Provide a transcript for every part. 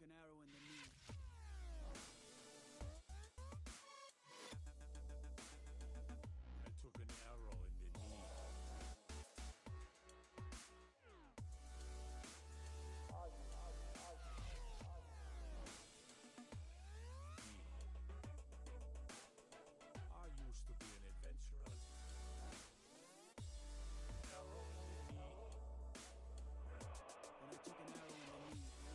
an arrow in the knee. I took an arrow in the knee. I used to be an adventurer. Arrow in the knee. And I took an arrow in the knee.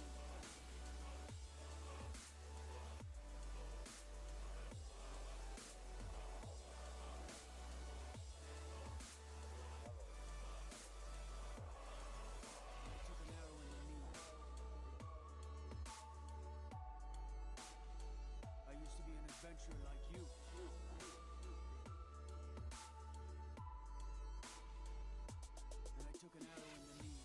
I used to be an adventurer like you. And I took an arrow in the knee.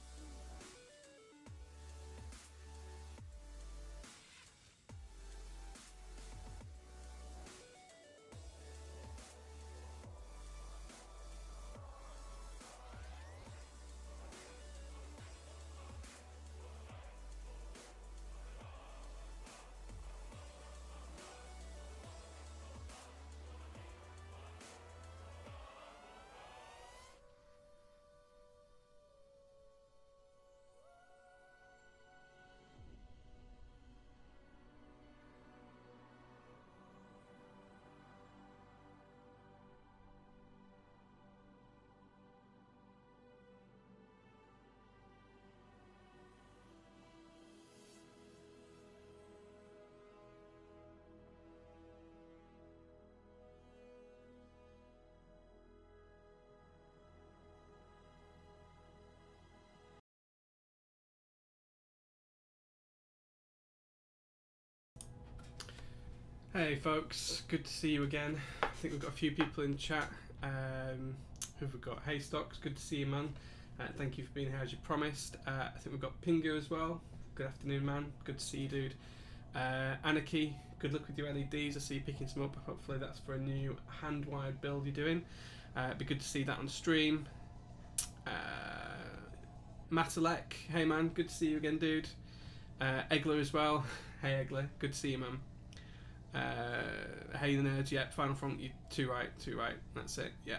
Hey folks, good to see you again. I think we've got a few people in chat. Who've we got? Hey Stocks, good to see you, man. Thank you for being here as you promised. I think we've got Pingu as well. Good afternoon, man. Good to see you, dude. Anarchy, good luck with your LEDs. I see you picking some up. Hopefully that's for a new hand-wired build you're doing. It'd be good to see that on stream. Matalek, hey man, good to see you again, dude. Egler as well. Hey Egler, good to see you, man. Hey the nerds, yeah, Final Front, you two right, that's it, yeah.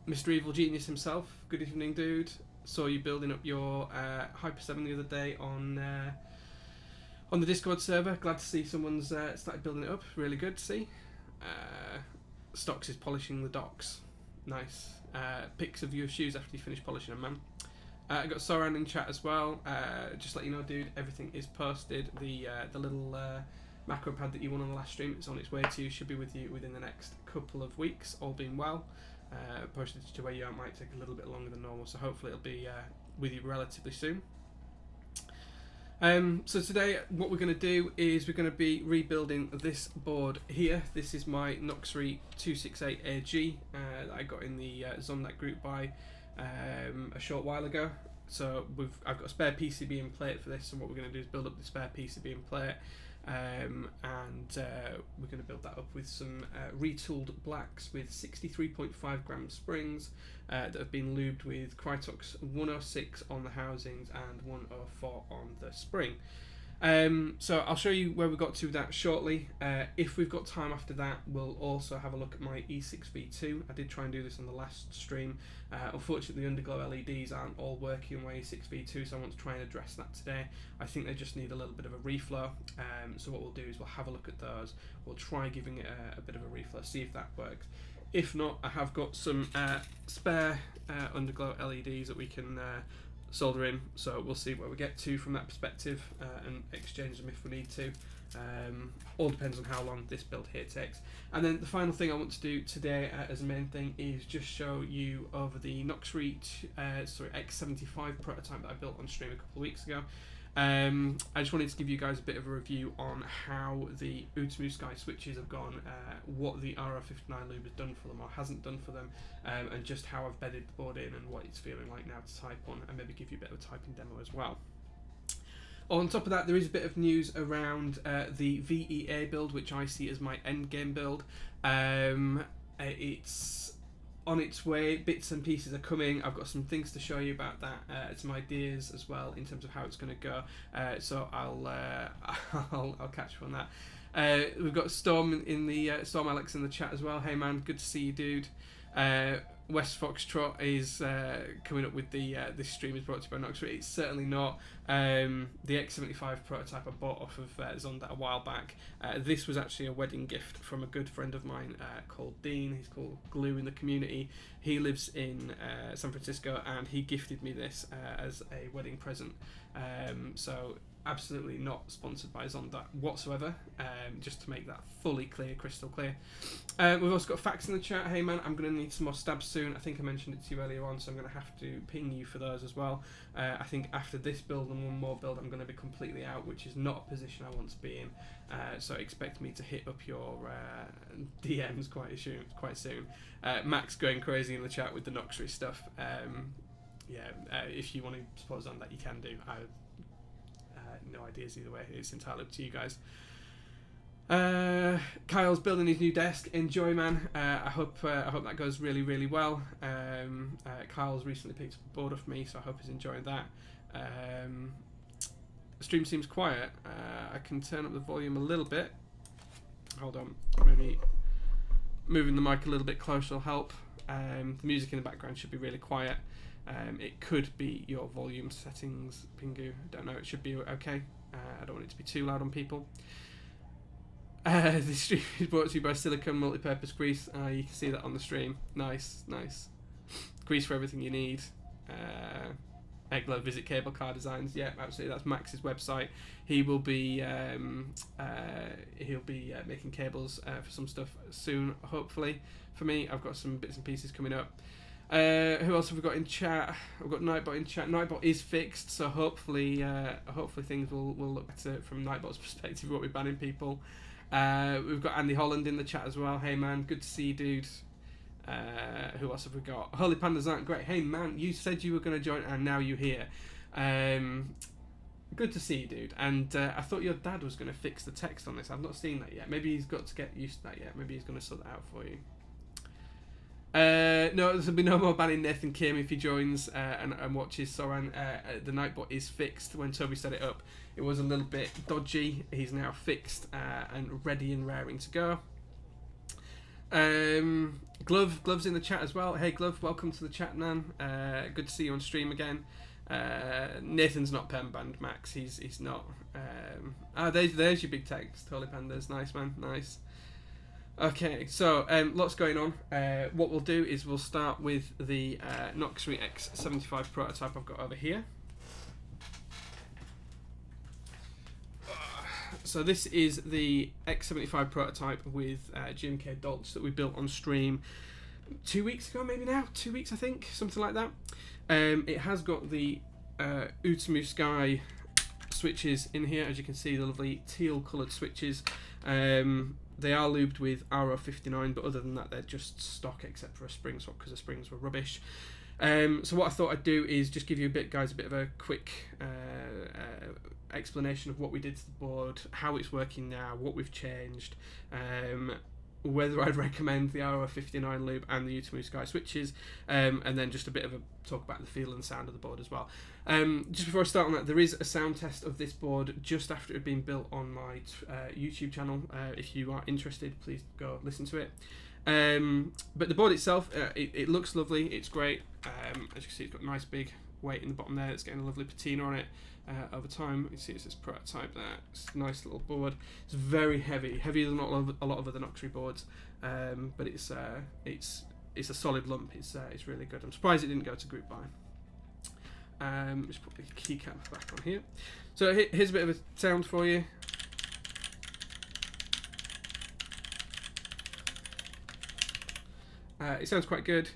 Mr. Evil Genius himself, good evening, dude. Saw you building up your Hyper 7 the other day on the Discord server. Glad to see someone's started building it up, really good to see. Stocks is polishing the docks, nice. Pics of your shoes after you finish polishing them, man. I got Soran in chat as well. Just let you know, dude, everything is posted. The little macro pad that you won on the last stream, it's on its way to you. Should be with you within the next couple of weeks, all being well. Postage to where you are might take a little bit longer than normal, so hopefully it'll be with you relatively soon. So today what we're going to do is we're going to be rebuilding this board here. This is my Noxary 268 AG that I got in the Zondak group by a short while ago. So I've got a spare PCB and plate for this, and what we're going to do is build up the spare PCB and plate, and we're going to build that up with some Retooled Blacks with 63.5 gram springs that have been lubed with Krytox 106 on the housings and 104 on the spring. So I'll show you where we got to that shortly. If we've got time after that, we'll also have a look at my E6V2. I did try and do this on the last stream. Unfortunately, the underglow LEDs aren't all working on my E6V2, so I want to try and address that today. I think they just need a little bit of a reflow. So what we'll do is we'll have a look at those. We'll try giving it a bit of a reflow, see if that works. If not, I have got some spare underglow LEDs that we can solder in, so we'll see where we get to from that perspective and exchange them if we need to. All depends on how long this build here takes. And then the final thing I want to do today as a main thing is just show you over the Noxary X75 prototype that I built on stream a couple of weeks ago. I just wanted to give you guys a bit of a review on how the Outemu Sky switches have gone, what the RR59 lube has done for them or hasn't done for them, and just how I've bedded the board in and what it's feeling like now to type on, and maybe give you a bit of a typing demo as well. On top of that, there is a bit of news around the VEA build, which I see as my endgame build. It's on its way. Bits and pieces are coming. I've got some things to show you about that, some ideas as well in terms of how it's going to go. So I'll I'll catch you on that. We've got Storm in the Storm Alex in the chat as well. Hey man, good to see you, dude. West Foxtrot is coming up with the this stream is brought to you by Noxary. It's certainly not. The X75 prototype I bought off of Zonda a while back. This was actually a wedding gift from a good friend of mine called Dean. He's called Glue in the community. He lives in San Francisco, and he gifted me this as a wedding present. So absolutely not sponsored by Zonda whatsoever, just to make that fully clear, crystal clear. We've also got facts in the chat. Hey man, I'm going to need some more stabs soon. I think I mentioned it to you earlier on, so I'm going to have to ping you for those as well. I think after this build and one more build, I'm going to be completely out, which is not a position I want to be in. So expect me to hit up your DMs quite soon. Max going crazy in the chat with the Noxary stuff. If you want to support us on that, you can do. No ideas either way. It's entirely up to you guys. Kyle's building his new desk. Enjoy, man. I hope that goes really, really well. Kyle's recently picked up a board off me, so I hope he's enjoying that. The stream seems quiet. I can turn up the volume a little bit. Hold on. Maybe moving the mic a little bit closer will help. The music in the background should be really quiet. It could be your volume settings, Pingu. Don't know. It should be okay. I don't want it to be too loud on people. This stream is brought to you by Silicone Multipurpose Grease. You can see that on the stream. Nice, nice. Grease for everything you need. Egler, visit Cable Car Designs. Yeah, absolutely. That's Max's website. He will be making cables for some stuff soon, hopefully. For me, I've got some bits and pieces coming up. Who else have we got in chat? I've got Nightbot in chat. Nightbot is fixed, so hopefully things will look better from Nightbot's perspective. We won't be banning people. We've got Andy Holland in the chat as well. Hey man, good to see you, dude. Who else have we got? Holy Pandas aren't great. Hey man, you said you were going to join and now you're here. Good to see you, dude. And I thought your dad was going to fix the text on this. I've not seen that yet. Maybe he's got to get used to that yet. Maybe he's going to sort that out for you. No, there'll be no more banning Nathan Kim if he joins and watches Soran. The Nightbot is fixed. When Toby set it up, it was a little bit dodgy. He's now fixed and ready and raring to go. Glove's in the chat as well. Hey Glove, welcome to the chat, man. Good to see you on stream again. Nathan's not perm banned, Max. He's not. There's your big text. Holy Pandas, nice man, nice. Okay, so lots going on. What we'll do is we'll start with the Noxary X75 prototype I've got over here. So this is the X75 prototype with GMK Dolch that we built on stream 2 weeks ago, maybe now? 2 weeks, I think, something like that. It has got the Outemu Sky switches in here, as you can see, the lovely teal coloured switches. They are lubed with RO59, but other than that, they're just stock, except for a spring swap because the springs were rubbish. So what I thought I'd do is just give you a bit of a quick explanation of what we did to the board, how it's working now, what we've changed, whether I'd recommend the RO59 lube and the Outemu Sky switches, and then just a bit of a talk about the feel and sound of the board as well. Just before I start on that, there is a sound test of this board just after it had been built on my YouTube channel. If you are interested, please go listen to it. But the board itself, it looks lovely, it's great. As you can see, it's got a nice big weight in the bottom there. It's getting a lovely patina on it over time. You can see it's this prototype there. It's a nice little board. It's very heavy, heavier than a lot of other Noxary boards, but it's a solid lump. It's really good. I'm surprised it didn't go to group buy. Just put the keycap back on here. So here's a bit of a sound for you. It sounds quite good.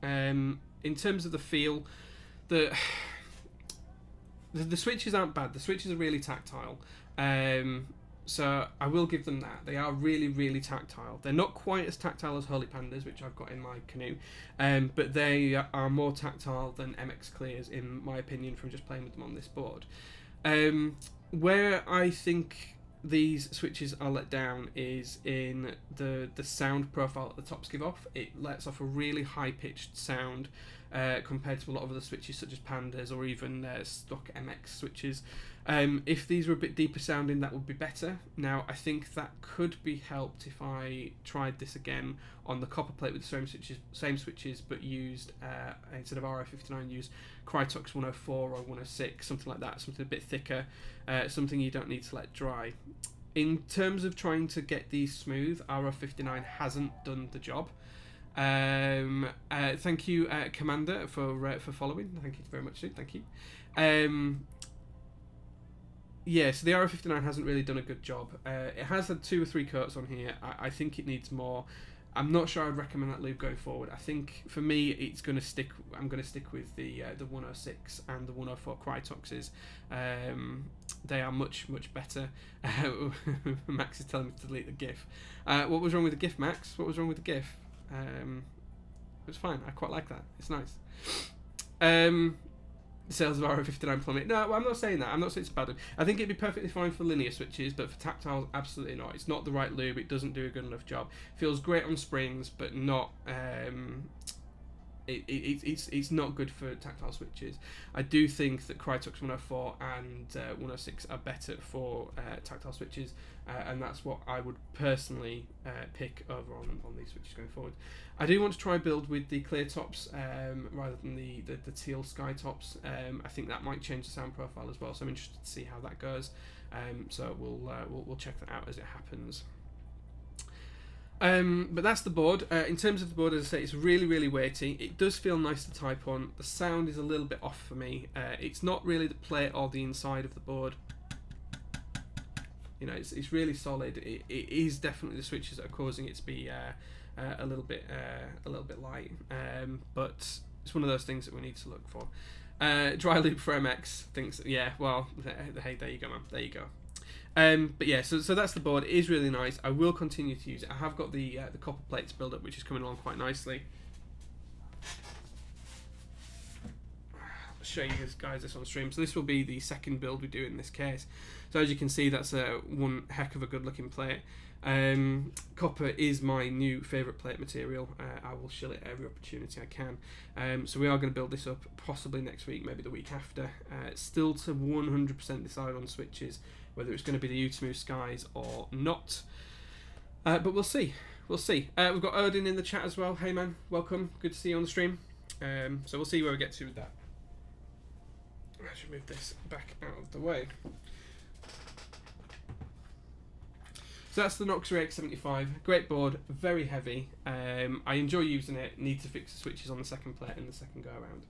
In terms of the feel, the switches aren't bad. The switches are really tactile. So I will give them that. They are really, really tactile. They're not quite as tactile as Holy Pandas, which I've got in my canoe, but they are more tactile than MX Clears, in my opinion, from just playing with them on this board. Where I think these switches are let down is in the sound profile that the tops give off. It lets off a really high pitched sound compared to a lot of other switches such as Pandas or even stock MX switches. If these were a bit deeper sounding, that would be better. Now I think that could be helped if I tried this again on the copper plate with the same switches but used instead of RI59 used Krytox 104 or 106, something like that, something a bit thicker, something you don't need to let dry. In terms of trying to get these smooth, RI59 hasn't done the job. Thank you, Commander, for following. Thank you very much, dude. Thank you. Yeah, so the RI59 hasn't really done a good job. It has had 2 or 3 coats on here. I think it needs more. I'm not sure I'd recommend that lube going forward. I think for me, it's going to stick. I'm going to stick with the 106 and the 104 Krytoxes. They are much better. Max is telling me to delete the GIF. What was wrong with the GIF, Max? What was wrong with the GIF? It was fine. I quite like that. It's nice. Sales of RO59 plummet. No, well, I'm not saying that. I'm not saying it's bad. I think it'd be perfectly fine for linear switches, but for tactiles, absolutely not. It's not the right lube. It doesn't do a good enough job. Feels great on springs, but not. It's not good for tactile switches. I do think that Krytox 104 and 106 are better for tactile switches, and that's what I would personally pick over on these switches going forward. I do want to try build with the clear tops rather than the teal sky tops. I think that might change the sound profile as well, so I'm interested to see how that goes. So we'll check that out as it happens. But that's the board. In terms of the board, as I say, it's really weighty. It does feel nice to type on. The sound is a little bit off for me. It's not really the plate or the inside of the board. You know, it's really solid. It is definitely the switches that are causing it to be a little bit light. But it's one of those things that we need to look for. Dry loop for MX thinks, yeah. Well, hey, there you go, man. There you go. But yeah, so that's the board. It is really nice. I will continue to use it. I have got the copper plates build up, which is coming along quite nicely. I'll show you guys this on stream. So this will be the second build we do in this case. So as you can see, that's one heck of a good looking plate. Copper is my new favourite plate material. I will shill it every opportunity I can. So we are going to build this up possibly next week, maybe the week after. Still to 100% decide on switches, whether it's going to be the Outemu Skies or not. But we'll see. We'll see. We've got Odin in the chat as well. Hey man, welcome. Good to see you on the stream. So we'll see where we get to with that. I should move this back out of the way. So that's the Noxary X75. Great board, very heavy. I enjoy using it. Need to fix the switches on the second plate and the second go around.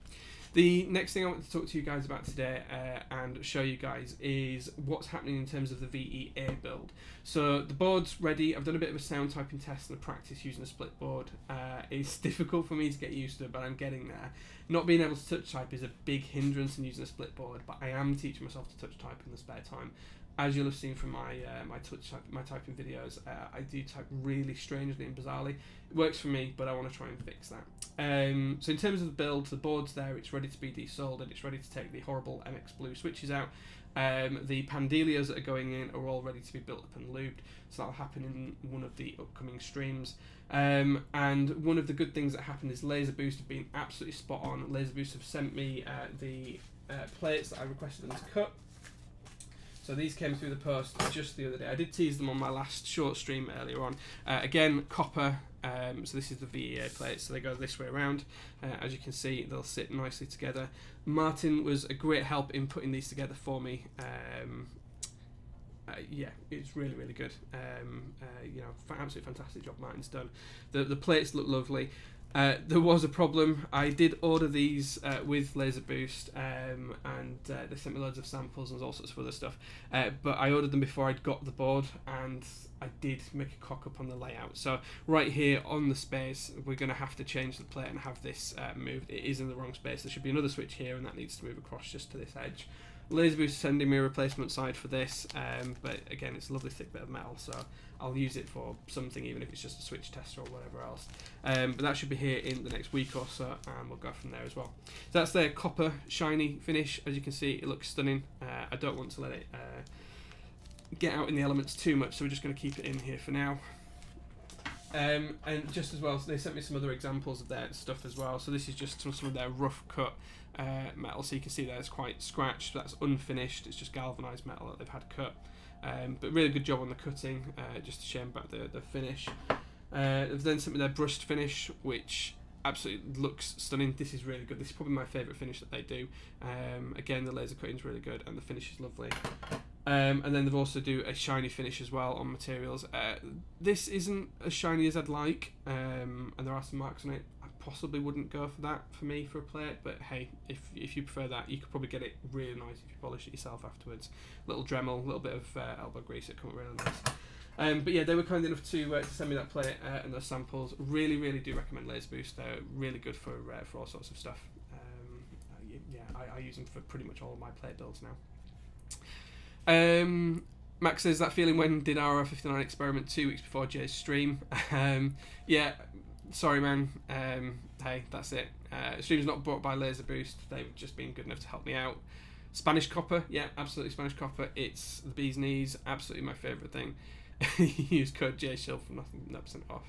The next thing I want to talk to you guys about today and show you guys is what's happening in terms of the VEA build. So the board's ready. I've done a bit of a sound typing test and a practice using a split board. It's difficult for me to get used to, but I'm getting there. Not being able to touch type is a big hindrance in using a split board, but I am teaching myself to touch type in the spare time. As you'll have seen from my my typing videos, I do type really strangely and bizarrely. It works for me, but I want to try and fix that. So in terms of the build, the board's there. It's ready to be desoldered. It's ready to take the horrible MX Blue switches out. The Pandelias that are going in are all ready to be built up and lubed. So that'll happen in one of the upcoming streams. And one of the good things that happened is Laser Boost have been absolutely spot on. Laser Boost have sent me the plates that I requested them to cut. So these came through the post just the other day. I did tease them on my last short stream earlier on. Again, copper. So this is the VEA plates. So they go this way around. As you can see, they'll sit nicely together. Martin was a great help in putting these together for me. Yeah, it's really good. You know, absolutely fantastic job Martin's done. The plates look lovely. There was a problem. I did order these with Laser Boost, and they sent me loads of samples and all sorts of other stuff. But I ordered them before I'd got the board, and I did make a cock up on the layout. So right here on the space, we're going to have to change the plate and have this moved. It is in the wrong space. There should be another switch here, and that needs to move across just to this edge. Laser Boost is sending me a replacement side for this, but again, it's a lovely thick bit of metal, so I'll use it for something, even if it's just a switch tester or whatever else. But that should be here in the next week or so, and we'll go from there as well. So that's their copper shiny finish. As you can see, it looks stunning. I don't want to let it get out in the elements too much, so we're just going to keep it in here for now. And just as well, so they sent me some other examples of their stuff as well. So this is just some of their rough cut metal. So you can see that it's quite scratched. That's unfinished. It's just galvanized metal that they've had cut. But really good job on the cutting. Just a shame about the finish. They've then sent me their brushed finish, which absolutely looks stunning. This is really good. This is probably my favourite finish that they do. Again, the laser cutting is really good, and the finish is lovely. And then they've also do a shiny finish as well on materials. This isn't as shiny as I'd like, and there are some marks on it. I possibly wouldn't go for that for me for a plate, but hey, if you prefer that, you could probably get it really nice if you polish it yourself afterwards. Little Dremel, a little bit of elbow grease, it come out really nice. But yeah, they were kind enough to send me that plate and those samples. Really do recommend Laser Boost. They're really good for all sorts of stuff. Yeah, I use them for pretty much all of my plate builds now. Max says, that feeling when did our 59 experiment 2 weeks before Jay's stream. Yeah, sorry man, hey, that's it. Stream's not brought by Laser Boost. They've just been good enough to help me out. Spanish copper, yeah, absolutely Spanish copper. It's the bee's knees, absolutely my favourite thing. Use code JShill for nothing, 9% off.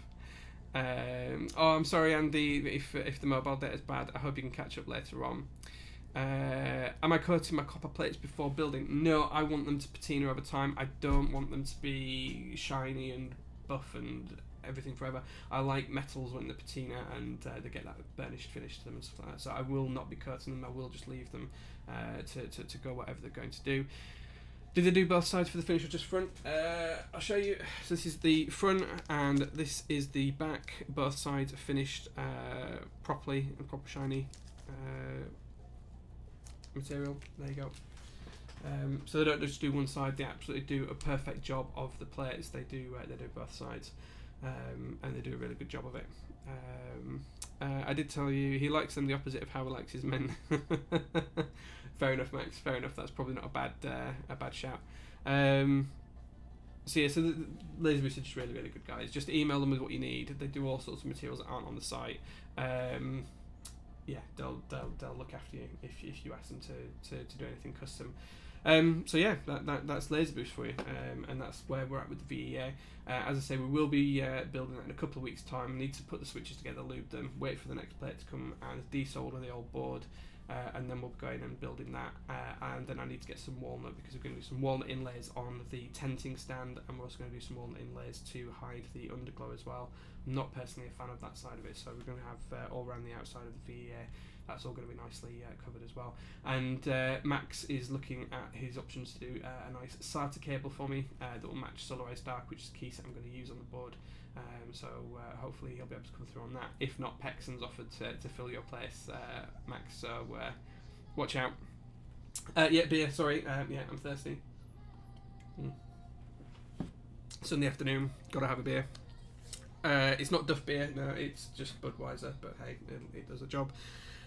Oh, I'm sorry Andy, if the mobile data is bad. I hope you can catch up later on. Am I coating my copper plates before building? No, I want them to patina over time. I don't want them to be shiny and buff and everything forever. I like metals when they patina and they get that burnished finish to them and stuff like that. So I will not be coating them. I will just leave them to go whatever they're going to do. Did they do both sides for the finish or just front? I'll show you. So this is the front and this is the back. Both sides are finished properly and proper shiny material. There you go. So they don't just do one side, they absolutely do a perfect job of the plates. They do both sides, and they do a really good job of it. I did tell you he likes them the opposite of how he likes his men. Fair enough, Max. Fair enough. That's probably not a bad shout. So yeah, so the Laser Boost are just really good guys. Just email them with what you need. They do all sorts of materials that aren't on the site. Yeah, they'll look after you if you ask them to do anything custom. So yeah, that's Laser Boost for you, and that's where we're at with the VEA. As I say, we will be building that in a couple of weeks' time. We need to put the switches together, lube them, wait for the next plate to come and desolder the old board, and then we'll go in and building that. And then I need to get some walnut, because we're going to do some walnut inlays on the tenting stand, and we're also going to do some walnut inlays to hide the underglow as well. I'm not personally a fan of that side of it, so we're going to have all around the outside of the VEA. That's all going to be nicely covered as well. And Max is looking at his options to do a nice SATA cable for me that will match Solarized Dark, which is the key set I'm going to use on the board. So hopefully he'll be able to come through on that. If not, Pexon's offered to fill your place, Max, so watch out. Yeah, beer, sorry. Yeah, I'm thirsty. Sunday afternoon, gotta have a beer. It's not Duff beer, no, it's just Budweiser, but hey, it does a job.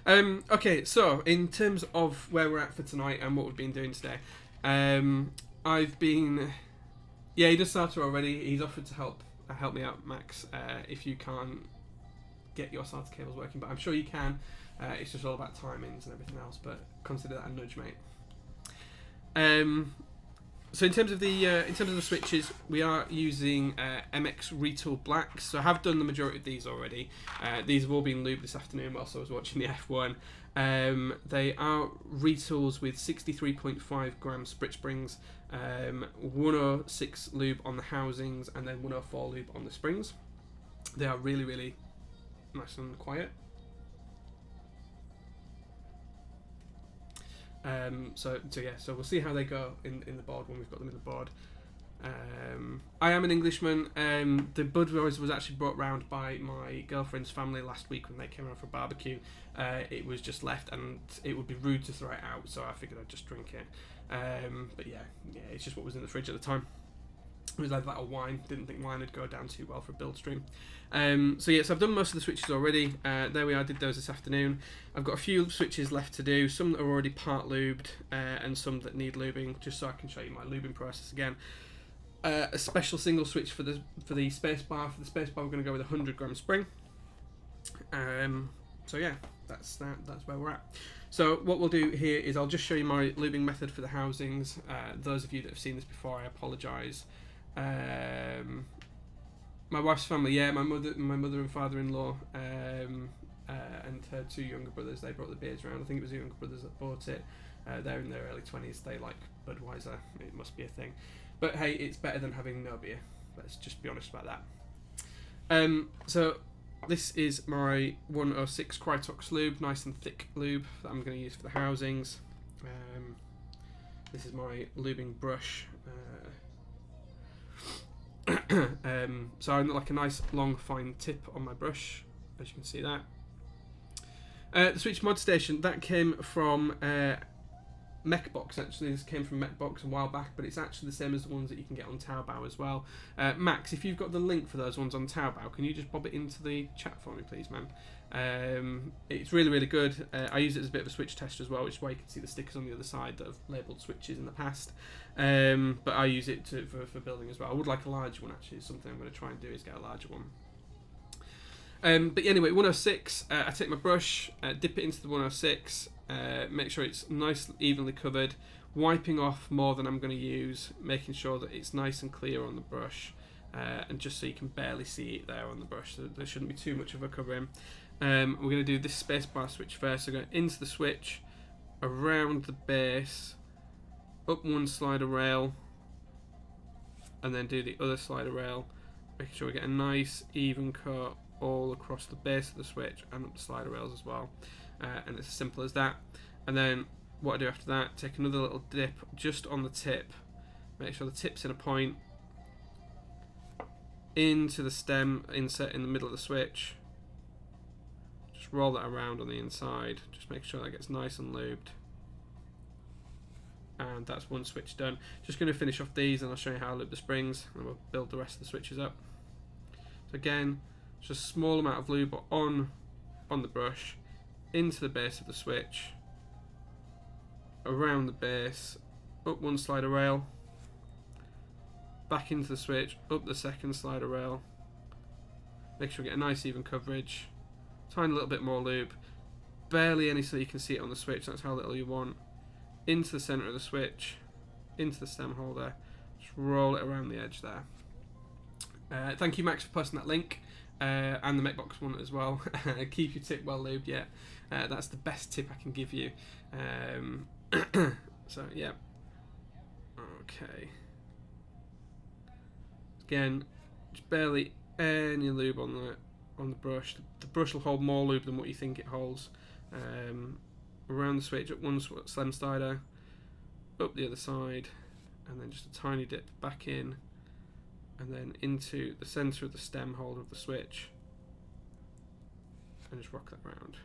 Okay, so in terms of where we're at for tonight and what we've been doing today, I've been, yeah, he does SATA already. He's offered to help me out, Max, if you can't get your SATA cables working, but I'm sure you can. It's just all about timings and everything else, but consider that a nudge, mate. So in terms of the switches, we are using MX Retooled Black. So I have done the majority of these already. These have all been lubed this afternoon whilst I was watching the F1. They are retools with 63.5 gram sprit springs, 106 lube on the housings, and then 104 lube on the springs. They are really nice and quiet. So we'll see how they go in the board when we've got them in the board. I am an Englishman. The Budweiser was actually brought round by my girlfriend's family last week when they came around for a barbecue. It was just left, and it would be rude to throw it out, so I figured I'd just drink it. But yeah, it's just what was in the fridge at the time. It was like that of wine. Didn't think wine would go down too well for a build stream. So yes, I've done most of the switches already. There we are, I did those this afternoon. I've got a few switches left to do. Some that are already part lubed and some that need lubing, just so I can show you my lubing process again. A special single switch for the space bar. For the space bar, we're going to go with a 100 gram spring. So yeah, that's where we're at. So what we'll do here is I'll just show you my lubing method for the housings. Those of you that have seen this before, I apologise. My wife's family, yeah, my mother and father-in-law, and her 2 younger brothers, they brought the beers around. I think it was the younger brothers that bought it. They're in their early 20s. They like Budweiser. It must be a thing. But hey, it's better than having no beer. Let's just be honest about that. So this is my 106 Krytox lube, nice and thick lube that I'm going to use for the housings. This is my lubing brush. So I've got like a nice long fine tip on my brush, as you can see that. The switch mod station, that came from Mechbox. Actually, this came from Mechbox a while back, but it's actually the same as the ones that you can get on Taobao as well. Max, if you've got the link for those ones on Taobao, can you just bob it into the chat for me, please, man? It's really, really good. I use it as a bit of a switch tester as well, which is why you can see the stickers on the other side that have labelled switches in the past. But I use it for building as well. I would like a larger one, actually. Something I'm going to try and do is get a larger one. But anyway, 106, I take my brush, dip it into the 106, make sure it's nice, evenly covered, wiping off more than I'm going to use, making sure that it's nice and clear on the brush, and just so you can barely see it there on the brush, so there shouldn't be too much of a covering. We're going to do this spacebar switch first, so go into the switch, around the base, up one slider rail, and then do the other slider rail, making sure we get a nice even cut all across the base of the switch and up the slider rails as well, and it's as simple as that. And then what I do after that, take another little dip just on the tip, make sure the tip's in a point, into the stem insert in the middle of the switch, just roll that around on the inside, just make sure that gets nice and lubed, and that's one switch done. Just going to finish off these and I'll show you how I lube the springs, and we'll build the rest of the switches up. So again, just a small amount of lube on the brush, into the base of the switch, around the base, up one slider rail, back into the switch, up the second slider rail, make sure we get a nice even coverage, tiny little bit more lube, barely any so you can see it on the switch, that's how little you want, into the centre of the switch, into the stem holder, just roll it around the edge there. Thank you, Max, for posting that link. And the Mechbox one as well. Keep your tip well lubed, yeah. That's the best tip I can give you. So yeah. Okay. Again, just barely any lube on the brush. The brush will hold more lube than what you think it holds. Around the switch, up one stem slider, up the other side, and then just a tiny dip back in, and then into the centre of the stem holder of the switch, and just rock that round.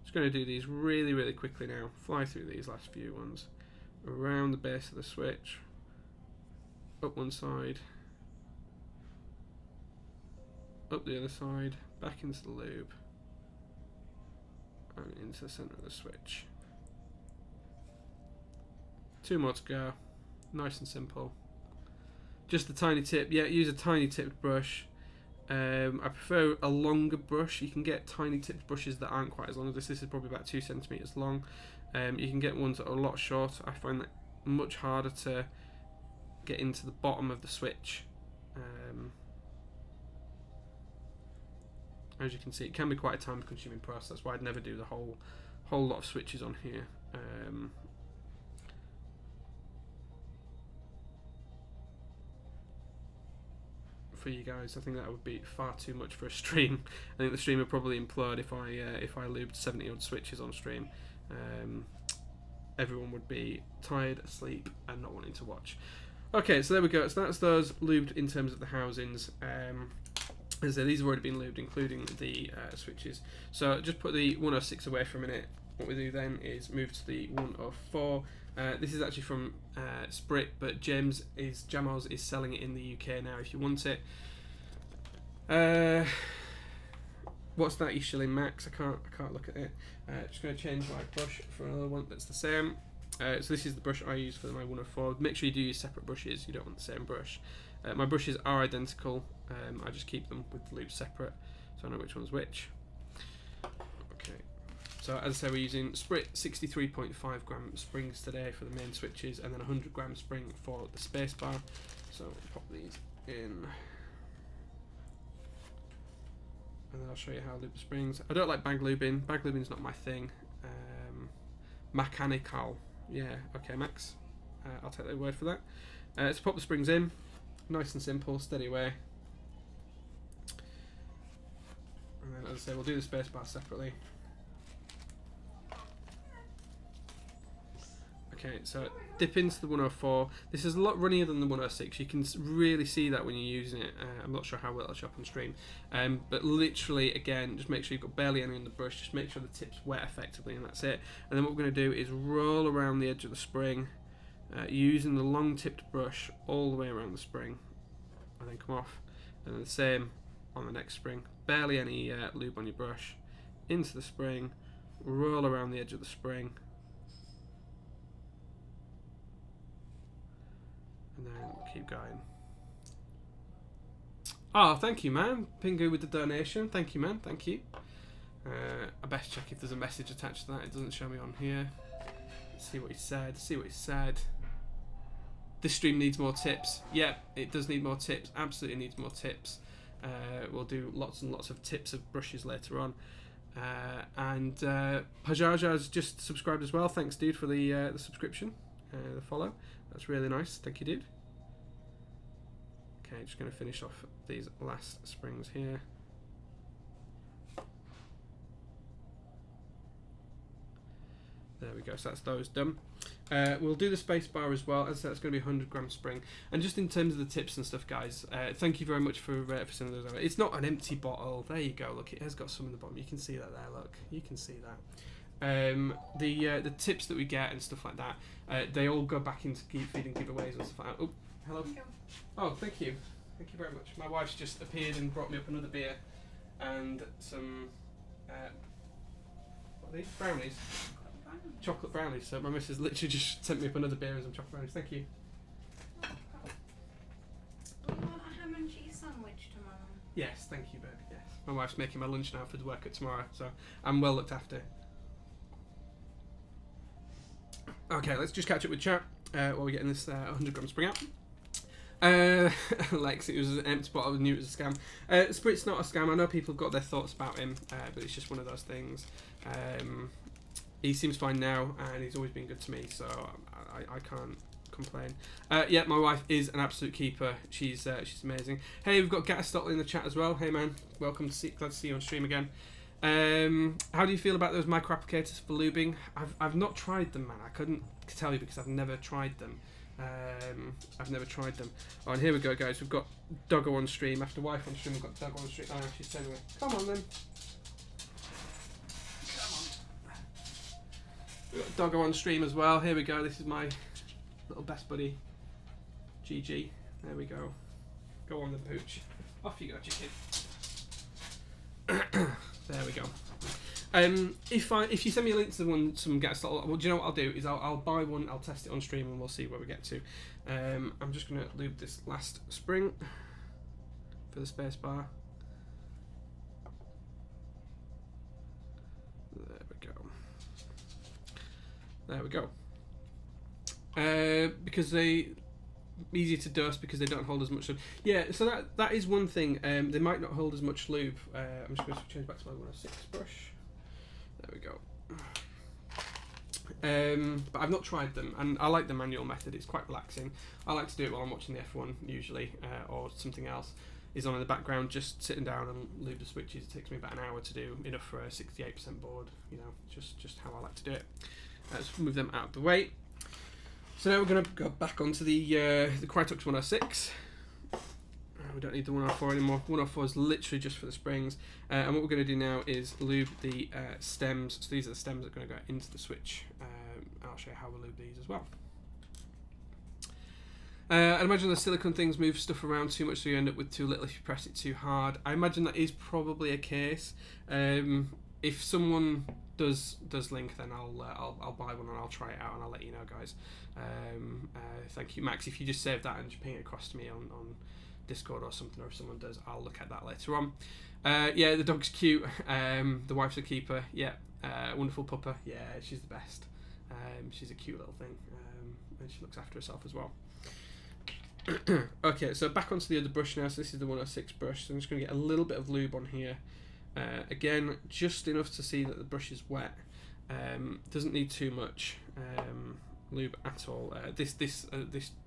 Just going to do these really, really quickly now, fly through these last few ones. Around the base of the switch, up one side, up the other side, back into the lube, and into the centre of the switch. 2 more to go, nice and simple. Just a tiny tip, yeah, use a tiny tipped brush. I prefer a longer brush. You can get tiny tipped brushes that aren't quite as long as this. This is probably about 2 centimeters long. You can get ones that are a lot shorter. I find that much harder to get into the bottom of the switch. As you can see, it can be quite a time consuming process. That's why I'd never do the whole lot of switches on here. For you guys, I think that would be far too much for a stream. I think the stream would probably implode if I lubed 70 odd switches on stream. Everyone would be tired, asleep, and not wanting to watch. Okay, so there we go. So that's those lubed in terms of the housings. As I said, these have already been lubed, including the switches. So just put the 106 away for a minute. What we do then is move to the 104. This is actually from Sprit, but Jamos is selling it in the UK now if you want it. What's that you shilling, Max? I can't look at it. Just going to change my brush for another one that's the same. So this is the brush I use for my 104. Make sure you do use separate brushes. You don't want the same brush. My brushes are identical. I just keep them with the loops separate, so I know which one's which. Okay. So as I say, we're using Sprit 63.5 gram springs today for the main switches, and then 100 gram spring for the spacebar. So pop these in, and then I'll show you how I lube the springs. I don't like bag lubing. Bag lubing's not my thing. Mechanical, yeah, okay, Max. I'll take their word for that. So pop the springs in, nice and simple, steady away. And then, as I say, we'll do the spacebar separately. Okay, so dip into the 104. This is a lot runnier than the 106. You can really see that when you're using it. I'm not sure how well it'll show up on stream. But literally, again, just make sure you've got barely any in the brush. Just make sure the tip's wet effectively, and that's it. And then what we're going to do is roll around the edge of the spring, using the long-tipped brush all the way around the spring, and then come off. And then the same on the next spring. Barely any lube on your brush. Into the spring, roll around the edge of the spring. And then keep going. Oh, thank you, man. Pingu with the donation. Thank you, man. Thank you. I best check if there's a message attached to that. It doesn't show me on here. Let's see what he said. See what he said. This stream needs more tips. Yep, it does need more tips. Absolutely needs more tips. We'll do lots and lots of tips of brushes later on. And Pajaja's just subscribed as well. Thanks, dude, for the subscription, the follow. That's really nice. Thank you, dude. Okay, just going to finish off these last springs here. There we go. So that's those done. We'll do the space bar as well. As I said, it's going to be 100 gram spring. And just in terms of the tips and stuff, guys, thank you very much for sending those over. It's not an empty bottle. There you go. Look, it has got some in the bottom. You can see that there. Look, you can see that. The tips that we get and stuff like that, they all go back into feeding giveaways and stuff like that. Oh, hello. Oh, thank you. Thank you very much. My wife's just appeared and brought me up another beer and some what are these? Brownies. Chocolate brownies. So my missus literally just sent me up another beer and some chocolate brownies. Thank you. Do you want a ham and cheese sandwich tomorrow? Yes, thank you, babe. Yes. My wife's making my lunch now for the work at tomorrow, so I'm well looked after. Okay, let's just catch up with chat while we're getting this 100 gram spring out. Lex, it was an empty bottle. I knew it was a scam. Sprit's not a scam. I know people have got their thoughts about him, but it's just one of those things. He seems fine now, and he's always been good to me, so I can't complain. Yeah, my wife is an absolute keeper. She's amazing. Hey, we've got Gatstotley in the chat as well. Hey, man, welcome to see. Glad to see you on stream again. How do you feel about those micro applicators for lubing? I've not tried them, man. I couldn't tell you because I've never tried them. I've never tried them. Oh, and here we go, guys. We've got Doggo on stream. After wife on stream, we've got Doggo on stream. Oh, she's staying away. Come on, then. Come on. We've got Doggo on stream as well. Here we go. This is my little best buddy, GG. There we go. Go on, the pooch. Off you go, chicken. There we go. If you send me a link to some Gatstotley, well, do you know what I'll do is I'll buy one, I'll test it on stream, and we'll see where we get to. I'm just gonna lube this last spring for the space bar. There we go. There we go. Because they easier to dust because they don't hold as much lube. Yeah, so that is one thing. They might not hold as much lube. I'm just going to change back to my 106 brush. There we go. But I've not tried them, and I like the manual method. It's quite relaxing. I like to do it while I'm watching the F1 usually, or something else is on in the background, just sitting down and lube the switches. It takes me about an hour to do, enough for a 68% board. You know, just how I like to do it. Let's move them out of the way. So now we're going to go back onto the Crytox 106. We don't need the 104 anymore. 104 is literally just for the springs. And what we're going to do now is lube the stems. So these are the stems that are going to go into the switch. I'll show you how we lube these as well. I'd imagine the silicone things move stuff around too much, so you end up with too little if you press it too hard. I imagine that is probably a case. If someone does link, then I'll buy one and I'll try it out and I'll let you know, guys. Thank you, Max. If you just save that and just ping it across to me on Discord or something, or if someone does, I'll look at that later on. Yeah, the dog's cute. The wife's a keeper. Yeah, Wonderful pupper. Yeah, she's the best. She's a cute little thing, and she looks after herself as well. Okay, so back onto the other brush now. So this is the 106 brush. So I'm just going to get a little bit of lube on here. Again, just enough to see that the brush is wet. Doesn't need too much lube at all. This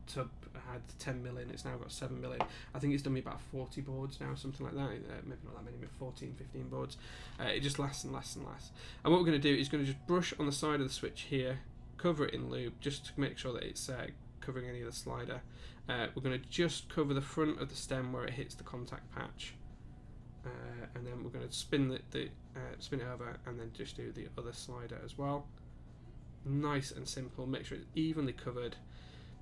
tub had 10 mil in. It's now got 7 mil in. I think it's done me about 40 boards now, something like that. Maybe not that many, maybe 14, 15 boards. It just lasts and lasts and lasts. And what we're going to do is going to just brush on the side of the switch here, cover it in lube, just to make sure that it's covering any of the slider. We're going to just cover the front of the stem where it hits the contact patch. And then we're going to spin spin it over and then just do the other slider as well. Nice and simple. Make sure it's evenly covered.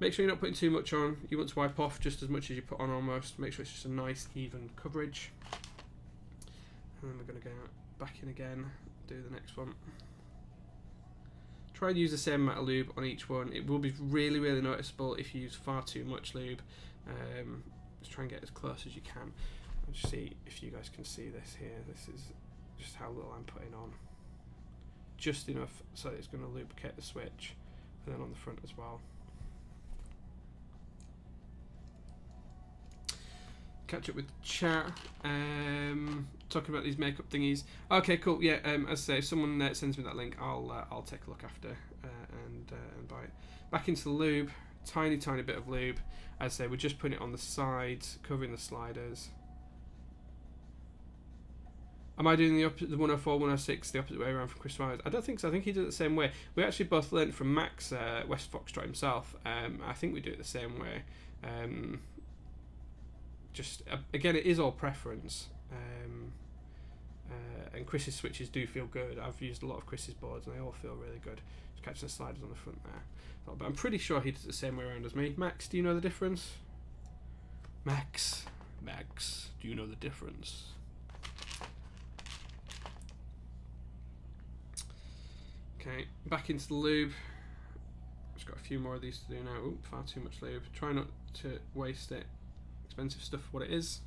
Make sure you're not putting too much on. You want to wipe off just as much as you put on almost. Make sure it's just a nice even coverage. And then we're going to go back in again, do the next one. Try and use the same amount of lube on each one. It will be really, really noticeable if you use far too much lube. Just try and get as close as you can. Let's see if you guys can see this here. This is just how little I'm putting on. Just enough so it's going to lubricate the switch, and then on the front as well. Catch up with the chat. Talking about these makeup thingies. Okay, cool. Yeah. As I say, if someone sends me that link, I'll take a look after and buy it. Back into the lube. Tiny bit of lube. As I say, we're just putting it on the sides, covering the sliders. Am I doing the 104, 106 the opposite way around from Chris Wise? I don't think so. I think he did it the same way. We actually both learned from Max West Foxtrot himself. I think we do it the same way. Just again, it is all preference. And Chris's switches do feel good. I've used a lot of Chris's boards and they all feel really good. Just catching the sliders on the front there. But I'm pretty sure he does it the same way around as me. Max, do you know the difference? Max, do you know the difference? Okay, back into the lube. Just got a few more of these to do now. Ooh, far too much lube. Try not to waste it. Expensive stuff for what it is.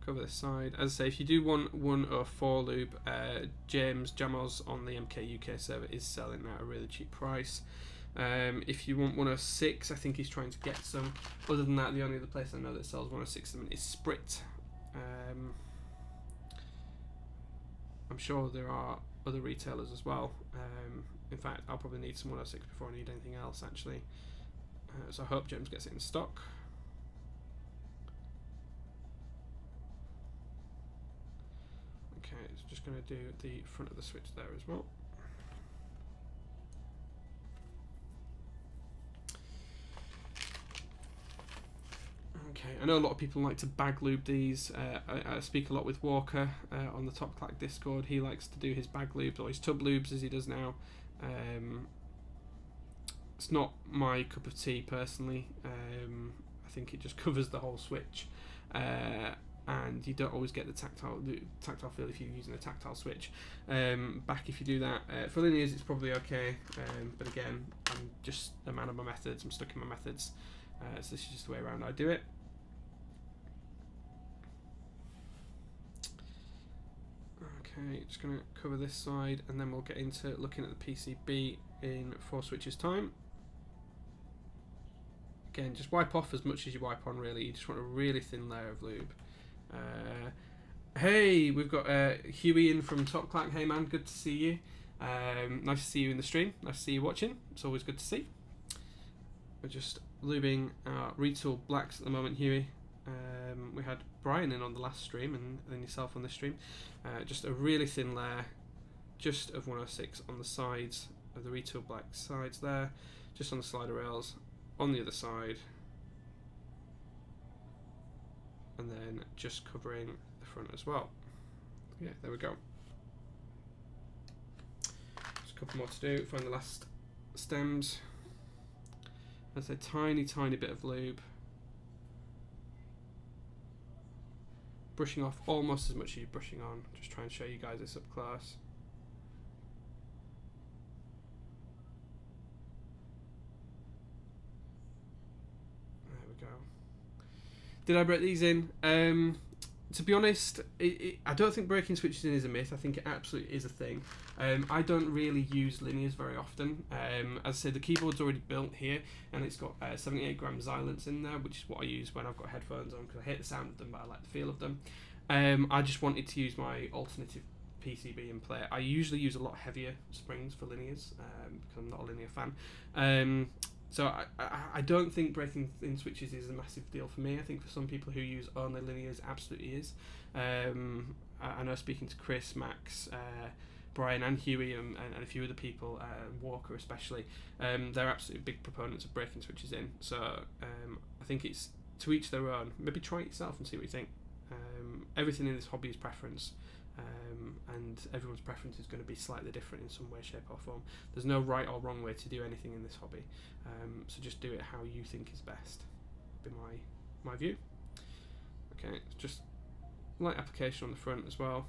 Cover this side. As I say, if you do want 104 lube, James Jamos on the MK UK server is selling at a really cheap price. If you want 106, I think he's trying to get some. Other than that, the only other place I know that sells 106 of them is Sprit. I'm sure there are other retailers as well. In fact, I'll probably need some 106 before I need anything else actually. So I hope James gets it in stock. Okay, so just going to do the front of the switch there as well. Okay, I know a lot of people like to bag lube these. I speak a lot with Walker on the Top Clack Discord. He likes to do his bag lubes or his tub lubes as he does now. It's not my cup of tea personally. I think it just covers the whole switch, and you don't always get the tactile feel if you're using a tactile switch. Back if you do that. For linears it's probably okay, but again, I'm just a man of my methods. I'm stuck in my methods, so this is just the way around I do it. Okay, just going to cover this side and then we'll get into looking at the PCB in 4 switches time. Again, just wipe off as much as you wipe on really. You just want a really thin layer of lube. Hey, we've got Huey in from Top Clack. Hey man, good to see you. Nice to see you in the stream. Nice to see you watching. It's always good to see. We're just lubing our Retooled Blacks at the moment, Huey. We had Brian in on the last stream and then yourself on this stream. Just a really thin layer, just of 106 on the sides of the Retooled Black sides there, just on the slider rails, on the other side, and then just covering the front as well. Yeah, there we go. Just a couple more to do. Find the last stems. That's a tiny bit of lube. Brushing off almost as much as you're brushing on. Just try and show you guys this up close. There we go. Did I break these in? To be honest, I don't think breaking switches in is a myth. I think it absolutely is a thing. I don't really use linears very often. As I said, the keyboard's already built here, and it's got 78 gram Xylence in there, which is what I use when I've got headphones on, because I hate the sound of them, but I like the feel of them. I just wanted to use my alternative PCB and Plate. I usually use a lot heavier springs for linears, because I'm not a linear fan. So I don't think breaking in switches is a massive deal for me. I think for some people who use only linears, it absolutely is. I know, speaking to Chris, Max, Brian and Huey and a few other people, Walker especially, they're absolutely big proponents of breaking switches in. So I think it's to each their own. Maybe try it yourself and see what you think. Everything in this hobby is preference. And everyone's preference is going to be slightly different in some way, shape or form. There's no right or wrong way to do anything in this hobby, so just do it how you think is best, be my view. Okay, just light application on the front as well.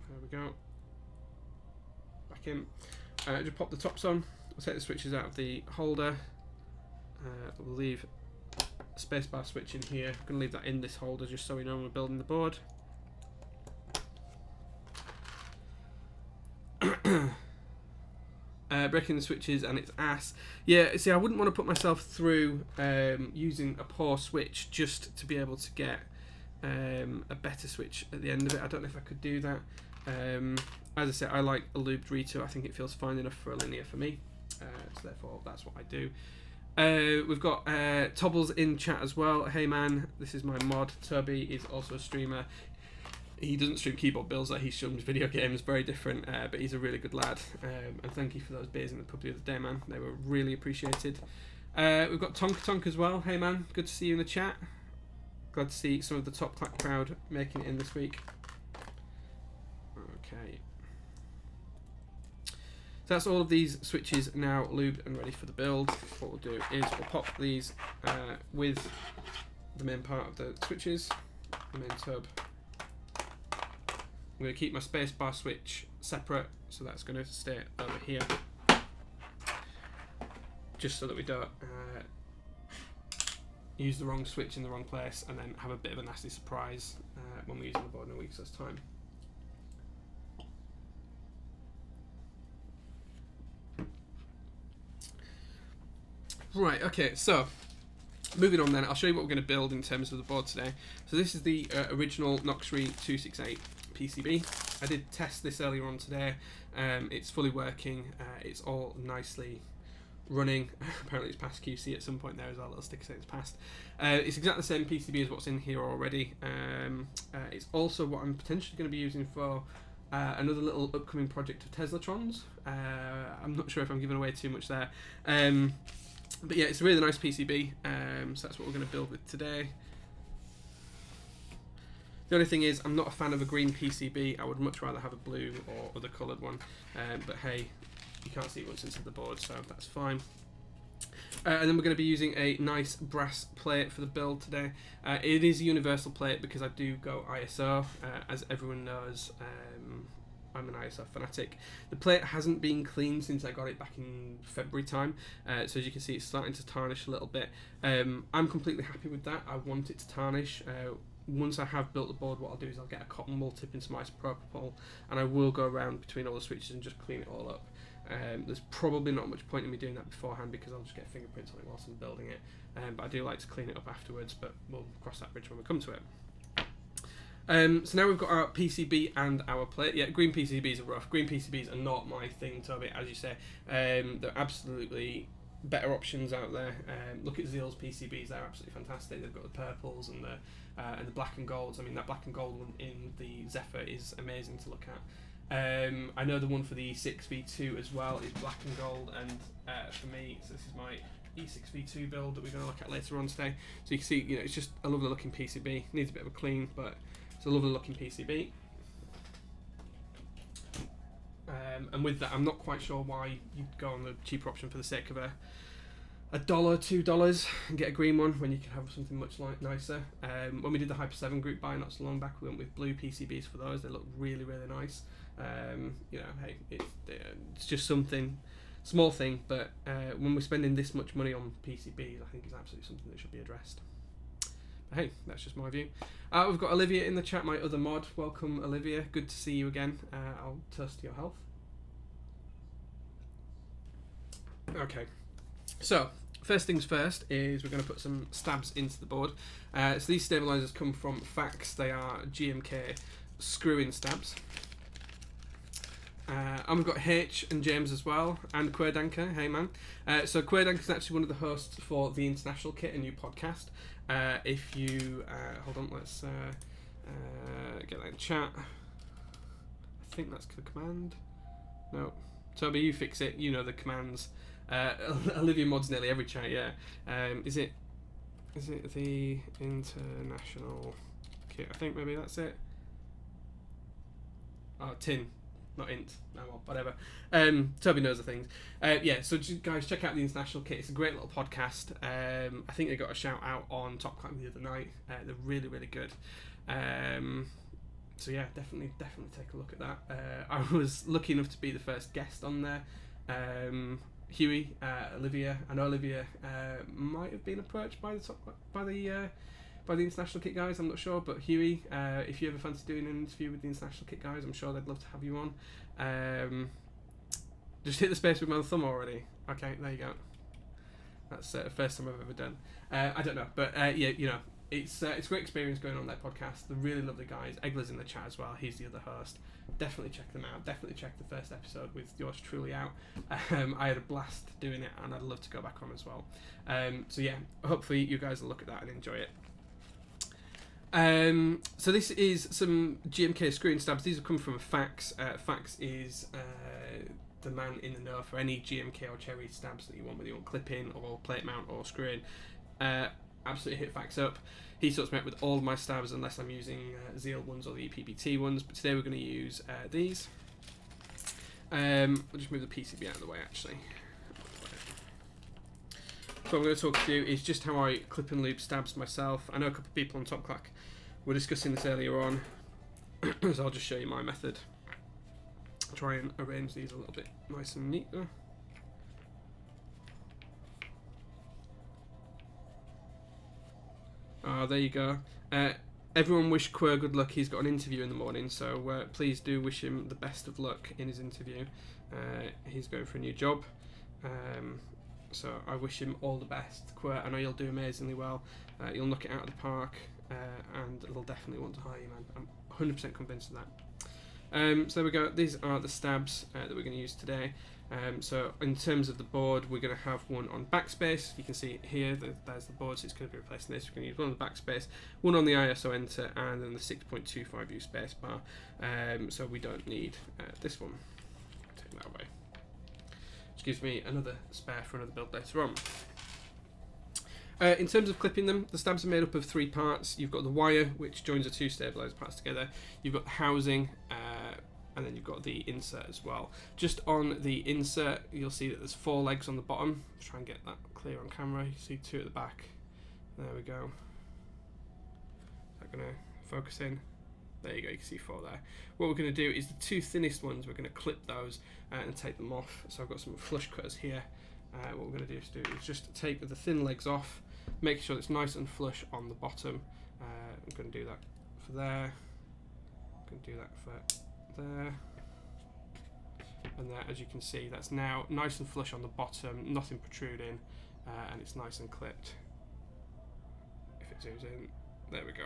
There we go. Back in. Just pop the tops on. I'll take the switches out of the holder. We'll leave spacebar switch in here. I'm going to leave that in this holder just so we know when we're building the board. Breaking the switches and its ass. Yeah, see, I wouldn't want to put myself through using a poor switch just to be able to get a better switch at the end of it. I don't know if I could do that. As I said, I like a looped Retool. I think it feels fine enough for a linear for me, so therefore that's what I do. We've got Tobbles in chat as well. Hey man, this is my mod. Toby is also a streamer. He doesn't stream keyboard builds, like he streams video games, very different, but he's a really good lad. And thank you for those beers in the pub the other day, man. They were really appreciated. We've got Tonk as well. Hey man, good to see you in the chat. Glad to see some of the top clack crowd making it in this week. Okay. So that's all of these switches now lubed and ready for the build. What we'll do is we'll pop these with the main part of the switches, the main tub. I'm going to keep my spacebar switch separate, so that's going to stay over here, just so that we don't use the wrong switch in the wrong place and then have a bit of a nasty surprise when we're using the board in a week's time. Right, okay, so moving on then, I'll show you what we're going to build in terms of the board today. So this is the original Noxary 268 PCB. I did test this earlier on today. It's fully working. It's all nicely running. Apparently it's passed QC at some point there as well. A little sticker saying it's passed. It's exactly the same PCB as what's in here already. It's also what I'm potentially going to be using for another little upcoming project of Teslatrons. I'm not sure if I'm giving away too much there. But yeah, it's a really nice PCB, so that's what we're going to build with today. The only thing is, I'm not a fan of a green PCB. I would much rather have a blue or other coloured one. But hey, you can't see what's inside the board, so that's fine. And then we're going to be using a nice brass plate for the build today. It is a universal plate because I do go ISO, as everyone knows. I'm an ISO fanatic. The plate hasn't been cleaned since I got it back in February time, so as you can see it's starting to tarnish a little bit. I'm completely happy with that. I want it to tarnish. Once I have built the board, what I'll do is I'll get a cotton wool tip in some isopropyl, and I will go around between all the switches and just clean it all up. There's probably not much point in me doing that beforehand because I'll just get fingerprints on it whilst I'm building it, but I do like to clean it up afterwards, but we'll cross that bridge when we come to it. So now we've got our PCB and our plate. Yeah, green PCBs are rough. Green PCBs are not my thing, Toby, as you say. They're absolutely better options out there. Look at Zeal's PCBs; they're absolutely fantastic. They've got the purples and the black and golds. I mean, that black and gold one in the Zephyr is amazing to look at. I know the one for the E6V2 as well is black and gold, and for me, so this is my E6V2 build that we're going to look at later on today. So you can see, you know, it's just a lovely looking PCB. Needs a bit of a clean, but it's a lovely looking PCB. And with that, I'm not quite sure why you'd go on the cheaper option for the sake of $1, $2 and get a green one when you can have something much nicer. When we did the Hyper 7 group buy not so long back, we went with blue PCBs for those. They look really, really nice. You know, hey, it's just something, small thing, but when we're spending this much money on PCBs, I think it's absolutely something that should be addressed. Hey, that's just my view. We've got Olivia in the chat, my other mod. Welcome, Olivia. Good to see you again. I'll toast your health. Okay, so first things first is we're going to put some stabs into the board. So these stabilizers come from Fax. They are GMK screw-in stabs. And we've got H and James as well, and Querdanker. Hey man. So Querdanker is actually one of the hosts for the International Kit, a new podcast. If you hold on, let's get that in chat. I think that's the command. No, Toby, you fix it. You know the commands. Olivia mods nearly every chat. Yeah. Is it the International Kit? I think maybe that's it. Oh, tin. Not int, no, well, whatever. Toby knows the things. Yeah, so guys, check out the International Kit. It's a great little podcast. I think they got a shout out on Top Climb the other night. They're really, really good. So yeah, definitely take a look at that. I was lucky enough to be the first guest on there. Huey, Olivia. I know Olivia might have been approached by the International Kit guys, I'm not sure, but Huey, if you ever fancy doing an interview with the International Kit guys, I'm sure they'd love to have you on. Just hit the space with my thumb already. Okay, there you go. That's the first time I've ever done. I don't know, but yeah, you know, it's a great experience going on their podcast. They're really lovely guys. Egler's in the chat as well. He's the other host. Definitely check them out. Definitely check the first episode with yours truly out. I had a blast doing it, and I'd love to go back on as well. So yeah, hopefully you guys will look at that and enjoy it. So this is some GMK screw-in stabs. These have come from Fax. Fax is the man in the know for any GMK or cherry stabs that you want, whether you want clip-in or plate mount or screw-in. Absolutely hit Fax up. He sorts me out with all of my stabs unless I'm using Zeal ones or the EPBT ones, but today we're going to use these. We'll just move the PCB out of the way actually. So what I'm going to talk to you is just how I clip and loop stabs myself. I know a couple of people on Top Clack were discussing this earlier on, so I'll just show you my method. I'll try and arrange these a little bit nice and neat there. There you go. Everyone wish Quer good luck. He's got an interview in the morning, so please do wish him the best of luck in his interview. He's going for a new job. So I wish him all the best. Quer, I know you'll do amazingly well. You'll knock it out of the park, and they'll definitely want to hire you, man. I'm 100% convinced of that. So there we go. These are the stabs that we're going to use today. So in terms of the board, we're going to have one on backspace. You can see here that there's the board, so it's going to be replacing this. We're going to use one on the backspace, one on the ISO enter, and then the 6.25U spacebar. So we don't need this one. Take that away. Which gives me another spare for another build later on. In terms of clipping them, the stabs are made up of 3 parts. You've got the wire, which joins the 2 stabilizer parts together. You've got the housing, and then you've got the insert as well. Just on the insert, you'll see that there's 4 legs on the bottom. Let's try and get that clear on camera. You see 2 at the back. There we go. Is that going to focus in? There you go, you can see 4 there. What we're going to do is the 2 thinnest ones, we're going to clip those and take them off. So I've got some flush cutters here. What we're going to do is just take the thin legs off, make sure it's nice and flush on the bottom. I'm going to do that for there. I'm going to do that for there. And there, as you can see, that's now nice and flush on the bottom, nothing protruding, and it's nice and clipped. If it zooms in, there we go.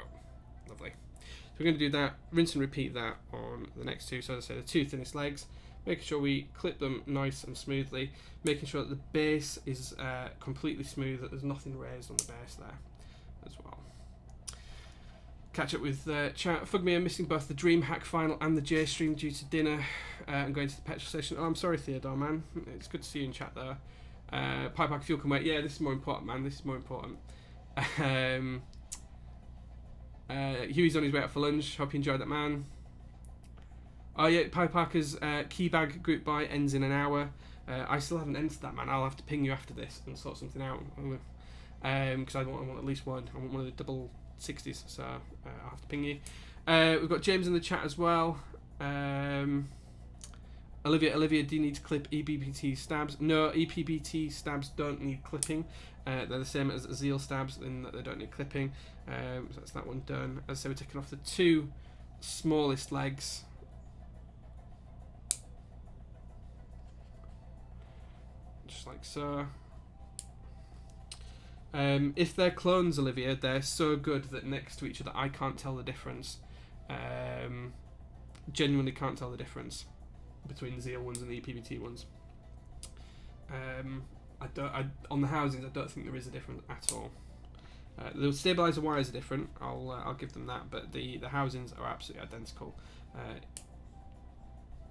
Lovely. So we're going to do that, rinse and repeat that on the next 2. So as I say, the 2 thinnest legs, making sure we clip them nice and smoothly, making sure that the base is completely smooth, that there's nothing raised on the base there as well. Catch up with chat. Fugme, I'm missing both the DreamHack final and the J stream due to dinner and going to the petrol station. Oh, I'm sorry, Theodore, man. It's good to see you in chat though. Pipe Pack Fuel can wait. Yeah, this is more important, man. This is more important. Huey's on his way out for lunch. Hope you enjoyed that, man. Oh yeah, Pipe Parker's key bag group buy ends in an hour. I still haven't entered that, man. I'll have to ping you after this and sort something out. Because I want at least one. I want one of the double 60s, so I'll have to ping you. We've got James in the chat as well. Olivia, do you need to clip EPBT stabs? No, EPBT stabs don't need clipping. They're the same as Zeal stabs in that they don't need clipping. So that's that one done. As I say, we're taking off the 2 smallest legs. Just like so. If they're clones, Olivia, they're so good that next to each other I can't tell the difference. Genuinely can't tell the difference between the Zeal ones and the EPBT ones. On the housings, I don't think there is a difference at all. The stabilizer wires are different. I'll give them that, but the housings are absolutely identical.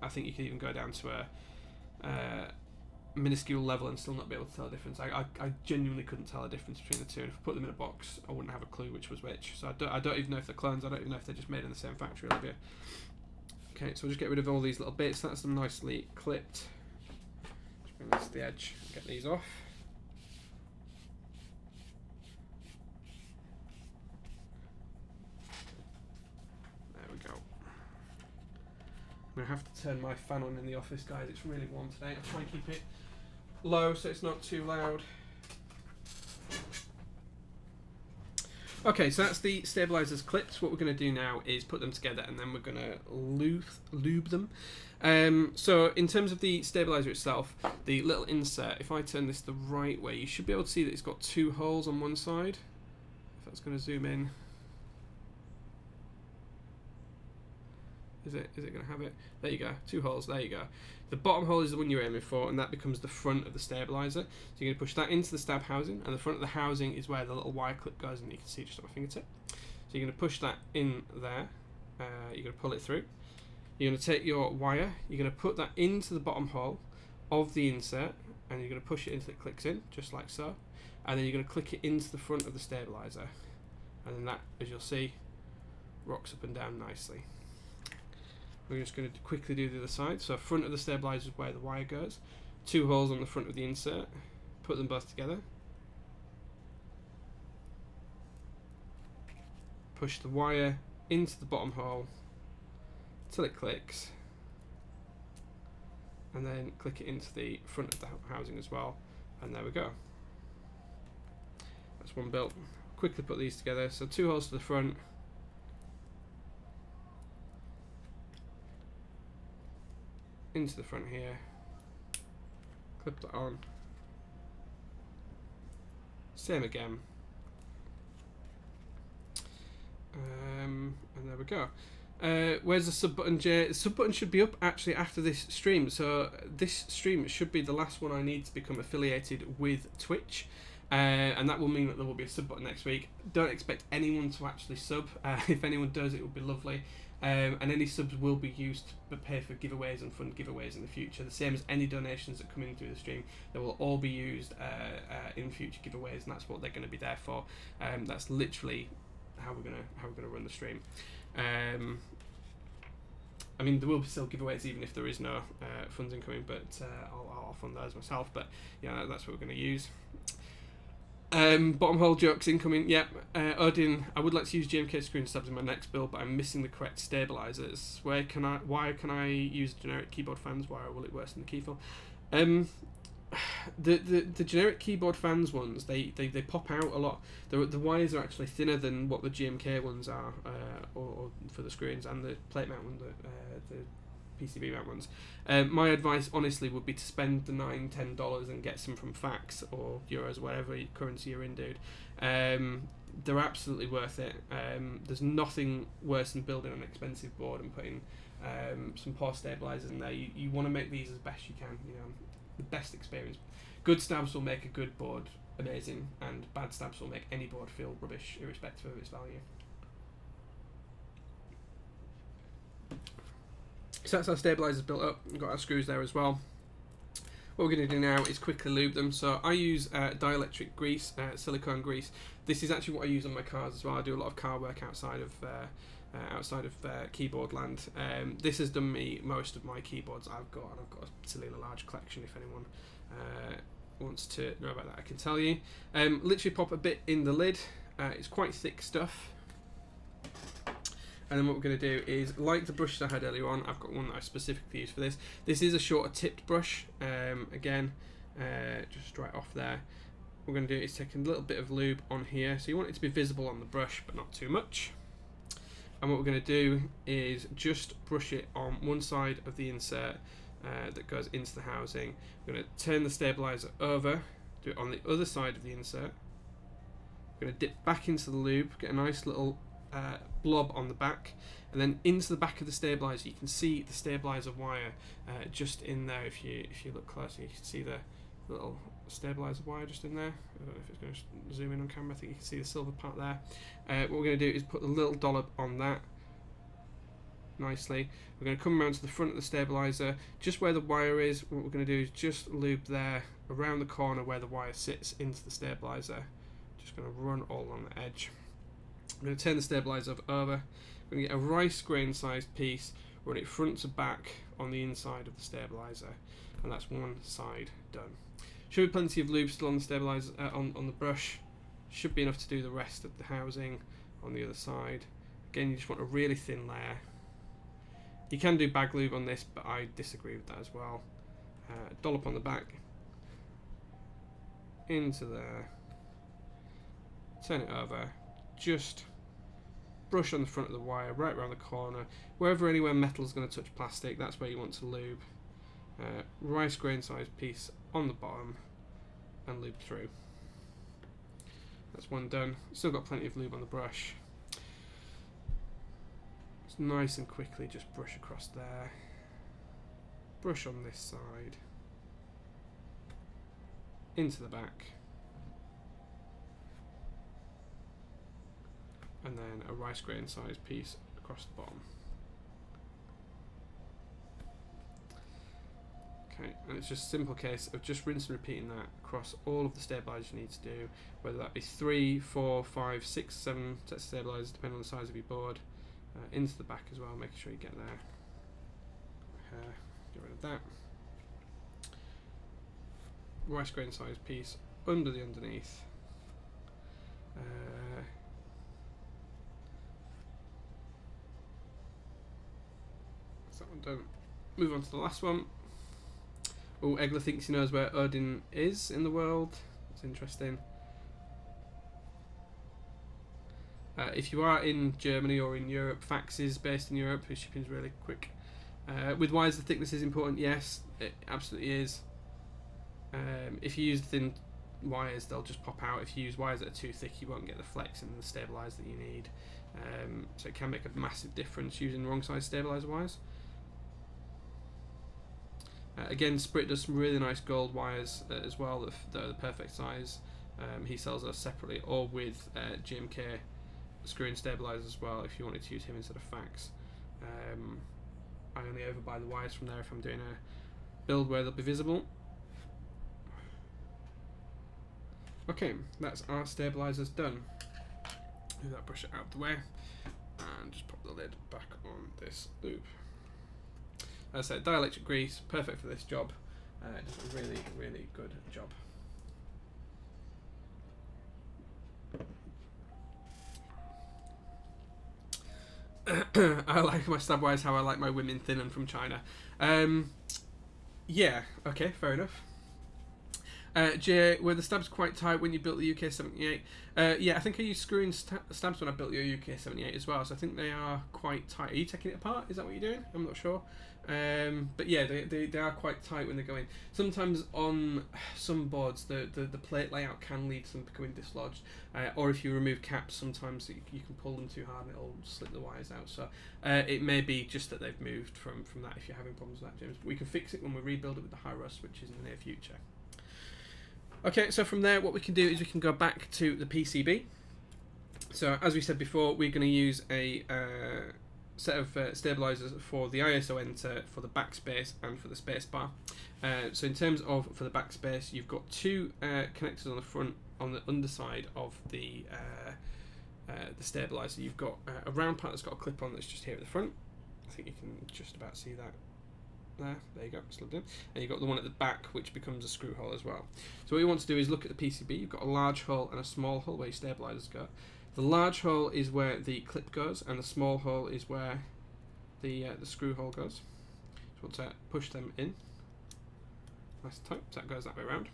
I think you could even go down to a minuscule level and still not be able to tell the difference. I genuinely couldn't tell the difference between the two, and if I put them in a box I wouldn't have a clue which was which. So I don't even know if they're clones. I don't even know if they're just made in the same factory, Olivia. Okay, so we'll just get rid of all these little bits. That's them nicely clipped. Just bring this to the edge, get these off. There we go. I'm going to have to turn my fan on in the office, guys. It's really warm today. I'll try and keep it low so it's not too loud. Okay, so that's the stabilizers clipped. What we're going to do now is put them together and then we're going to lube them. So in terms of the stabilizer itself, the little insert, if I turn this the right way, you should be able to see that it's got 2 holes on one side. If that's going to zoom in. Is it going to have it? There you go, 2 holes, there you go. The bottom hole is the one you're aiming for, and that becomes the front of the stabilizer. So you're going to push that into the stab housing, and the front of the housing is where the little wire clip goes, and you can see just on my fingertip. So you're going to push that in there, you're going to pull it through. You're going to take your wire, you're going to put that into the bottom hole of the insert, and you're going to push it until it clicks in, just like so. And then you're going to click it into the front of the stabilizer. And then that, as you'll see, rocks up and down nicely. We're just going to quickly do the other side. So front of the stabilizer is where the wire goes. 2 holes on the front of the insert. Put them both together. Push the wire into the bottom hole till it clicks. And then click it into the front of the housing as well. And there we go. That's one built. Quickly put these together. So 2 holes to the front. Into the front here, clip that on, same again, and there we go. Where's the sub button, Jay? The sub button should be up actually after this stream, so this stream should be the last one I need to become affiliated with Twitch. And that will mean that there will be a sub button next week. Don't expect anyone to actually sub. If anyone does, it would be lovely. And any subs will be used to pay for giveaways and fund giveaways in the future. The same as any donations that come in through the stream, they will all be used in future giveaways, and that's what they're going to be there for. That's literally how we're gonna run the stream. I mean, there will be still giveaways even if there is no funds incoming, but I'll fund those myself. But yeah, that's what we're going to use. Bottom hole jokes incoming. Yep. Odin, I would like to use GMK screen stabs in my next build, but I'm missing the correct stabilizers. Why can I use generic keyboard fans? Why will it worsen the keyflow? The generic keyboard fans ones, they pop out a lot. The wires are actually thinner than what the GMK ones are, or for the screens, and the plate mount one, the PCB mount ones. My advice, honestly, would be to spend the $9-10 and get some from Fax or Euros, whatever currency you're in, dude. They're absolutely worth it. There's nothing worse than building an expensive board and putting some poor stabilizers in there. You want to make these as best you can. You know, the best experience. Good stabs will make a good board amazing, and bad stabs will make any board feel rubbish, irrespective of its value. So that's our stabilizers built up. We've got our screws there as well. What we're going to do now is quickly lube them. So I use dielectric grease, silicone grease. This is actually what I use on my cars as well. I do a lot of car work outside of keyboard land. This has done me most of my keyboards I've got, and I've got a particularly large collection. If anyone wants to know about that, I can tell you. Literally pop a bit in the lid. It's quite thick stuff. And then what we're going to do is, like the brushes I had earlier on, I've got one that I specifically use for this. This is a shorter tipped brush. Again, just right off there. we're going to do is take a little bit of lube on here. So you want it to be visible on the brush, but not too much. And what we're going to do is just brush it on one side of the insert that goes into the housing. We're going to turn the stabilizer over, do it on the other side of the insert. We're going to dip back into the lube, get a nice little blob on the back, and then into the back of the stabilizer. You can see the stabilizer wire just in there. If you look closely, you can see the little stabilizer wire just in there. I don't know if it's going to zoom in on camera. I think you can see the silver part there. What we're going to do is put a little dollop on that nicely. We're going to come around to the front of the stabilizer, just where the wire is. What we're going to do is just lube there around the corner where the wire sits into the stabilizer. Just going to run all along the edge. I'm going to turn the stabilizer over. I'm going to get a rice grain sized piece, run it front to back on the inside of the stabilizer, and that's one side done. Should be plenty of lube still on the stabilizer, on the brush. Should be enough to do the rest of the housing on the other side. Again, you just want a really thin layer. You can do bag lube on this, but I disagree with that as well. Dollop on the back, into there, turn it over, just brush on the front of the wire, right around the corner, anywhere metal is going to touch plastic, that's where you want to lube. Rice grain sized piece on the bottom and lube through. That's one done. Still got plenty of lube on the brush. Just nice and quickly just brush across there. Brush on this side. Into the back. And then a rice grain sized piece across the bottom. Okay, and it's just a simple case of just rinse and repeating that across all of the stabilizers you need to do, whether that be 3, 4, 5, 6, 7 sets of stabilizers, depending on the size of your board. Into the back as well, making sure you get there. Get rid of that. Rice grain sized piece under the underneath. That's that one done. Move on to the last one. Oh, Egler thinks he knows where Odin is in the world. That's interesting. If you are in Germany or in Europe, fax is based in Europe. His shipping is really quick. With wires, the thickness is important. Yes, it absolutely is. If you use thin wires, they'll just pop out. If you use wires that are too thick, you won't get the flex and the stabilizer that you need. So it can make a massive difference using wrong size stabilizer wires. Again, Sprit does some really nice gold wires as well that are the perfect size. He sells those separately or with GMK screw-in stabilizers as well if you wanted to use him instead of fax. I only overbuy the wires from there if I'm doing a build where they'll be visible. Okay, that's our stabilizers done. Move that brush out of the way and just pop the lid back on this loop. As I said, dielectric grease, perfect for this job. It does a really, really good job. I like my stab wires how I like my women thin and from China. Yeah, okay, fair enough. Jay, were the stabs quite tight when you built the UK78? Yeah, I think I used screw-in stabs when I built your UK78 as well, so I think they are quite tight. Are you taking it apart? Is that what you're doing? I'm not sure. But yeah, they are quite tight when they go in. Sometimes on some boards, the plate layout can lead to them becoming dislodged, or if you remove caps, sometimes you can pull them too hard and it'll slip the wires out. So it may be just that they've moved from that if you're having problems with that, James. But we can fix it when we rebuild it with the high rust, which is in the near future. Okay, so from there, what we can do is we can go back to the PCB. So as we said before, we're going to use a set of stabilizers for the ISO enter, for the backspace, and for the spacebar. So in terms of for the backspace, you've got two connectors on the front, on the underside of the stabilizer. You've got a round part that's got a clip on that's just here at the front. I think you can just about see that. There you go, slipped in. And you've got the one at the back which becomes a screw hole as well. So what you want to do is look at the PCB. You've got a large hole and a small hole where your stabilizers go. The large hole is where the clip goes, and the small hole is where the screw hole goes. So you want to push them in. Nice and tight, so that goes that way around.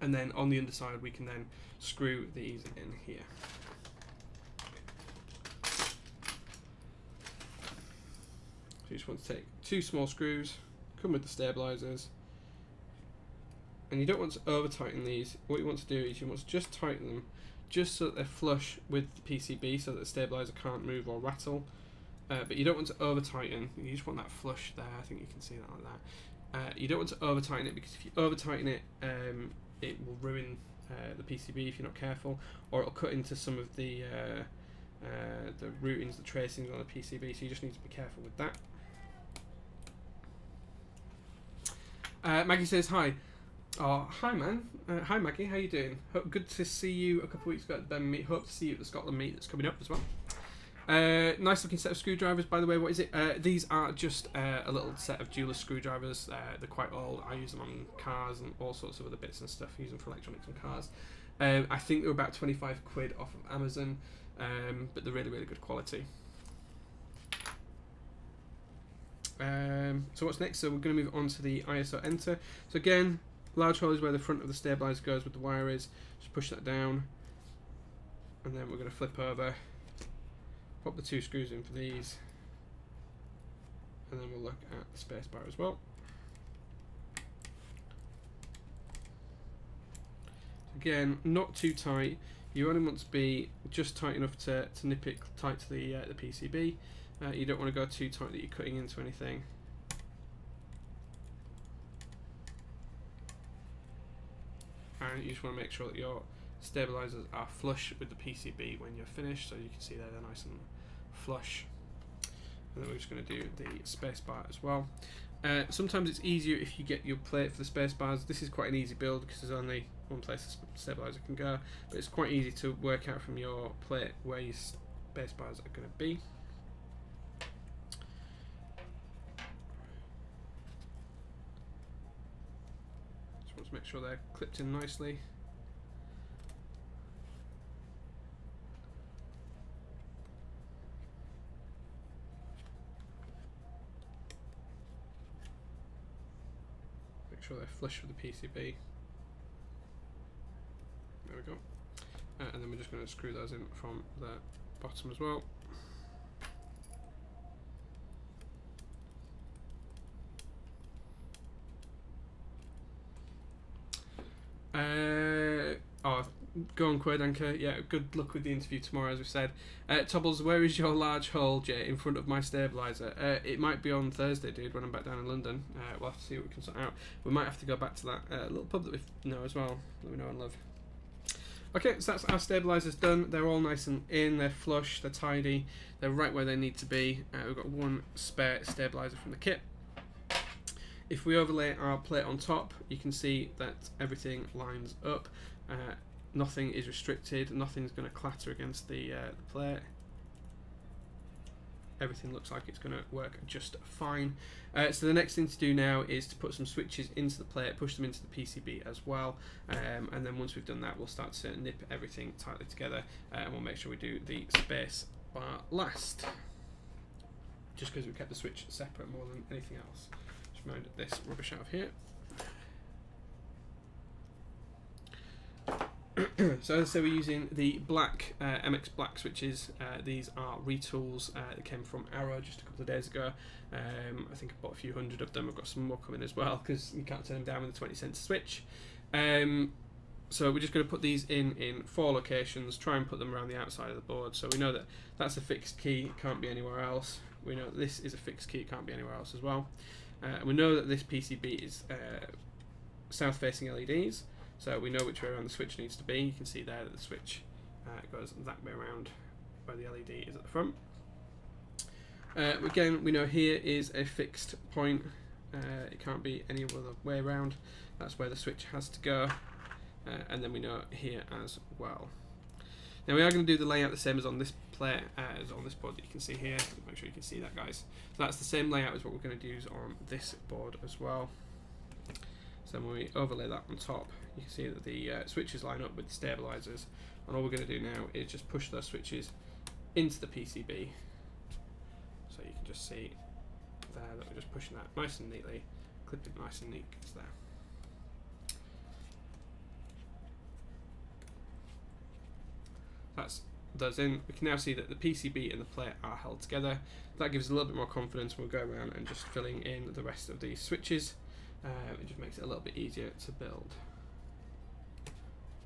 and then on the underside we can then screw these in here. So you just want to take 2 small screws, come with the stabilizers, and you don't want to over tighten these. What you want to do is you want to just tighten them just so that they're flush with the PCB, so that the stabilizer can't move or rattle. But you don't want to over tighten, you just want that flush there. I think you can see that like that. You don't want to over tighten it, because if you over tighten it, it will ruin the PCB if you're not careful, or it'll cut into some of the routings, the tracings on the PCB, so you just need to be careful with that. Maggie says hi. Oh, hi man. Hi Maggie, how you doing? Good to see you a couple of weeks ago at the meet. Hope to see you at the Scotland meet that's coming up as well. Nice looking set of screwdrivers, by the way. What is it? These are just a little set of jeweler's screwdrivers. They're quite old. I use them on cars and all sorts of other bits and stuff. I use them for electronics and cars. I think they're about 25 quid off of Amazon, but they're really, really good quality. So what's next? So we're going to move on to the ISO enter. So again, large hole is where the front of the stabilizer goes, with the wire is. Just push that down, and then we're going to flip over, pop the 2 screws in for these, and then we'll look at the space bar as well. Again, not too tight. You only want to be just tight enough to nip it tight to the PCB. You don't want to go too tight that you're cutting into anything. And you just want to make sure that your stabilizers are flush with the PCB when you're finished, so you can see they're nice and flush. And then we're just going to do the space bar as well. Sometimes it's easier if you get your plate for the space bars. This is quite an easy build because there's only one place the stabilizer can go, but it's quite easy to work out from your plate where your space bars are going to be. To make sure they're clipped in nicely. Make sure they're flush with the PCB. There we go. And then we're just going to screw those in from the bottom as well. Go on, Querdanker. Yeah, good luck with the interview tomorrow, as we said. Tobbles, where is your large hole, Jay, in front of my stabilizer? It might be on Thursday, dude, when I'm back down in London. We'll have to see what we can sort out. We might have to go back to that little pub that we know as well, that we know and love. Okay, so that's our stabilizers done. They're all nice and in, they're flush, they're tidy, they're right where they need to be. We've got one spare stabilizer from the kit. If we overlay our plate on top, you can see that everything lines up. Nothing is restricted, nothing's going to clatter against the plate. Everything looks like it's going to work just fine. So the next thing to do now is to put some switches into the plate, push them into the PCB as well, and then once we've done that, we'll start to nip everything tightly together, and we'll make sure we do the space bar last, just because we kept the switch separate more than anything else. Just mount this rubbish out of here. So as I say, we're using the black MX Black switches. These are retools that came from Arrow just a couple of days ago. I think I bought a few hundred of them. I've got some more coming as well because you can't turn them down with a 20-cent switch. So we're just going to put these in 4 locations, try and put them around the outside of the board. So we know that that's a fixed key, it can't be anywhere else. We know that this is a fixed key, it can't be anywhere else as well. We know that this PCB is south-facing LEDs. So we know which way around the switch needs to be. You can see there that the switch goes that way around where the LED is at the front. Again, we know here is a fixed point. It can't be any other way around. That's where the switch has to go. And then we know here as well. Now we are going to do the layout the same as on this plate, as on this board that you can see here. Make sure you can see that, guys. So that's the same layout as what we're going to use on this board as well. So when we overlay that on top, you can see that the switches line up with the stabilizers, and all we're going to do now is just push those switches into the PCB. So you can just see there that we're just pushing that nice and neatly, clip it nice and neat, it's there. That's those in. We can now see that the PCB and the plate are held together. That gives us a little bit more confidence. We'll go around and just filling in the rest of these switches. It just makes it a little bit easier to build.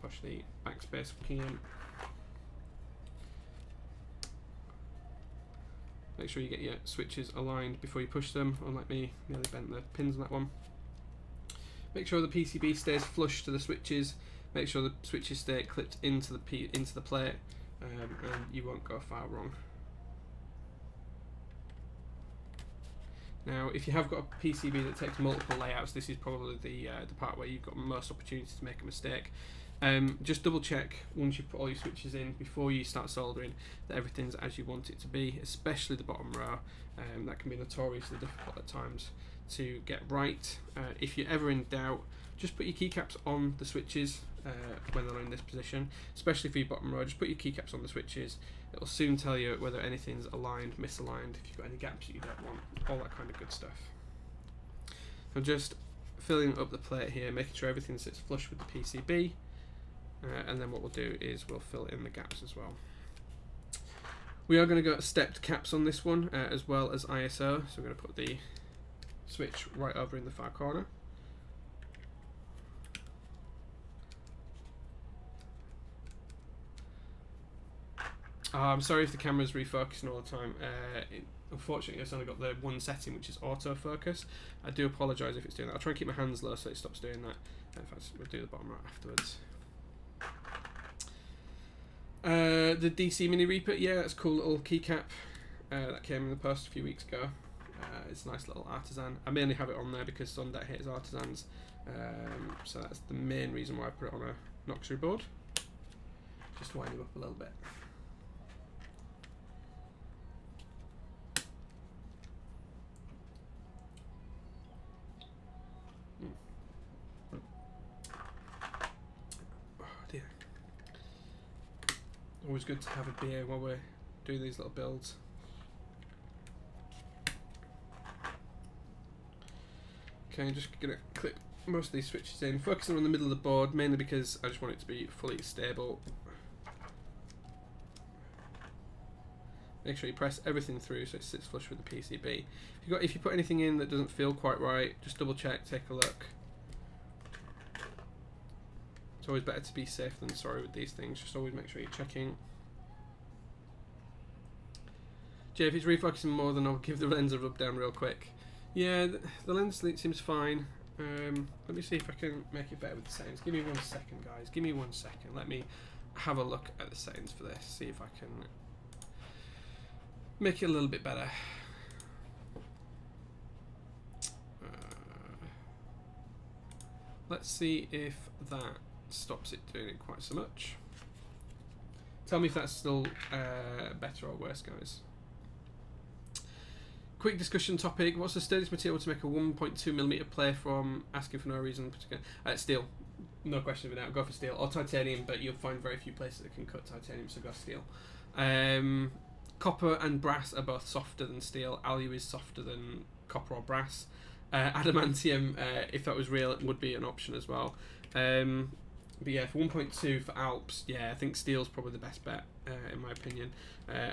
Push the backspace key in. Make sure you get your switches aligned before you push them, unlike me, nearly bent the pins on that one. Make sure the PCB stays flush to the switches. Make sure the switches stay clipped into the plate, and you won't go far wrong. Now, if you have got a PCB that takes multiple layouts, this is probably the part where you've got most opportunity to make a mistake. Just double check once you put all your switches in before you start soldering that everything's as you want it to be, especially the bottom row. That can be notoriously difficult at times to get right. If you're ever in doubt, just put your keycaps on the switches when they're in this position, especially for your bottom row. Just put your keycaps on the switches. It'll soon tell you whether anything's aligned, misaligned, if you've got any gaps that you don't want, all that kind of good stuff. I'm just filling up the plate here, making sure everything sits flush with the PCB. And then what we'll do is we'll fill in the gaps as well. We are going to go stepped caps on this one as well as ISO, so we're going to put the switch right over in the far corner. I'm sorry if the camera's refocusing all the time. Unfortunately, it's only got the one setting, which is autofocus. I do apologise if it's doing that. I'll try and keep my hands low so it stops doing that. In fact, we'll do the bottom right afterwards. The DC Mini Reaper, yeah, that's a cool little keycap that came in the post a few weeks ago. It's a nice little artisan. I mainly have it on there because Sundet hates artisans, so that's the main reason why I put it on a Noxary board. Just wind him up a little bit. Always good to have a beer while we're doing these little builds. Okay, I'm just going to clip most of these switches in, focusing on the middle of the board, mainly because I just want it to be fully stable. Make sure you press everything through so it sits flush with the PCB. If you put anything in that doesn't feel quite right, just double check, take a look. It's always better to be safe than sorry with these things. Just always make sure you're checking. Jay, if it's refocusing more, then I'll give the lens a rub down real quick. Yeah, the lens seems fine. Let me see if I can make it better with the settings. Give me 1 second, guys. Give me 1 second. Let me have a look at the settings for this. See if I can make it a little bit better. Let's see if that stops it doing it quite so much. Tell me if that's still better or worse, guys. Quick discussion topic: what's the sturdiest material to make a 1.2mm plate from? Asking for no reason. Steel, no question of it. Go for steel or titanium, but you'll find very few places that can cut titanium, so go steel. Copper and brass are both softer than steel. Alu is softer than copper or brass. Adamantium, if that was real, it would be an option as well. But yeah, for 1.2 for Alps, yeah, I think steel's probably the best bet, in my opinion.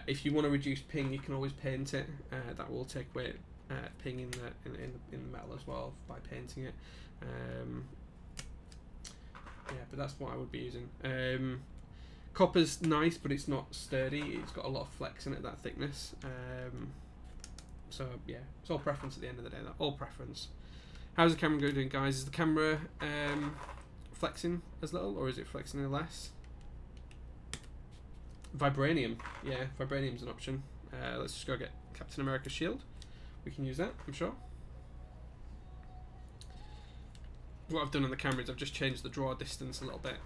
If you want to reduce ping, you can always paint it. That will take away ping in the metal as well by painting it. Yeah, but that's what I would be using. Copper's nice, but it's not sturdy. It's got a lot of flex in it, that thickness. So yeah, it's all preference at the end of the day. All preference. How's the camera doing, guys? Is the camera flexing as little, or is it flexing any less? Vibranium, yeah, vibranium's an option. Let's just go get Captain America's shield. We can use that, I'm sure. What I've done on the camera is I've just changed the draw distance a little bit.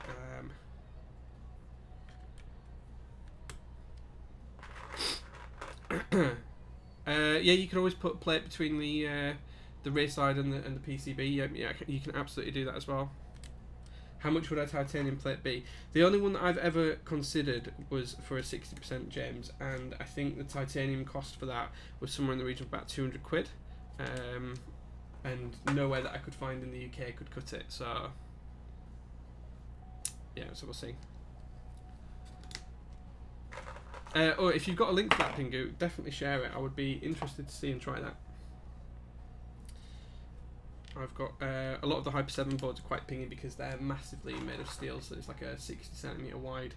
Yeah, you can always put plate between the rear side and the PCB. Yeah, you can absolutely do that as well. How much would a titanium plate be? The only one that I've ever considered was for a 60% James, and I think the titanium cost for that was somewhere in the region of about 200 quid. And nowhere that I could find in the UK could cut it, so yeah, so we'll see. Or if you've got a link to that, Pingu, definitely share it. I would be interested to see and try that. I've got a lot of the Hyper 7 boards are quite pingy because they're massively made of steel, so it's like a 60cm wide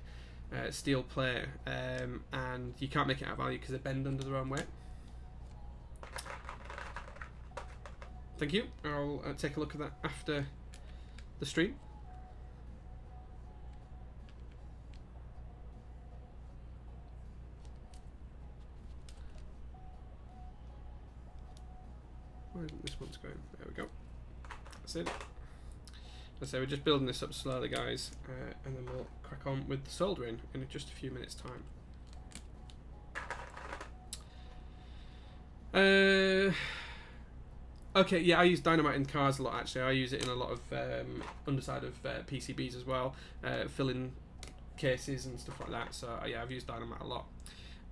steel plate, and you can't make it out of value because they bend under their own weight. Thank you. I'll take a look at that after the stream. Where isn't this one's going? There we go. That's it. As I say, we're just building this up slowly, guys, and then we'll crack on with the soldering in just a few minutes' time. Okay, yeah, I use dynamite in cars a lot, actually. I use it in a lot of underside of PCBs as well, filling cases and stuff like that. So yeah, I've used dynamite a lot.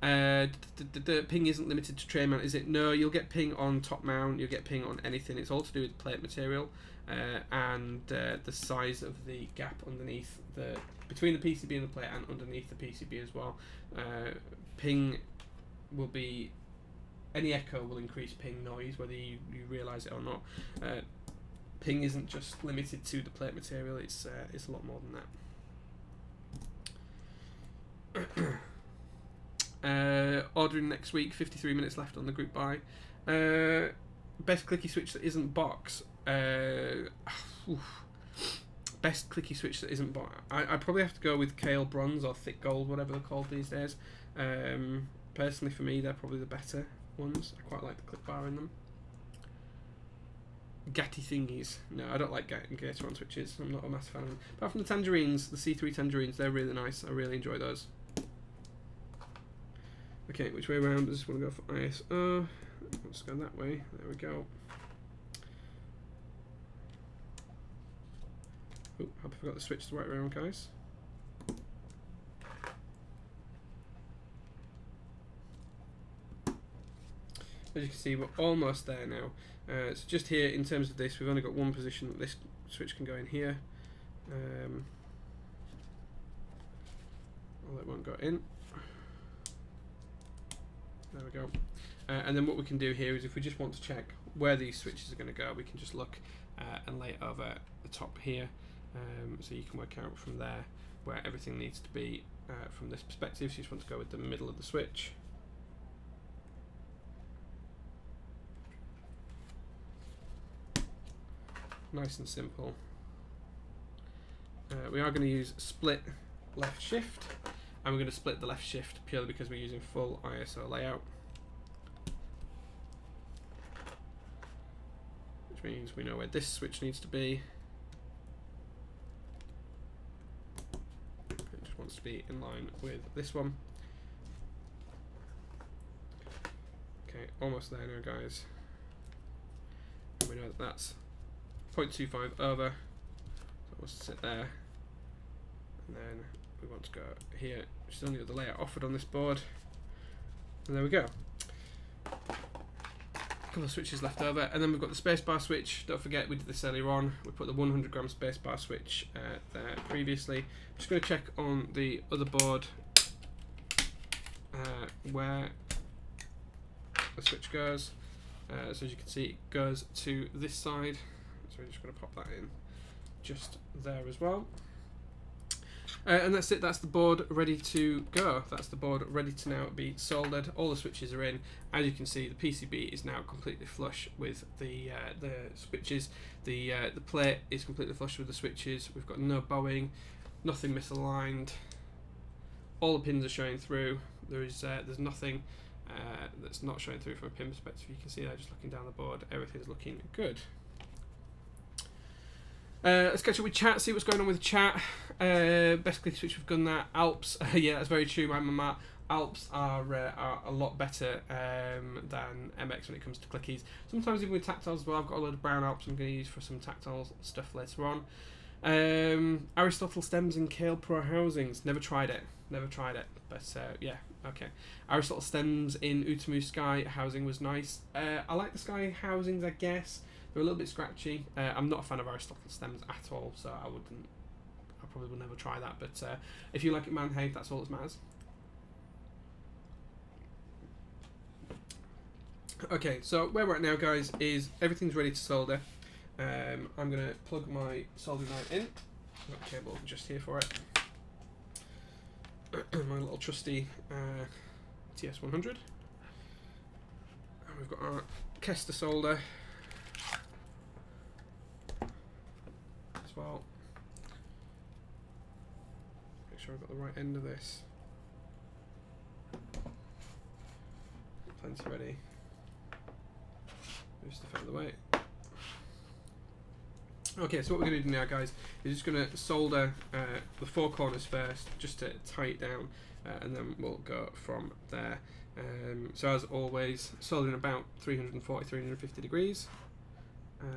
The ping isn't limited to tray mount, is it? No, you'll get ping on top mount, you'll get ping on anything. It's all to do with plate material and the size of the gap underneath between the PCB and the plate and underneath the PCB as well. Ping will be, any echo will increase ping noise, whether you realise it or not. Ping isn't just limited to the plate material, it's a lot more than that. Ordering next week, 53 minutes left on the group buy. Best clicky switch that isn't box. Best clicky switch that isn't box. I'd probably have to go with Kale Bronze or Thick Gold, whatever they're called these days. Personally, for me, they're probably the better ones. I quite like the clip bar in them. Gatty thingies. No, I don't like Gator-on switches. I'm not a massive fan of them. Apart from the tangerines, the C3 tangerines, they're really nice. I really enjoy those. Okay, which way around? I just want to go for ISO. Let's go that way. There we go. Oh, hope I forgot to switch the right way around, guys. As you can see, we're almost there now. So just here, in terms of this, we've only got one position that this switch can go in here. Well, it won't go in. There we go. And then what we can do here is if we just want to check where these switches are going to go, we can just look and lay it over the top here. So you can work out from there where everything needs to be from this perspective. So you just want to go with the middle of the switch. Nice and simple. We are going to use split left shift. And we're going to split the left shift purely because we're using full ISO layout. Which means we know where this switch needs to be. It just wants to be in line with this one. Okay, almost there now, guys. And we know that that's 0.25 over. So it wants to sit there. And then we want to go here, which is only the layout offered on this board, and there we go. A couple of switches left over, and then we've got the spacebar switch. Don't forget, we did this earlier on. We put the 100 gram spacebar switch there previously. I'm just going to check on the other board where the switch goes. So as you can see, it goes to this side. So we're just going to pop that in just there as well. And that's it, that's the board ready to go. That's the board ready to now be soldered. All the switches are in. As you can see, the PCB is now completely flush with the switches. The plate is completely flush with the switches. We've got no bowing, nothing misaligned. All the pins are showing through. There's nothing that's not showing through from a pin perspective. You can see there, just looking down the board, everything's looking good. Let's catch up with chat, see what's going on with chat. Best clicky switch, we've done that. Alps, yeah, that's very true, Matt. Alps are a lot better than MX when it comes to clickies. Sometimes even with tactiles as well. I've got a load of brown Alps I'm going to use for some tactile stuff later on. Aristotle stems and Kale Pro housings. Never tried it. But yeah, okay. Aristotle stems in Outemu Sky housing was nice. I like the Sky housings, I guess. They're a little bit scratchy. I'm not a fan of Aristotle stems at all, so I probably will never try that. But if you like it, man, hey, that's all that matters. Okay, so where we're at now, guys, is everything's ready to solder. I'm going to plug my soldering iron in. I've got a cable just here for it. My little trusty TS100. And we've got our Kester solder as well. Make sure I've got the right end of this. Plenty ready. Move stuff out of the way. Okay, so what we're going to do now, guys, is just going to solder the four corners first, just to tie it down, and then we'll go from there. So as always, soldering about 340, 350 degrees. I'm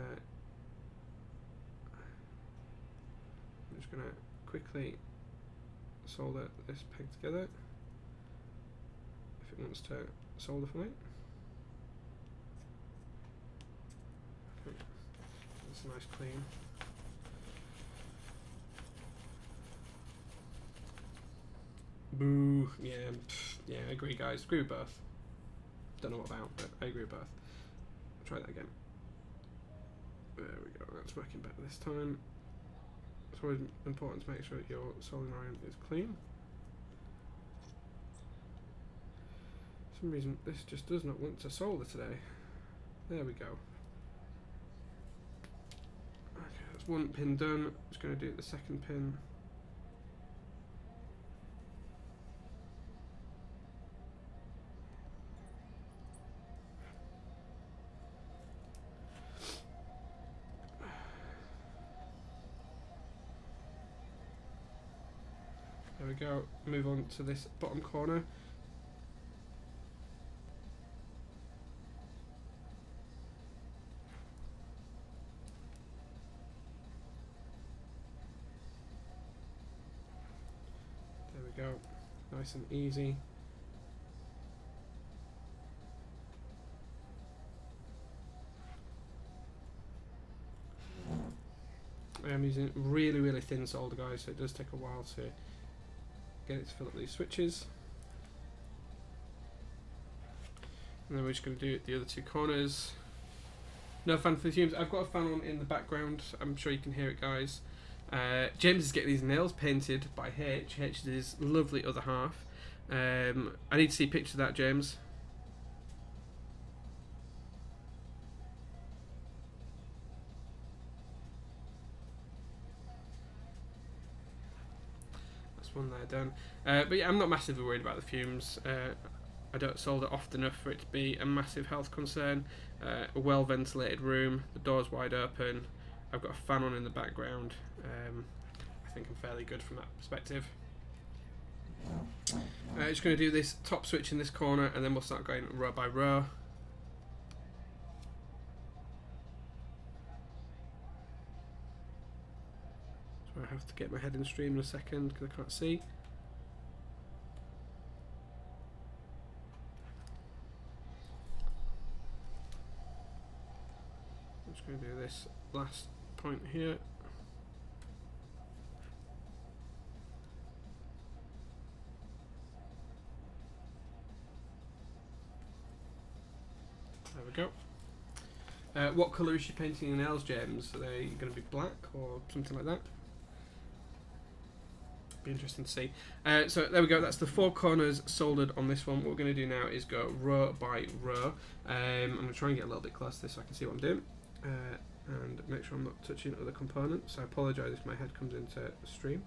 just going to quickly solder this peg together, if it wants to solder for me. That's a nice clean. Boo. Yeah, yeah, I agree, guys. Agree with both. Don't know what about, but I agree with both. Try that again. There we go. That's working better this time. It's always important to make sure that your soldering iron is clean. For some reason, this just does not want to solder today. There we go. Okay, that's one pin done. Just going to do the second pin. There we go. Move on to this bottom corner. There we go. Nice and easy. I am using really, really thin solder, guys, so it does take a while to get it to fill up these switches. And then we're just going to do the other two corners. No fan for the fumes. I've got a fan on in the background. I'm sure you can hear it, guys. James is getting his nails painted by H. H is his lovely other half. I need to see pictures of that, James. One there done. But yeah, I'm not massively worried about the fumes. I don't solder often enough for it to be a massive health concern. A well ventilated room, the door's wide open, I've got a fan on in the background. I think I'm fairly good from that perspective. Just going to do this top switch in this corner, and then we'll start going row by row. I have to get my head in stream in a second because I can't see. I'm just going to do this last point here. There we go. What colour is she painting your nails, James? Are they going to be black or something like that? Interesting to see. So there we go, that's the four corners soldered on this one. What we're going to do now is go row by row. I'm going to try and get a little bit close to this so I can see what I'm doing, and make sure I'm not touching other components. So I apologise if my head comes into stream.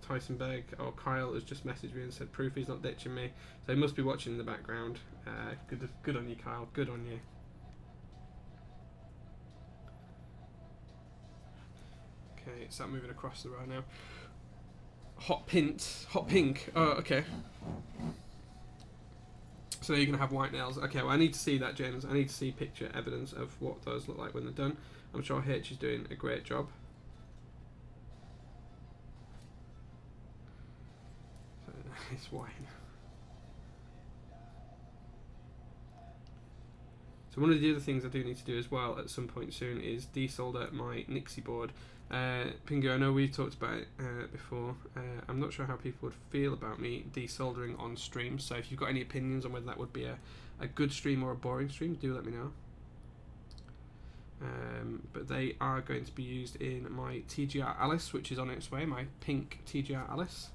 Tysonberg, or Kyle has just messaged me and said proof he's not ditching me, so he must be watching in the background. Good on you, Kyle, good on you. Okay, start moving across the row now. Hot pink, oh okay. So you're going to have white nails. Okay, well I need to see that, James. I need to see picture evidence of what those look like when they're done. I'm sure H is doing a great job. It's white. So one of the other things I do need to do as well at some point soon is desolder my Nixie board. Pingu, I know we've talked about it before. I'm not sure how people would feel about me desoldering on stream, so if you've got any opinions on whether that would be a good stream or a boring stream, do let me know. But they are going to be used in my TGR Alice, which is on its way, my pink TGR Alice.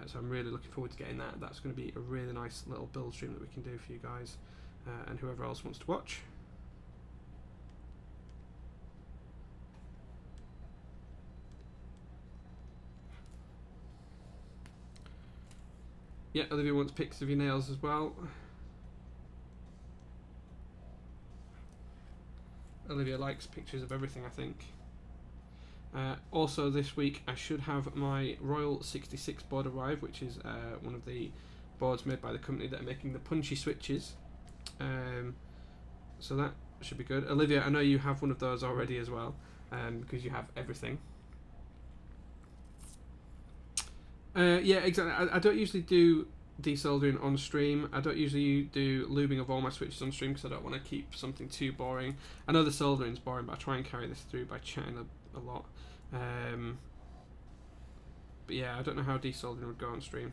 So I'm really looking forward to getting that. That's going to be a really nice little build stream that we can do for you guys and whoever else wants to watch. Yeah, Olivia wants pics of your nails as well. Olivia likes pictures of everything, I think. Also this week I should have my Royal 66 board arrive, which is one of the boards made by the company that are making the punchy switches. So that should be good. Olivia, I know you have one of those already as well, because you have everything. Yeah, exactly. I don't usually do desoldering on stream. I don't usually do lubing of all my switches on stream because I don't want to keep something too boring. I know the soldering's boring, but I try and carry this through by chatting a lot. But yeah, I don't know how desoldering would go on stream.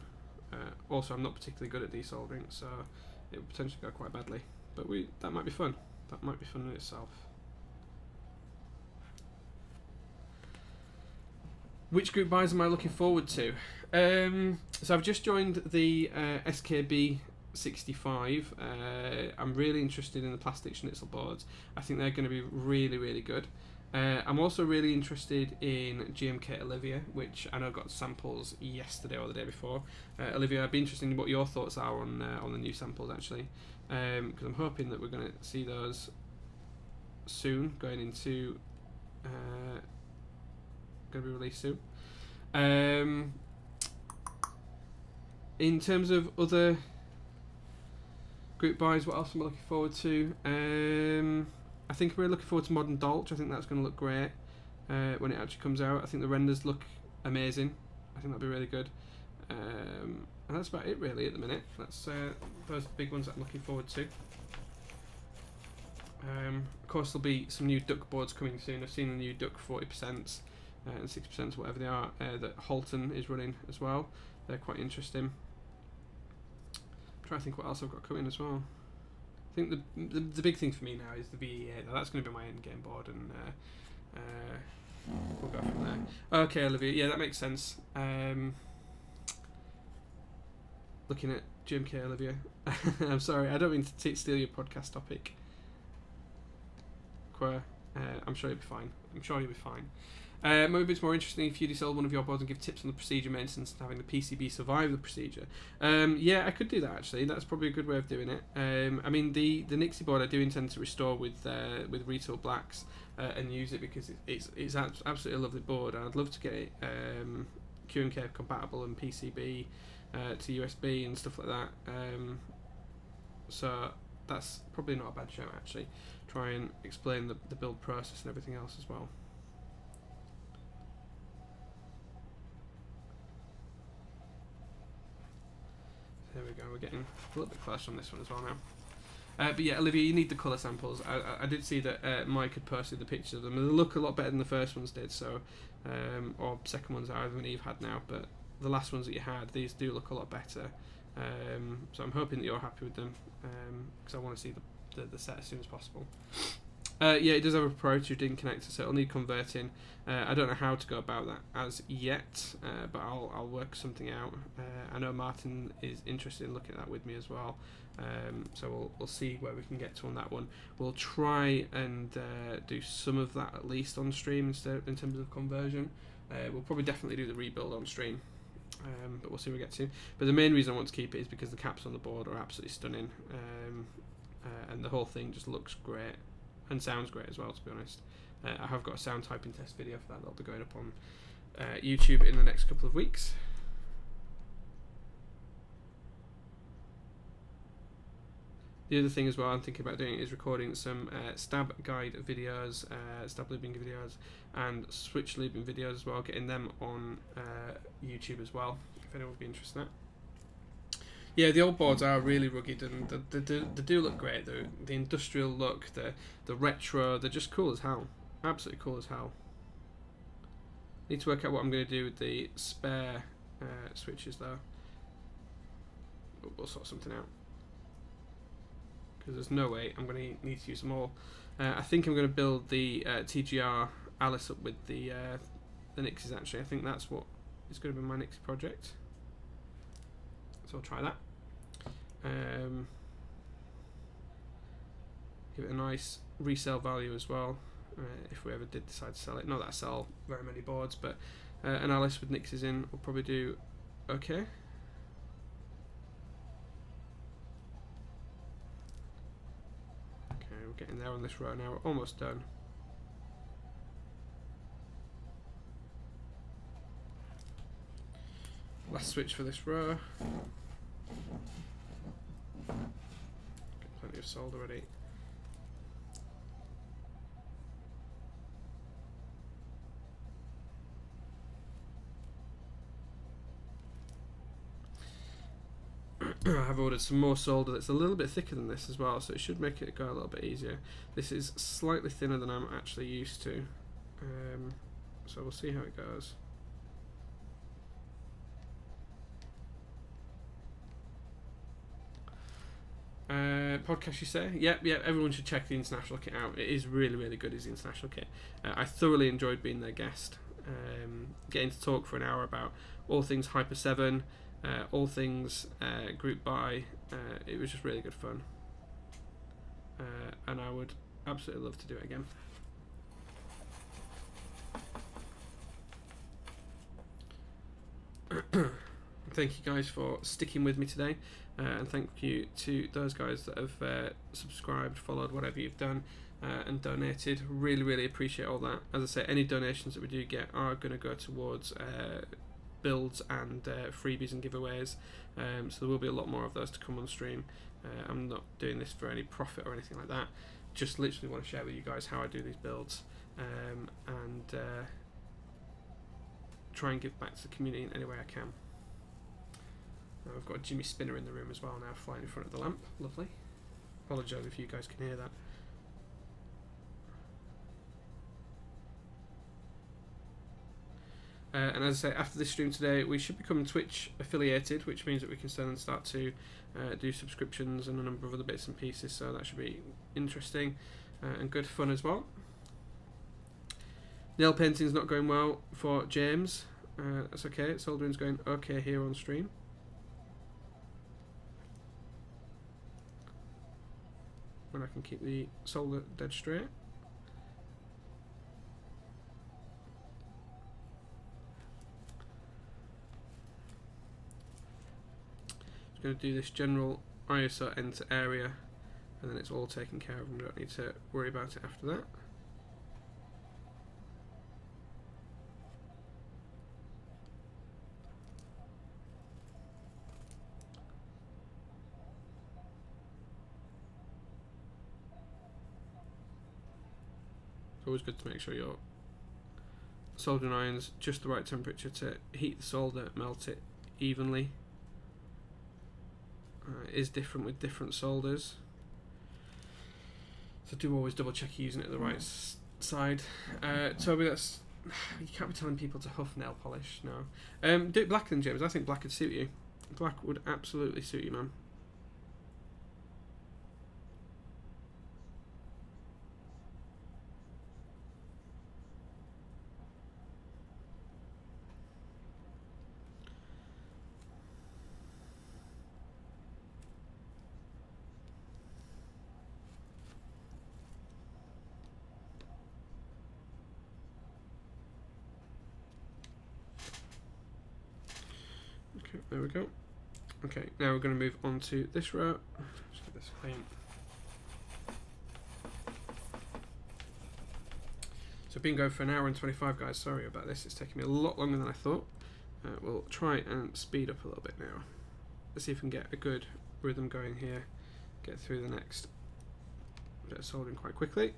Also, I'm not particularly good at desoldering, so it would potentially go quite badly. But that might be fun. That might be fun in itself. Which group buys am I looking forward to? So I've just joined the SKB 65. I'm really interested in the plastic schnitzel boards. I think they're going to be really, really good. I'm also really interested in GMK Olivia, which I know got samples yesterday or the day before. Olivia, I'd be interested in what your thoughts are on the new samples actually, because I'm hoping that we're going to see those soon, going into going to be released soon. In terms of other group buys, what else am I looking forward to? I think we're looking forward to Modern Dolch. I think that's going to look great when it actually comes out. I think the renders look amazing. I think that'll be really good. And that's about it really at the minute. That's those are the big ones that I'm looking forward to. Of course, there'll be some new duck boards coming soon. I've seen the new duck 40% and 6%, whatever they are, that Halton is running as well. They're quite interesting. I'm trying to think what else I've got coming as well. I think the big thing for me now is the VEA. That's going to be my end game board, and we'll go from there. Okay, Olivia, yeah, that makes sense. Looking at GMK Olivia. I'm sorry, I don't mean to steal your podcast topic. I'm sure you'll be fine. I'm sure you'll be fine. Maybe it's more interesting if you desold one of your boards and give tips on the procedure maintenance and having the PCB survive the procedure. Yeah, I could do that actually. That's probably a good way of doing it. I mean, the Nixie board I do intend to restore with Retooled Blacks and use it because it's absolutely a lovely board. And I'd love to get it Q&K compatible and PCB to USB and stuff like that. So that's probably not a bad shout actually. Try and explain the build process and everything else as well. There we go, we're getting a little bit closer on this one as well now. But yeah, Olivia, you need the colour samples. I did see that Mike had posted the pictures of them, and they look a lot better than the first ones did, so or second ones that Ivan and Eve had now, but the last ones that you had, these do look a lot better. So I'm hoping that you're happy with them, because I want to see the set as soon as possible. Yeah, it does have a proprietary DIN connector, so it'll need converting. I don't know how to go about that as yet, but I'll work something out. I know Martin is interested in looking at that with me as well, so we'll see where we can get to on that one. We'll try and do some of that at least on stream instead in terms of conversion. We'll probably definitely do the rebuild on stream, but we'll see where we get to. But the main reason I want to keep it is because the caps on the board are absolutely stunning, and the whole thing just looks great. And sounds great as well, to be honest. I have got a sound typing test video for that that'll be going up on YouTube in the next couple of weeks. The other thing as well I'm thinking about doing is recording some stab guide videos, stab lubing videos, and switch lubing videos as well, getting them on YouTube as well, if anyone would be interested in that. Yeah, the old boards are really rugged and they do look great. The industrial look, the retro, they're just cool as hell. Absolutely cool as hell. Need to work out what I'm going to do with the spare switches though. We'll sort something out. Because there's no way I'm going to need to use them all. I think I'm going to build the TGR Alice up with the Nixies actually. I think that's what is going to be my Nixie project. So I'll try that. Give it a nice resale value as well, if we ever did decide to sell it. Not that I sell very many boards, but an Alice with Nixies in will probably do okay. Okay, we're getting there on this row now. We're almost done. Last switch for this row. Got plenty of solder already. I have ordered some more solder that's a little bit thicker than this as well, so it should make it go a little bit easier. This is slightly thinner than I'm actually used to, so we'll see how it goes. Podcast, you say? Yep, everyone should check the international kit out. It is really, really good, the international kit. I thoroughly enjoyed being their guest, getting to talk for an hour about all things Hyper 7, all things Group Buy. It was just really good fun, and I would absolutely love to do it again. Thank you guys for sticking with me today, and thank you to those guys that have subscribed, followed, whatever you've done, and donated. Really, really appreciate all that. As I say, any donations that we do get are going to go towards builds and freebies and giveaways, so there will be a lot more of those to come on stream. I'm not doing this for any profit or anything like that, just literally want to share with you guys how I do these builds, and try and give back to the community in any way I can. I've got a Jimmy Spinner in the room as well now, flying in front of the lamp. Lovely. Apologise if you guys can hear that. And as I say, after this stream today, we should become Twitch affiliated, which means that we can then start to do subscriptions and a number of other bits and pieces, so that should be interesting and good fun as well. Nail painting's not going well for James. That's okay. Soldering's going okay here on stream. When I can keep the solder dead straight. Just going to do this general ISO end to area, and then it's all taken care of and we don't need to worry about it after that. Always good to make sure your soldering iron's just the right temperature to heat the solder, melt it evenly. It is different with different solders, so do always double check you're using it at the right side. Toby, that's, you can't be telling people to huff nail polish, no. Do it black then, James. I think black would suit you. Black would absolutely suit you, man. Okay, there we go. Okay, now we're going to move on to this row. Just get this clean. So I've been going for an hour and 25, guys. Sorry about this. It's taking me a lot longer than I thought. We'll try and speed up a little bit now. Let's see if we can get a good rhythm going here. Get through the next bit of soldering quite quickly.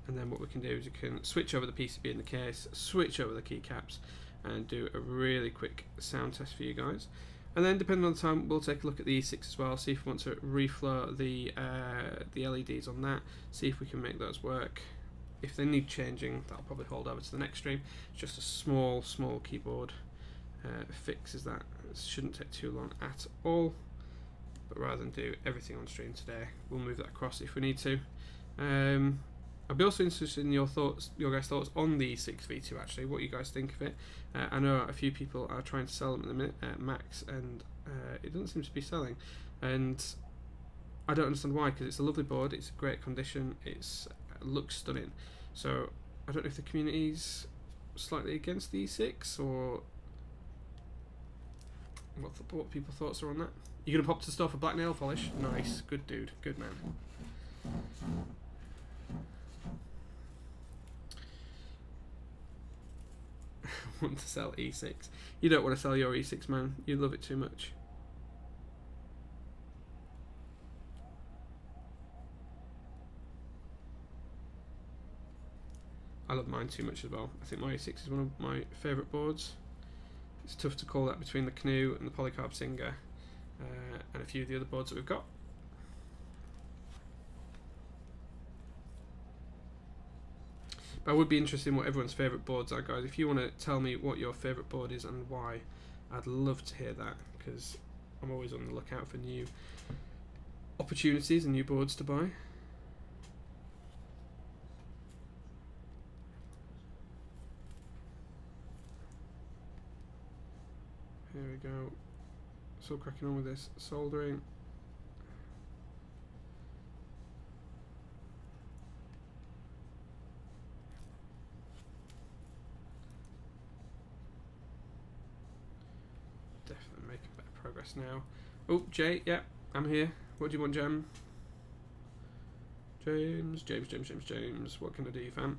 And then what we can do is you can switch over the PCB in the case, switch over the keycaps, and do a really quick sound test for you guys. And then, depending on the time, we'll take a look at the E6 as well, see if we want to reflow the LEDs on that, see if we can make those work. If they need changing, that'll probably hold over to the next stream. It's just a small keyboard fix, is that it shouldn't take too long at all. But rather than do everything on stream today, we'll move that across if we need to. I'd be also interested in your guys' thoughts on the 6V2 actually, what you guys think of it. I know a few people are trying to sell them at the minute at Max, and it doesn't seem to be selling. And I don't understand why, because it's a lovely board, it's a great condition, it looks stunning. So I don't know if the community's slightly against the E6 or what people's thoughts are on that. You gonna pop to the store for black nail polish? Nice, good dude, good man. Want to sell E6? You don't want to sell your E6, man. You love it too much. I love mine too much as well. I think my E6 is one of my favourite boards. It's tough to call that between the Canoe and the Polycarb Singer and a few of the other boards that we've got. But I would be interested in what everyone's favourite boards are, guys. If you want to tell me what your favourite board is and why, I'd love to hear that, because I'm always on the lookout for new opportunities and new boards to buy. Here we go. Still cracking on with this soldering. Definitely making better progress now. Oh, Jay, yeah, I'm here. What do you want, Jem? James, what can I do, fam?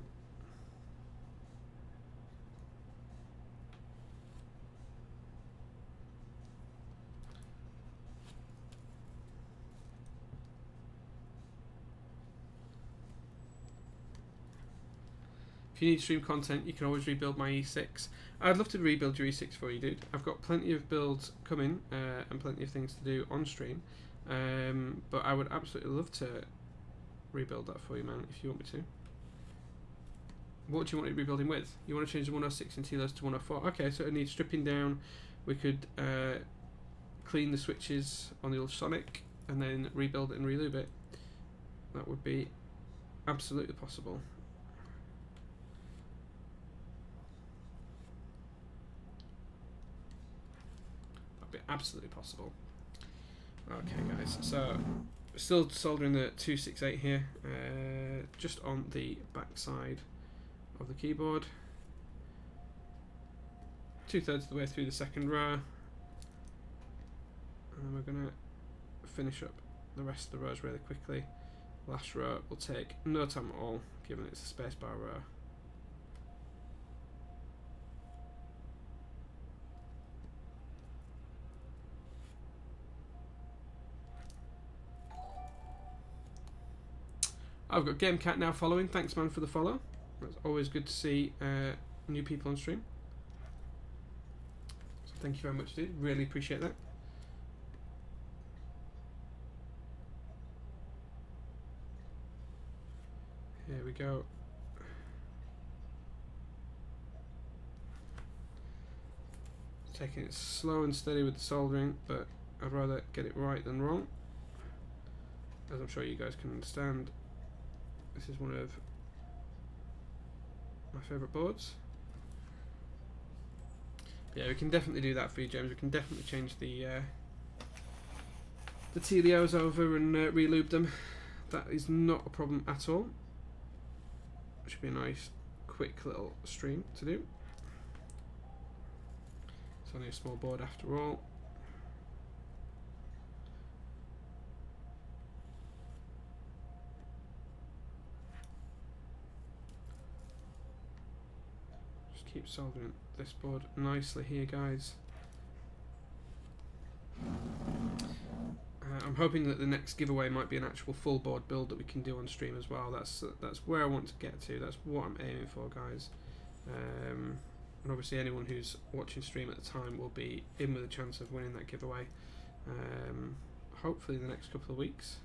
If you need stream content, you can always rebuild my E6. I'd love to rebuild your E6 for you, dude. I've got plenty of builds coming and plenty of things to do on stream. But I would absolutely love to rebuild that for you, man, if you want me to. What do you want it rebuilding with? You want to change the 106 and TLS to 104? Okay, so it needs stripping down. We could clean the switches on the ultrasonic and then rebuild it and relube it. That would be absolutely possible. Absolutely possible. Okay, guys, so still soldering the 268 here, just on the back side of the keyboard. 2/3 of the way through the second row, and then we're gonna finish up the rest of the rows really quickly. Last row will take no time at all, given it's a spacebar row. I've got GameCat now following. Thanks, man, for the follow. It's always good to see new people on stream. So thank you very much, dude. Really appreciate that. Here we go. Taking it slow and steady with the soldering, but I'd rather get it right than wrong, as I'm sure you guys can understand. This is one of my favourite boards. Yeah, we can definitely do that for you, James. We can definitely change the TLOs over and relube them. That is not a problem at all. Should be a nice, quick little stream to do. It's only a small board after all. Keep soldering this board nicely here, guys. I'm hoping that the next giveaway might be an actual full board build that we can do on stream as well. That's where I want to get to. That's what I'm aiming for, guys. and obviously anyone who's watching stream at the time will be in with a chance of winning that giveaway. Hopefully in the next couple of weeks.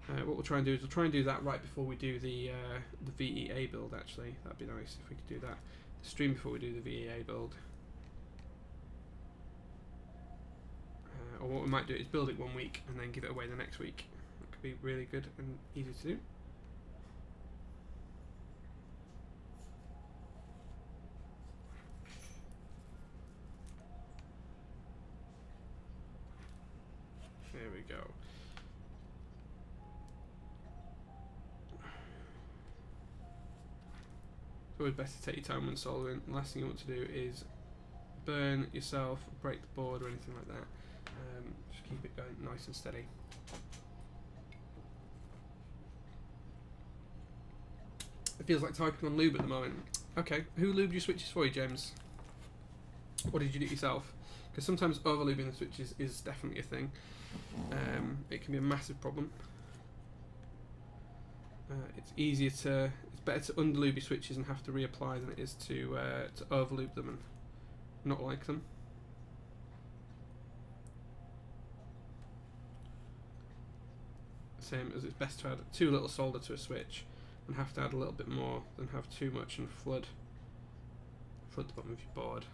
What we'll try and do is we'll try and do that right before we do the VEA build. Actually, that'd be nice if we could do that. The stream before we do the VEA build. Or what we might do is build it one week and then give it away the next week. That could be really good and easy to do. There we go. It's always best to take your time when soldering. The last thing you want to do is burn yourself, break the board or anything like that. Just keep it going nice and steady. It feels like typing on lube at the moment. Okay, who lubed your switches for you, James? Or did you do it yourself? Because sometimes overlubing the switches is definitely a thing. It can be a massive problem. It's better to underlube your switches and have to reapply than it is to overlube them and not like them. Same as it's best to add too little solder to a switch and have to add a little bit more than have too much and flood the bottom of your board.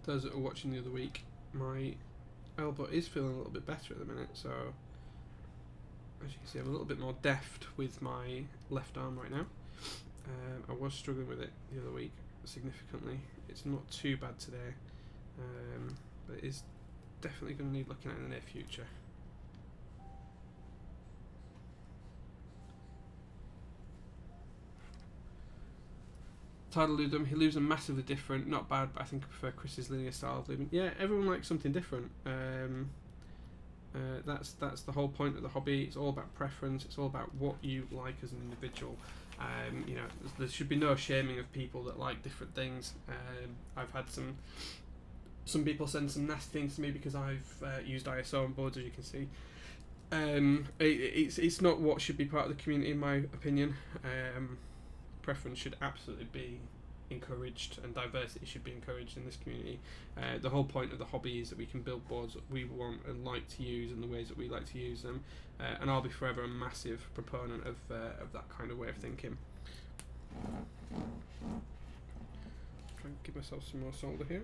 Those that are watching the other week, my elbow is feeling a little bit better at the minute, so as you can see I'm a little bit more deft with my left arm right now. I was struggling with it the other week significantly. It's not too bad today, but it is definitely going to need looking at in the near future. Tidal lubed them. He lubes them massively different. Not bad, but I think I prefer Chris's linear style of lubing. Yeah, everyone likes something different. That's the whole point of the hobby. It's all about preference. It's all about what you like as an individual. You know, there should be no shaming of people that like different things. I've had some people send some nasty things to me because I've used ISO on boards, as you can see. It's not what should be part of the community, in my opinion. Preference should absolutely be encouraged and diversity should be encouraged in this community. The whole point of the hobby is that we can build boards that we want and like to use in the ways that we like to use them, and I'll be forever a massive proponent of that kind of way of thinking. Try and give myself some more solder here.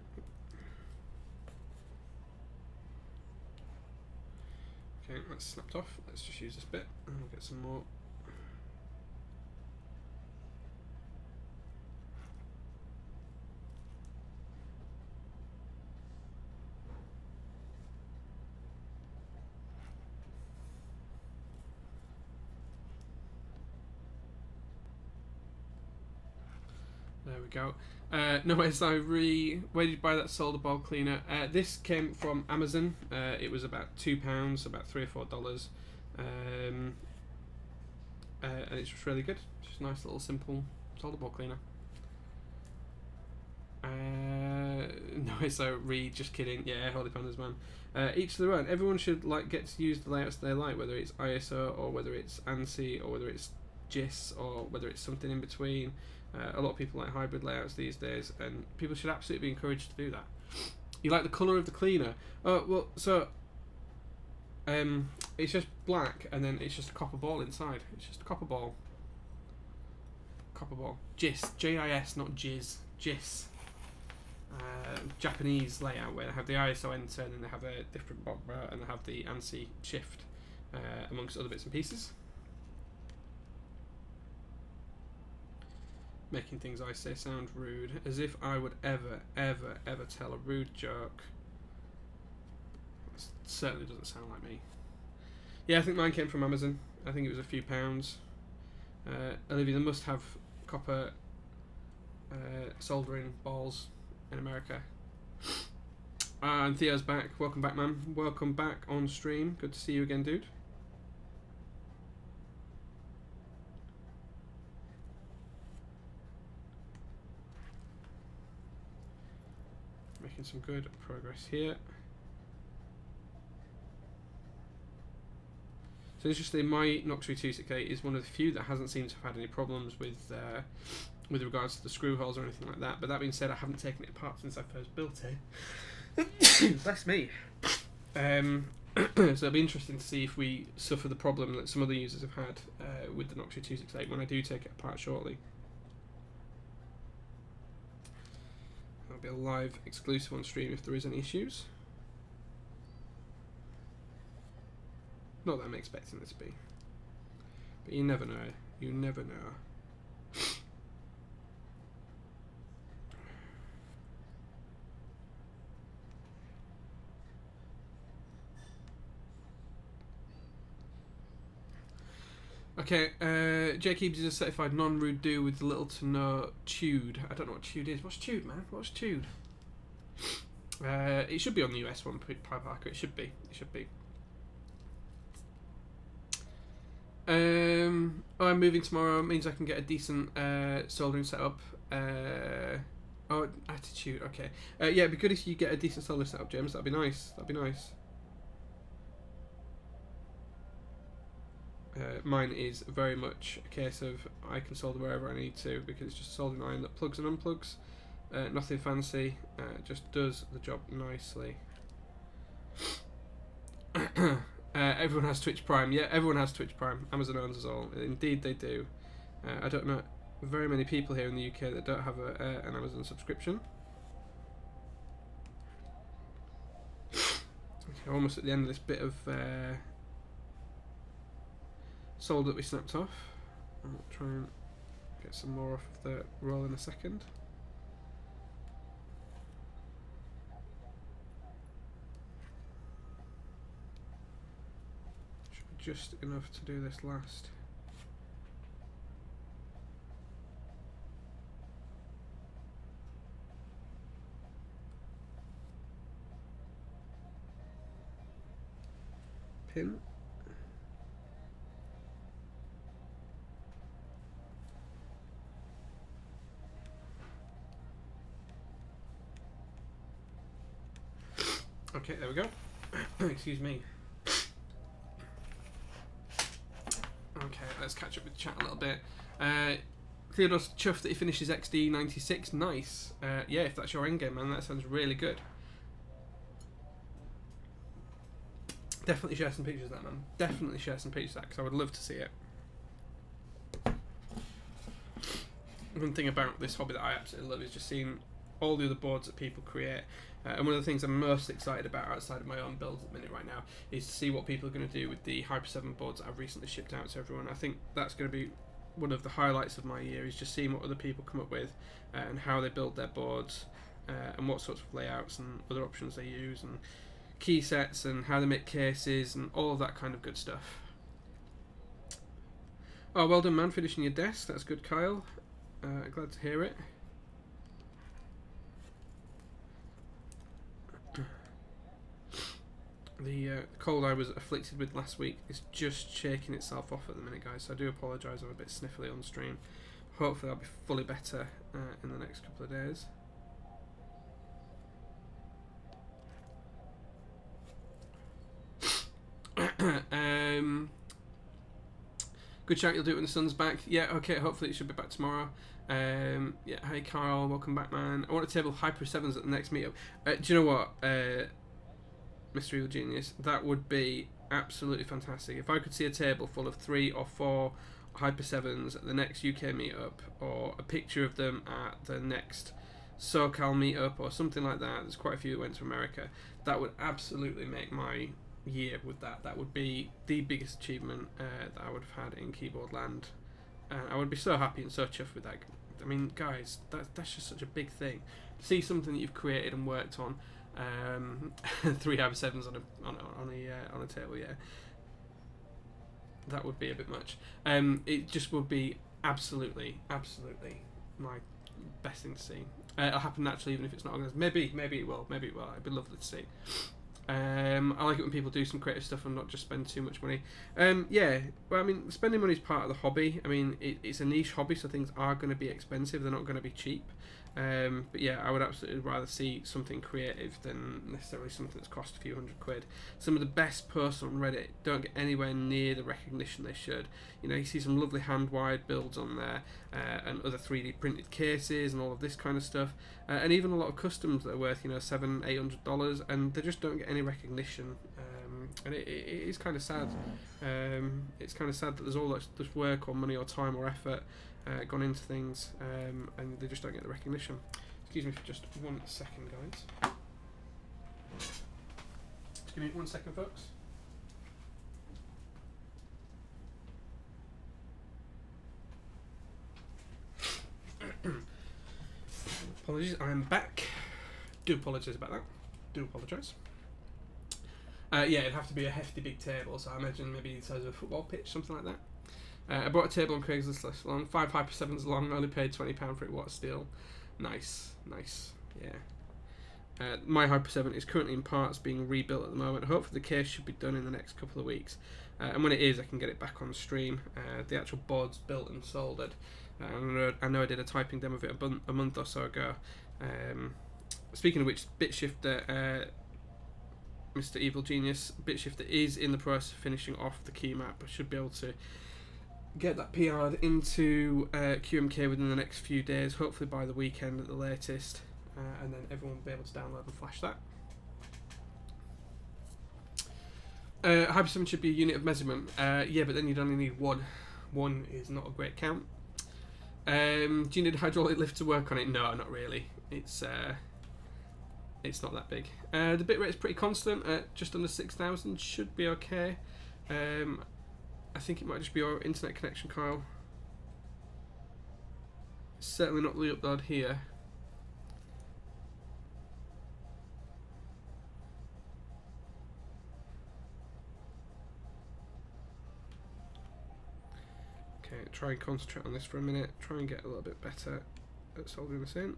Okay, that's snapped off. Let's just use this bit and we'll get some more. There we go. Where did you buy that solder ball cleaner? This came from Amazon. It was about £2, about $3 or $4, and it's just really good. Just a nice little simple solder ball cleaner. Just kidding. Yeah, Holy Pandas, man. Each to their own. Everyone should get to use the layouts they like, whether it's ISO or whether it's ANSI or whether it's GIS or whether it's something in between. A lot of people like hybrid layouts these days, and people should absolutely be encouraged to do that. You like the colour of the cleaner? Oh, well, so it's just black, and then it's just a copper ball inside. It's just a copper ball. Copper ball. GIS. J-I-S, not Jizz. GIS. Japanese layout where they have the ISO enter, and then they have a different bar, and they have the ANSI shift, amongst other bits and pieces. Making things I say sound rude, as if I would ever tell a rude joke. It certainly doesn't sound like me. Yeah, I think mine came from Amazon. I think it was a few pounds. Olivia, they must have copper soldering balls in America. And Theo's back. Welcome back, man. Welcome back on stream. Good to see you again, dude. Making some good progress here. So interestingly, my Noxary 268 is one of the few that hasn't seemed to have had any problems with regards to the screw holes or anything like that. But that being said, I haven't taken it apart since I first built it. Bless me. So it'll be interesting to see if we suffer the problem that some other users have had with the Noxary 268 when I do take it apart shortly. That'll be a live exclusive on stream if there is any issues. Not that I'm expecting it to be, but you never know. You never know. Okay, Jake Keebs is a certified non-rude do with little to no chewed. I don't know what chewed is. What's chewed, man? What's chewed? It should be on the US one, Parker. It should be. It should be. I'm moving tomorrow. It means I can get a decent soldering setup. Oh, attitude. Okay. Yeah, it'd be good if you get a decent soldering setup, James. That'd be nice. That'd be nice. Mine is very much a case of I can solder wherever I need to because it's just a soldering iron that plugs and unplugs. Nothing fancy. Just does the job nicely. Everyone has Twitch Prime. Yeah, everyone has Twitch Prime. Amazon owns us all. Indeed, they do. I don't know very many people here in the UK that don't have an Amazon subscription. Okay, almost at the end of this bit of solder that we snapped off. I'll try and get some more off of the roll in a second. Just enough to do this last. Pin. Okay, there we go. Excuse me. Okay, let's catch up with the chat a little bit. Theodore's chuffed that he finishes XD96. Nice. Yeah, if that's your endgame, man, that sounds really good. Definitely share some pictures of that, man. Definitely share some pictures of that, because I would love to see it. One thing about this hobby that I absolutely love is just seeing all the other boards that people create. And one of the things I'm most excited about outside of my own builds at the minute right now is to see what people are going to do with the Hyper 7 boards that I've recently shipped out to everyone. I think that's going to be one of the highlights of my year, is just seeing what other people come up with and how they build their boards and what sorts of layouts and other options they use and key sets and how they make cases and all of that kind of good stuff. Oh, well done, man, finishing your desk. That's good, Kyle. Glad to hear it. The cold I was afflicted with last week is just shaking itself off at the minute, guys, so I do apologise. I'm a bit sniffly on stream. Hopefully I'll be fully better in the next couple of days. Good shout, you'll do it when the sun's back. Yeah, okay, hopefully it should be back tomorrow. Yeah, hey Carl, welcome back, man. I want a table of Hyper 7s at the next meetup. Do you know what? Mr. Evil Genius, that would be absolutely fantastic. If I could see a table full of 3 or 4 Hyper 7s at the next UK meetup, or a picture of them at the next SoCal meetup, or something like that. There's quite a few that went to America. That would absolutely make my year with that. That would be the biggest achievement that I would have had in keyboard land. I would be so happy and so chuffed with that. I mean, guys, that's just such a big thing. To see something that you've created and worked on. 3 Hyper 7s on a table, yeah. That would be a bit much. It just would be absolutely my best thing to see. It'll happen naturally, even if it's not organised. Maybe it will. It'd be lovely to see. I like it when people do some creative stuff and not just spend too much money. Yeah, well, I mean, spending money is part of the hobby. I mean, it's a niche hobby, so things are going to be expensive. They're not going to be cheap. But yeah, I would absolutely rather see something creative than necessarily something that's cost a few £100. Some of the best posts on Reddit don't get anywhere near the recognition they should. You know, you see some lovely hand-wired builds on there, and other 3D printed cases and all of this kind of stuff, and even a lot of customs that are worth, you know, $700-800, and they just don't get any recognition. And it is kind of sad. It's kind of sad that there's all this work or money or time or effort gone into things, and they just don't get the recognition. Excuse me for just 1 second, guys. Just give me 1 second, folks. Apologies, I am back. Do apologise about that. Do apologise. Yeah, it'd have to be a hefty big table, so I imagine maybe the size of a football pitch, something like that. I bought a table on Craigslist last long, 5 Hyper 7s long, only paid £20 for it, what steel. Nice, nice, yeah. My Hyper 7 is currently in parts being rebuilt at the moment. Hopefully the case should be done in the next couple of weeks. And when it is, I can get it back on stream. The actual board's built and soldered. I know I did a typing demo of it a month or so ago. Speaking of which, BitShifter, Mr. Evil Genius, BitShifter is in the process of finishing off the key map. I should be able to get that PR'd into QMK within the next few days, hopefully by the weekend at the latest, and then everyone will be able to download and flash that. Hyper 7 should be a unit of measurement. Yeah, but then you'd only need one. One is not a great count. Do you need a hydraulic lift to work on it? No, not really. It's not that big. The bitrate is pretty constant at just under 6,000. Should be okay. I think it might just be our internet connection, Kyle. Certainly not the upload here. Okay, try and concentrate on this for a minute. Try and get a little bit better at soldering this in.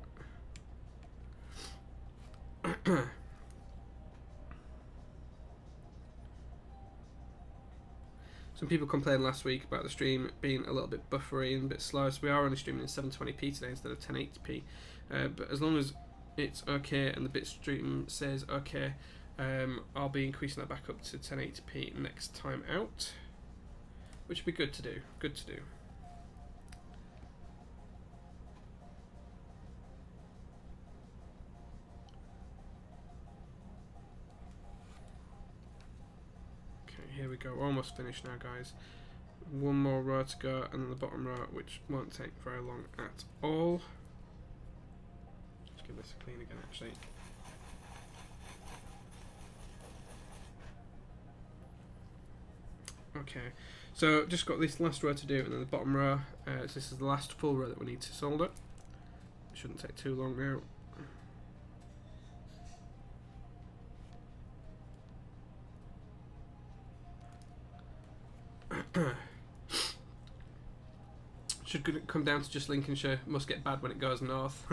Some people complained last week about the stream being a little bit buffery and a bit slow, so we are only streaming in 720p today instead of 1080p. But as long as it's okay and the bitstream says okay, I'll be increasing that back up to 1080p next time out, which would be good to do. Good to do. Here we go, we're almost finished now, guys. One more row to go, and then the bottom row, which won't take very long at all. Let's give this a clean again, actually. Okay, so just got this last row to do, and then the bottom row. So this is the last full row that we need to solder. It shouldn't take too long now. Should come down to just Lincolnshire. Must get bad when it goes north.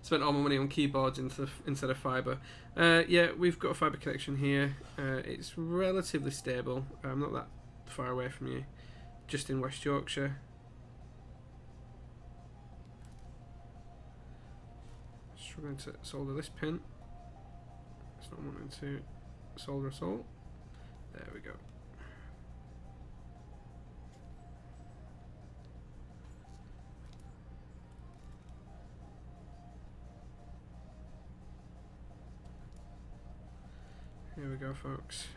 Spent all my money on keyboards instead of fibre. Yeah, we've got a fibre connection here. It's relatively stable. I'm not that far away from you. Just in West Yorkshire. Struggling to solder this pin. It's not wanting to solder at all. There we go. Here we go, folks.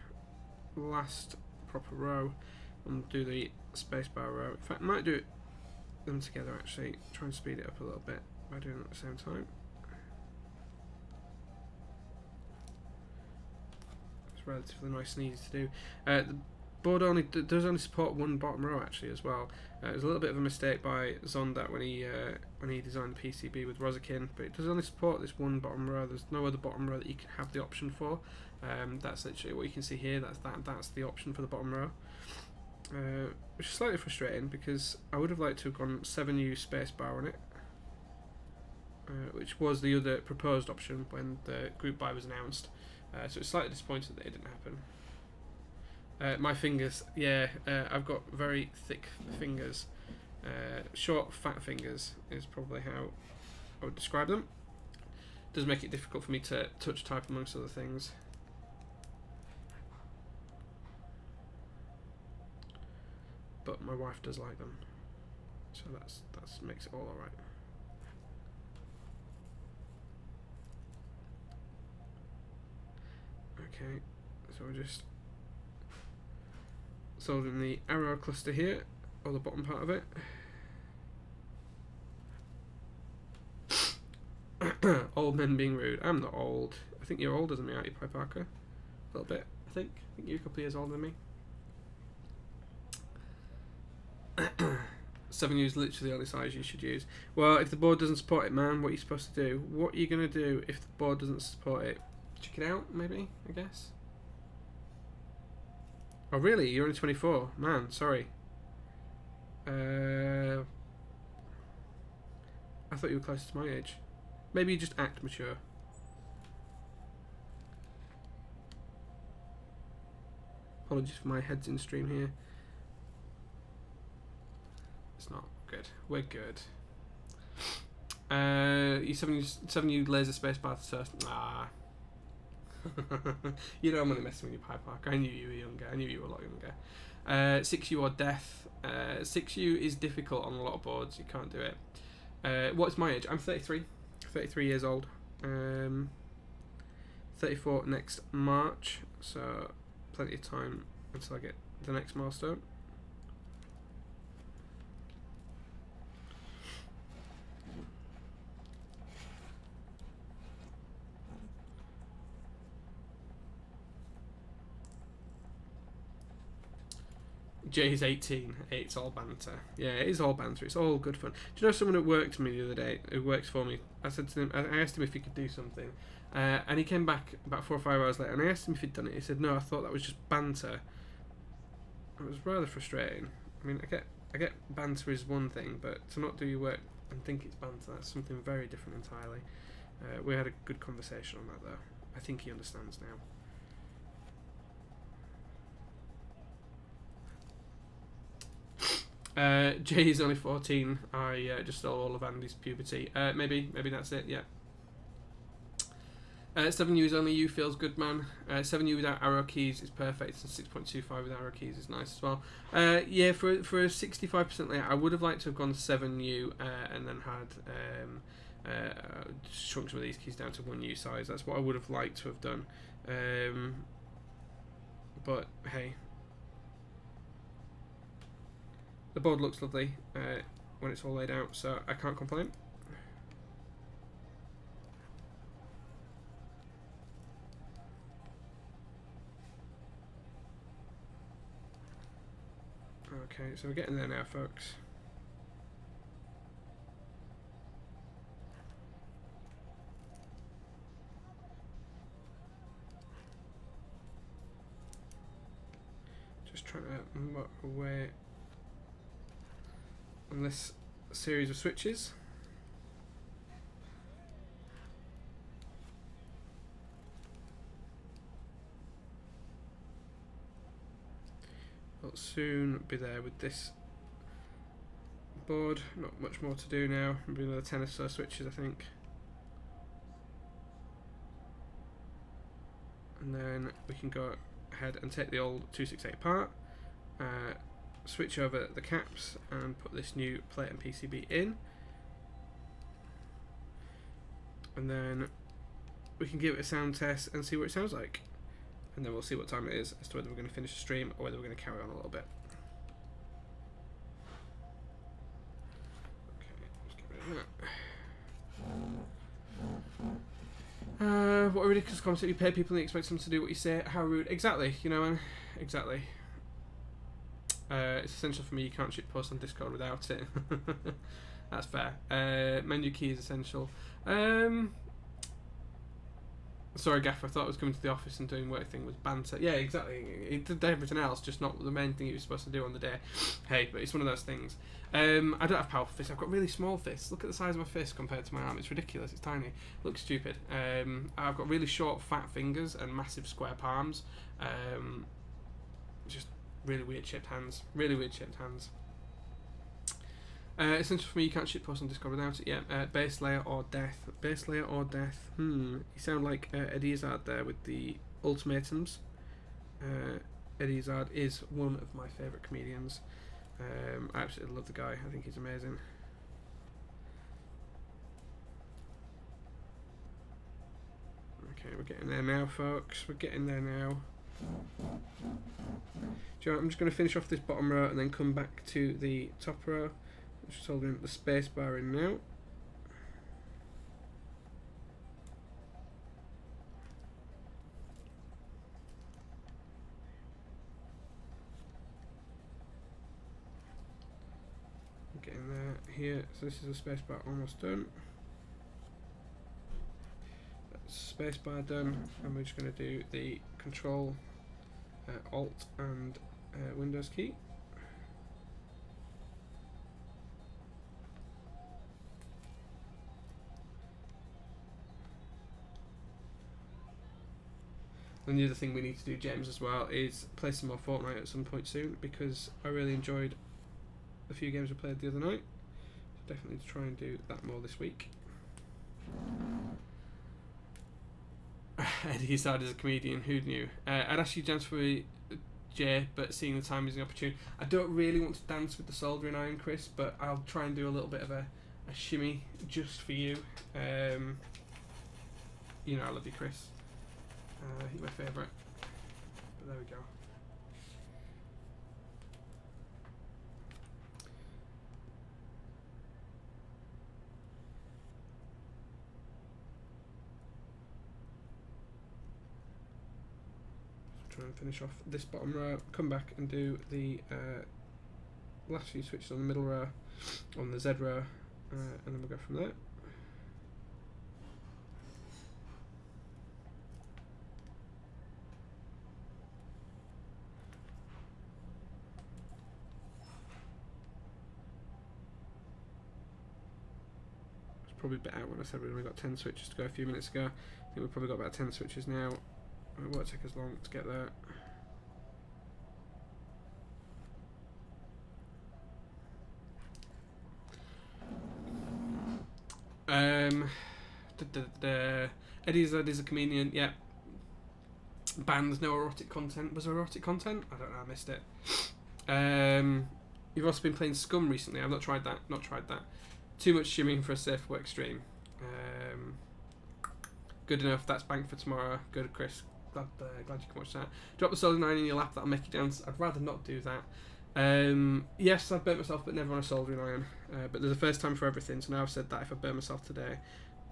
Last proper row, and do the spacebar row. In fact, I might do them together actually. Try and speed it up a little bit by doing it at the same time. It's relatively nice and easy to do. The board does only support one bottom row actually as well. It was a little bit of a mistake by Zondat when he designed the PCB with Rosakin, but it does only support this one bottom row. There's no other bottom row that you can have the option for. That's literally what you can see here. That's the option for the bottom row, which is slightly frustrating because I would have liked to have gone 7U spacebar on it, which was the other proposed option when the group buy was announced. So it's slightly disappointed that it didn't happen. My fingers, yeah, I've got very thick fingers. Short, fat fingers is probably how I would describe them. Does make it difficult for me to touch type amongst other things. But my wife does like them, so that's makes it all alright. Okay, so we're just soldering the arrow cluster here, or the bottom part of it. Old men being rude. I'm not old. I think you're older than me, aren't you, Pi Parker? A little bit, I think. I think you're a couple of years older than me. 7U is literally the only size you should use. Well, if the board doesn't support it, man, what are you supposed to do? What are you going to do if the board doesn't support it? Check it out, maybe, I guess. Oh, really? You're only 24? Man, sorry. I thought you were closer to my age. Maybe you just act mature. Apologies for my heads in stream here. It's not good. We're good. You 7U laser space bar to surf. Nah. You know I'm only messing with you, Pi Parker. I knew you were younger. I knew you were a lot younger. 6U or death. 6U is difficult on a lot of boards. You can't do it. What's my age? I'm 33. 33 years old. 34 next March. So plenty of time until I get the next milestone. Jay's 18. It's all banter. Yeah, it is all banter. It's all good fun. Do you know someone who worked for me the other day, who works for me? I said to him, I asked him if he could do something, and he came back about 4 or 5 hours later, and I asked him if he'd done it. He said, no, I thought that was just banter. It was rather frustrating. I mean, I get banter is one thing, but to not do your work and think it's banter, that's something very different entirely. We had a good conversation on that, though. I think he understands now. Jay's only 14. I just stole all of Andy's puberty. Maybe that's it, yeah. 7U is only U feels good, man. 7U without arrow keys is perfect, and 6.25 with arrow keys is nice as well. Yeah, for a 65% layer, I would have liked to have gone 7U and then had shrunk some of these keys down to 1U size. That's what I would have liked to have done. But hey. The board looks lovely when it's all laid out, so I can't complain. Okay, so we're getting there now, folks. Just trying to muck away on this series of switches. I'll soon be there with this board. Not much more to do now. Maybe another 10 or so switches, I think. And then we can go ahead and take the old 268 apart. Switch over the caps and put this new plate and PCB in, and then we can give it a sound test and see what it sounds like, and then we'll see what time it is as to whether we're going to finish the stream or whether we're going to carry on a little bit. Okay, let's get rid of that. What a ridiculous concept. You pay people and you expect them to do what you say. How rude. Exactly, you know, man. Exactly. It's essential for me. You can't ship post on Discord without it. That's fair. Menu key is essential. Sorry, Gaff. I thought I was coming to the office and doing work thing was banter. Yeah, exactly. It did everything else, just not the main thing you were supposed to do on the day. Hey, but it's one of those things. I don't have powerful fists. I've got really small fists. Look at the size of my fist compared to my arm. It's ridiculous. It's tiny. It looks stupid. I've got really short, fat fingers and massive square palms. Just really weird shaped hands. Really weird shaped hands. Essential for me, you can't shitpost on Discord without it. Yeah, base layer or death. Base layer or death. You sound like Eddie Izzard there with the ultimatums. Eddie Izzard is one of my favourite comedians. I absolutely love the guy. I think he's amazing. Okay, we're getting there now, folks. We're getting there now. Do you know what? I'm just going to finish off this bottom row and then come back to the top row. Just holding the space bar in now. Getting there here. So this is the space bar almost done. That's space bar done, and we're just going to do the Control, Alt, and Windows key. And the other thing we need to do, James, as well, is play some more Fortnite at some point soon, because I really enjoyed the few games we played the other night. So definitely to try and do that more this week. Eddie Izzard is a comedian, who knew? I'd ask you to dance for Jay, but seeing the time is an opportunity. I don't really want to dance with the soldering iron, Chris, but I'll try and do a little bit of a shimmy just for you. You know I love you, Chris. You're my favourite. But there we go. Try and finish off this bottom row. Come back and do the last few switches on the middle row, on the Z row, and then we'll go from there. Probably a bit out when I said we only got 10 switches to go a few minutes ago. I think we've probably got about 10 switches now. It won't take us long to get there. Eddie Izzard is a comedian. Yeah. Banned, no erotic content. Was there erotic content? I don't know. I missed it. You've also been playing Scum recently. I've not tried that. Not tried that. Too much shimming for a safe work stream. Good enough. That's banked for tomorrow. Good, Chris. Glad you can watch that. Drop the soldering iron in your lap. That'll make you dance. I'd rather not do that. Yes, I've burnt myself, but never on a soldering iron. But there's a first time for everything. So now I've said that if I burn myself today,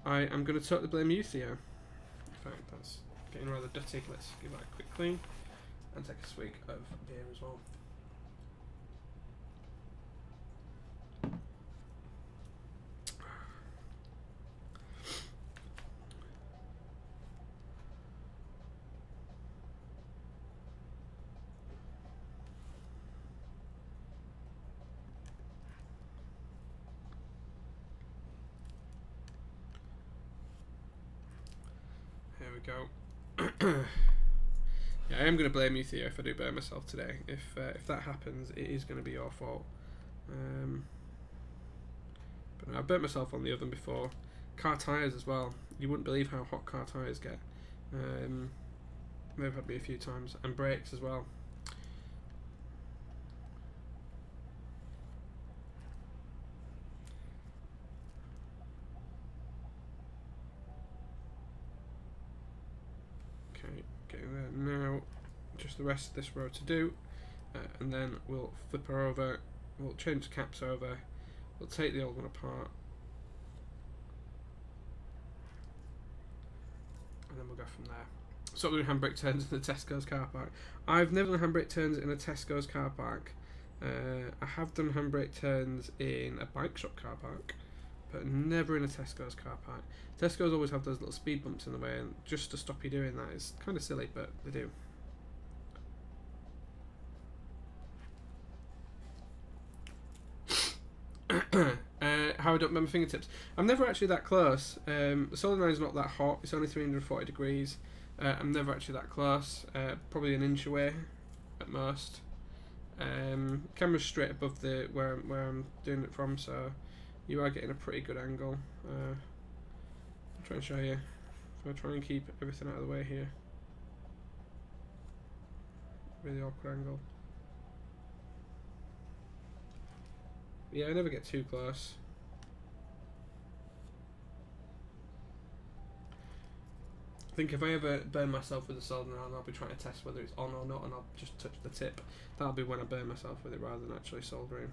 I am going to totally blame you, Theo. In fact, that's getting rather dirty. Let's give that a quick clean and take a swig of beer as well. There we go. Yeah, I am going to blame you, Theo, if I do burn myself today. If that happens, it is going to be your fault. But no, I've burnt myself on the oven before. Car tyres as well. You wouldn't believe how hot car tyres get. They've had me a few times. And brakes as well. Okay, getting there now. Just the rest of this row to do, and then we'll flip her over. We'll change the caps over. We'll take the old one apart, and then we'll go from there. Stop doing handbrake turns in the Tesco's car park. I've never done handbrake turns in a Tesco's car park. I have done handbrake turns in a bike shop car park, but never in a Tesco's car park. Tesco's always have those little speed bumps in the way, and just to stop you doing that is kind of silly, but they do. How I don't remember fingertips. I'm never actually that close. The soldering iron is not that hot. It's only 340 degrees. I'm never actually that close. Probably an inch away at most. Camera's straight above the where I'm doing it from, so you are getting a pretty good angle. I'll try and show you. I'll try and keep everything out of the way here. Really awkward angle. Yeah, I never get too close. I think if I ever burn myself with a soldering iron, I'll be trying to test whether it's on or not, and I'll just touch the tip. That'll be when I burn myself with it rather than actually soldering.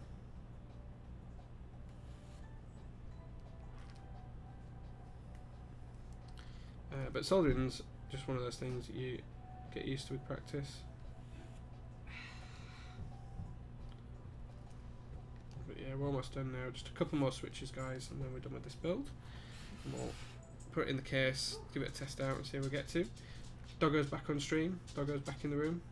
But soldering's just one of those things that you get used to with practice. But yeah, we're almost done now. Just a couple more switches, guys, and then we're done with this build. And we'll put it in the case, give it a test out, and see where we get to. Doggo's back on stream. Doggo's back in the room.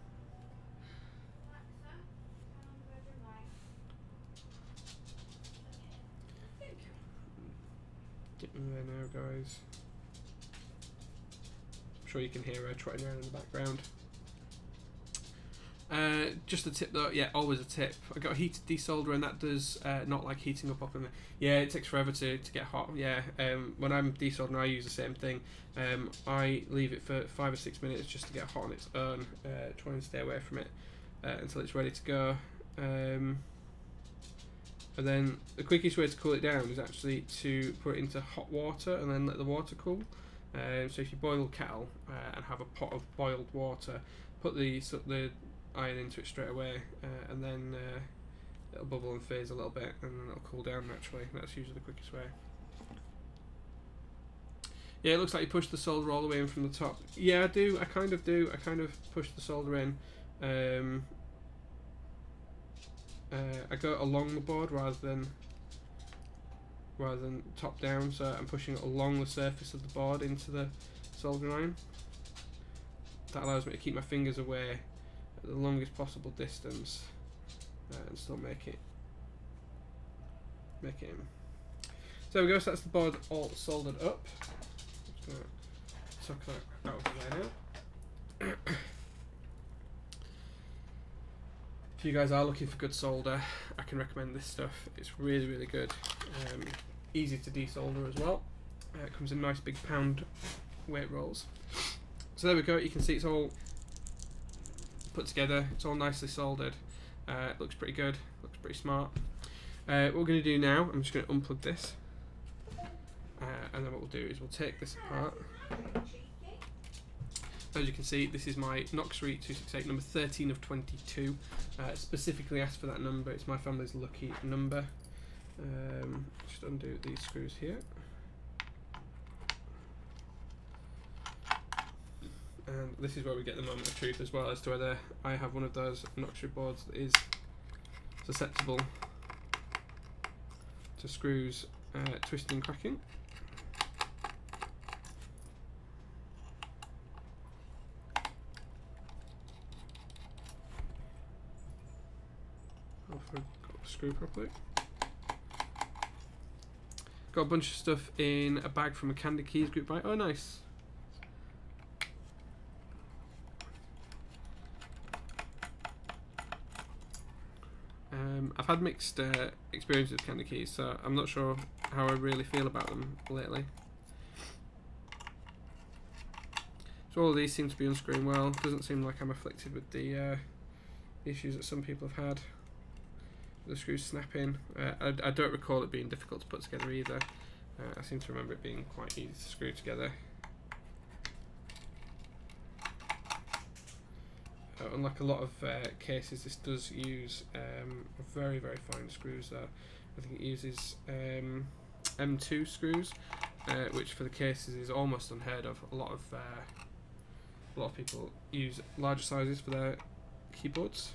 Getting there now, guys. I'm sure you can hear her trotting around in the background. Just a tip though, yeah, always a tip. I got a heated desolder, and that does not like heating up in the. Yeah, it takes forever to get hot. Yeah, when I'm desoldering, I use the same thing. I leave it for 5 or 6 minutes just to get hot on its own. Try and stay away from it until it's ready to go. And then the quickest way to cool it down is actually to put it into hot water and then let the water cool. So if you boil a kettle and have a pot of boiled water, put the iron into it straight away, and then it'll bubble and phase a little bit, and then it'll cool down naturally. That's usually the quickest way. Yeah, it looks like you push the solder all the way in from the top. Yeah, I do. I kind of do. I kind of push the solder in. I go along the board rather than top down, so I'm pushing it along the surface of the board into the soldering iron. That allows me to keep my fingers away at the longest possible distance and still make it in. So there we go, so that's the board all soldered up. Just gonna tuck that out of the way now. If you guys are looking for good solder, I can recommend this stuff. It's really, really good. Easy to desolder as well. It comes in nice big pound weight rolls. So there we go, you can see it's all put together, it's all nicely soldered. It looks pretty good, looks pretty smart. What we're going to do now, I'm just going to unplug this, and then what we'll do is we'll take this apart. As you can see, this is my Noxary 268, number 13 of 22. Specifically asked for that number, it's my family's lucky number. Just undo these screws here. And this is where we get the moment of truth as well, as to whether I have one of those Noxary boards that is susceptible to screws twisting and cracking. Hopefully I've got the screw properly. Got a bunch of stuff in a bag from a Candy Keys group buy. Oh, nice. I've had mixed experiences with Candy Keys, so I'm not sure how I really feel about them lately. So all of these seem to be unscrewing well. Doesn't seem like I'm afflicted with the issues that some people have had. The screws snapping. I don't recall it being difficult to put together either. I seem to remember it being quite easy to screw together. Unlike a lot of cases, this does use very, very fine screws though. I think it uses M2 screws, which for the cases is almost unheard of. A lot of people use larger sizes for their keyboards.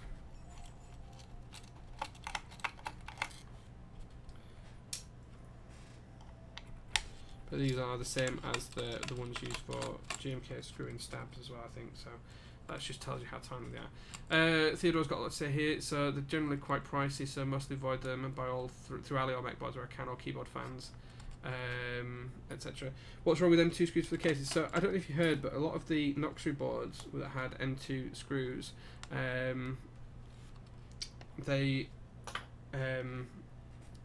But these are the same as the ones used for GMK screw-in stabs as well, I think. So that just tells you how tiny they are. Theodore's got a lot to say here. So they're generally quite pricey, so mostly avoid them and buy all through Ali or MacBoards where I can, or keyboard fans, etc. What's wrong with M2 screws for the cases? So I don't know if you heard, but a lot of the Noxary boards that had M2 screws, they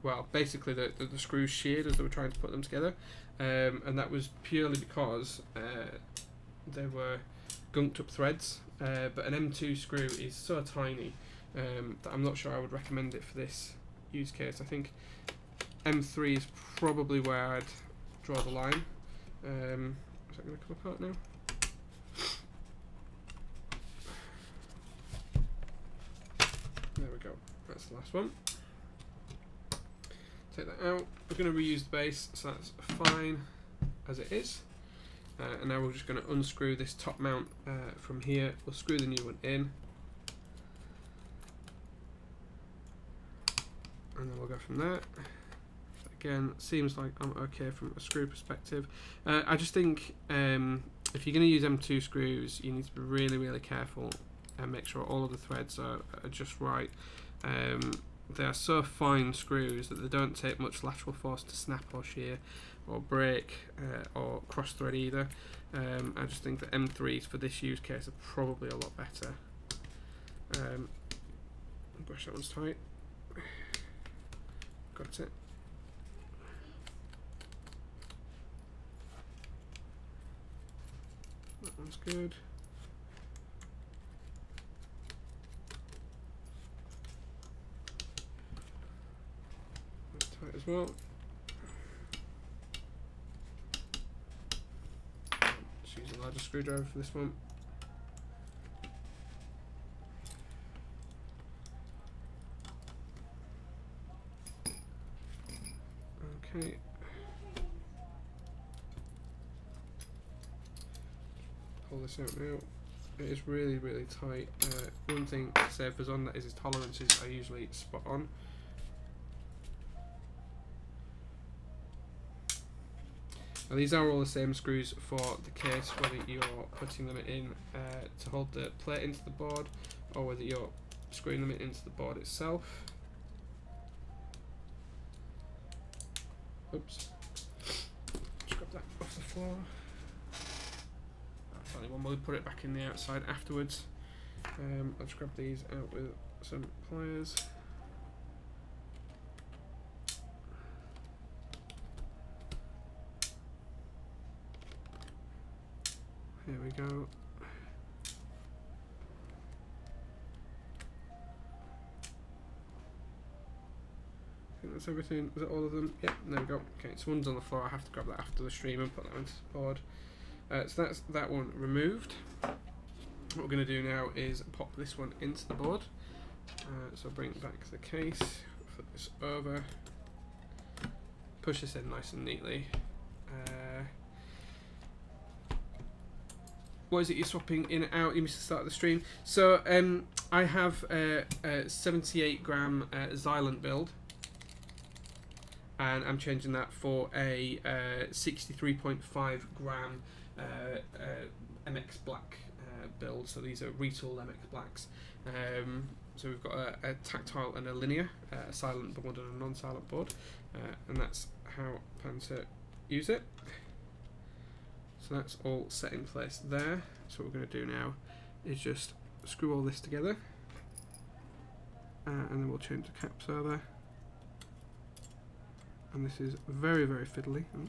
well, basically the screws sheared as they were trying to put them together, and that was purely because they were gunked up threads. But an M2 screw is so tiny that I'm not sure I would recommend it for this use case. I think M3 is probably where I'd draw the line. Is that going to come apart now? There we go. That's the last one. Take that out. We're going to reuse the base, so that's fine as it is. And now we're just going to unscrew this top mount from here. We'll screw the new one in. And then we'll go from there. Again, seems like I'm okay from a screw perspective. I just think if you're going to use M2 screws, you need to be really, really careful and make sure all of the threads are just right. They are so fine screws that they don't take much lateral force to snap or shear or break or cross thread either. I just think that M3s for this use case are probably a lot better. Gosh, that one's tight. Got it. That one's good. That's tight as well. Just use a larger screwdriver for this one. Okay. Pull this out now. It is really, really tight. One thing to say for Zon that is his tolerances are usually spot on. Now these are all the same screws for the case, whether you're putting them in to hold the plate into the board or whether you're screwing them into the board itself. Oops. Just grab that off the floor. That's only one, we'll put it back in the outside afterwards. I'll just grab these out with some pliers. Here we go. I think that's everything. Is that all of them? Yep, there we go. Okay, so one's on the floor. I have to grab that after the stream and put that onto the board. So that's that one removed. What we're going to do now is pop this one into the board. So bring back the case, flip this over, push this in nice and neatly. What is it you're swapping in and out? You missed the start of the stream. So I have a 78 gram Xylent build. And I'm changing that for a 63.5 gram MX Black build. So these are Retooled MX Blacks. So we've got a tactile and a linear, a silent board and a non-silent board, and that's how I plan to use it. So that's all set in place there. So what we're going to do now is just screw all this together, and then we'll change the caps over. And this is very, very fiddly. I'm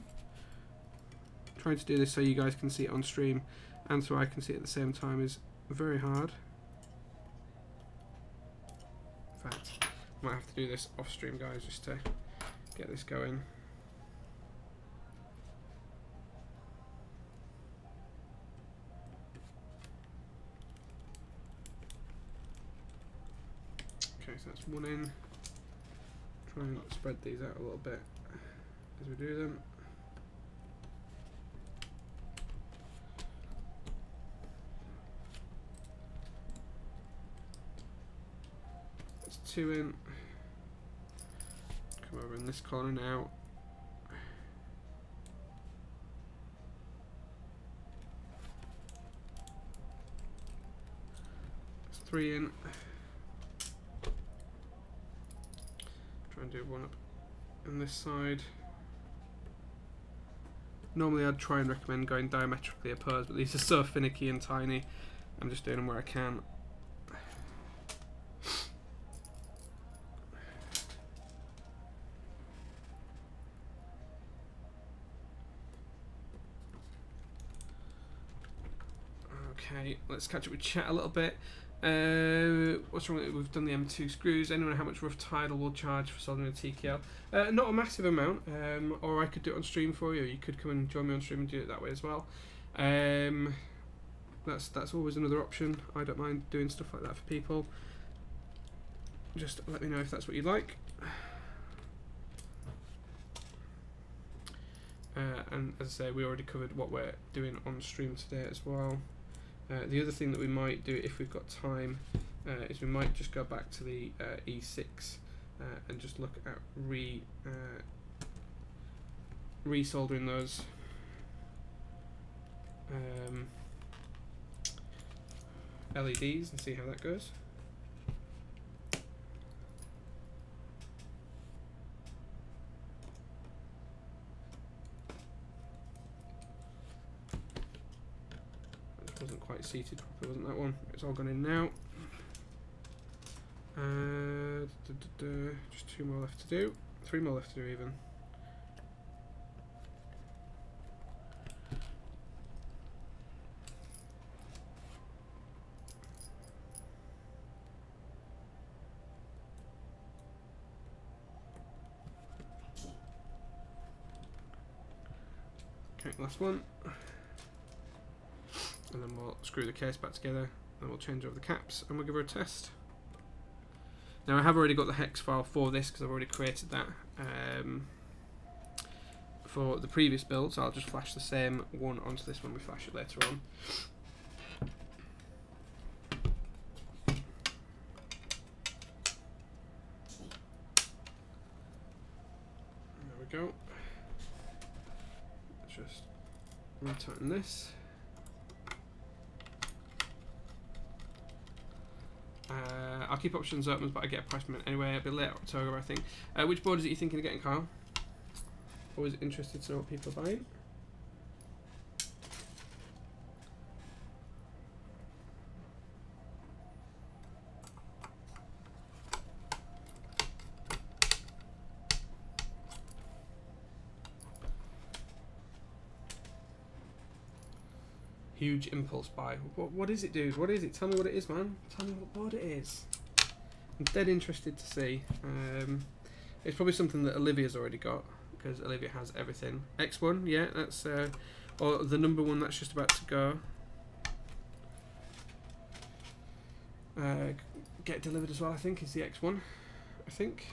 trying to do this so you guys can see it on stream and so I can see it at the same time is very hard. In fact, I might have to do this off stream, guys, just to get this going. Okay, so that's one in. Try and spread these out a little bit as we do them. That's two in. Come over in this corner now. That's three in. And do one up on this side. Normally I'd try and recommend going diametrically opposed, but these are so finicky and tiny. I'm just doing them where I can. Okay, let's catch up with chat a little bit. What's wrong with it? We've done the M2 screws. Anyone know how much rough tidal will charge for soldering a TKL? Not a massive amount, or I could do it on stream for you. You could come and join me on stream and do it that way as well. That's always another option. I don't mind doing stuff like that for people. Just let me know if that's what you'd like. And as I say, we already covered what we're doing on stream today as well. The other thing that we might do if we've got time is we might just go back to the E6 and just look at resoldering those LEDs and see how that goes. Wasn't quite seated properly, wasn't that one? It's all gone in now. Just 2 more left to do. 3 more left to do even. Okay, last one. And then we'll screw the case back together, and we'll change over the caps, and we'll give her a test. Now I have already got the hex file for this because I've already created that for the previous build, so I'll just flash the same one onto this when we flash it later on. There we go. Let's just retighten this. I'll keep options open, but I get a price payment anyway. It'll be late October, I think. Which board is it you're thinking of getting, Kyle? Always interested to know what people are buying. Huge impulse buy. What is it, dude? What is it? Tell me what it is, man. Tell me what board it is. I'm dead interested to see. It's probably something that Olivia's already got, because Olivia has everything. X1, yeah, that's or the number one that's just about to go. Get delivered as well, I think, is the X1. I think.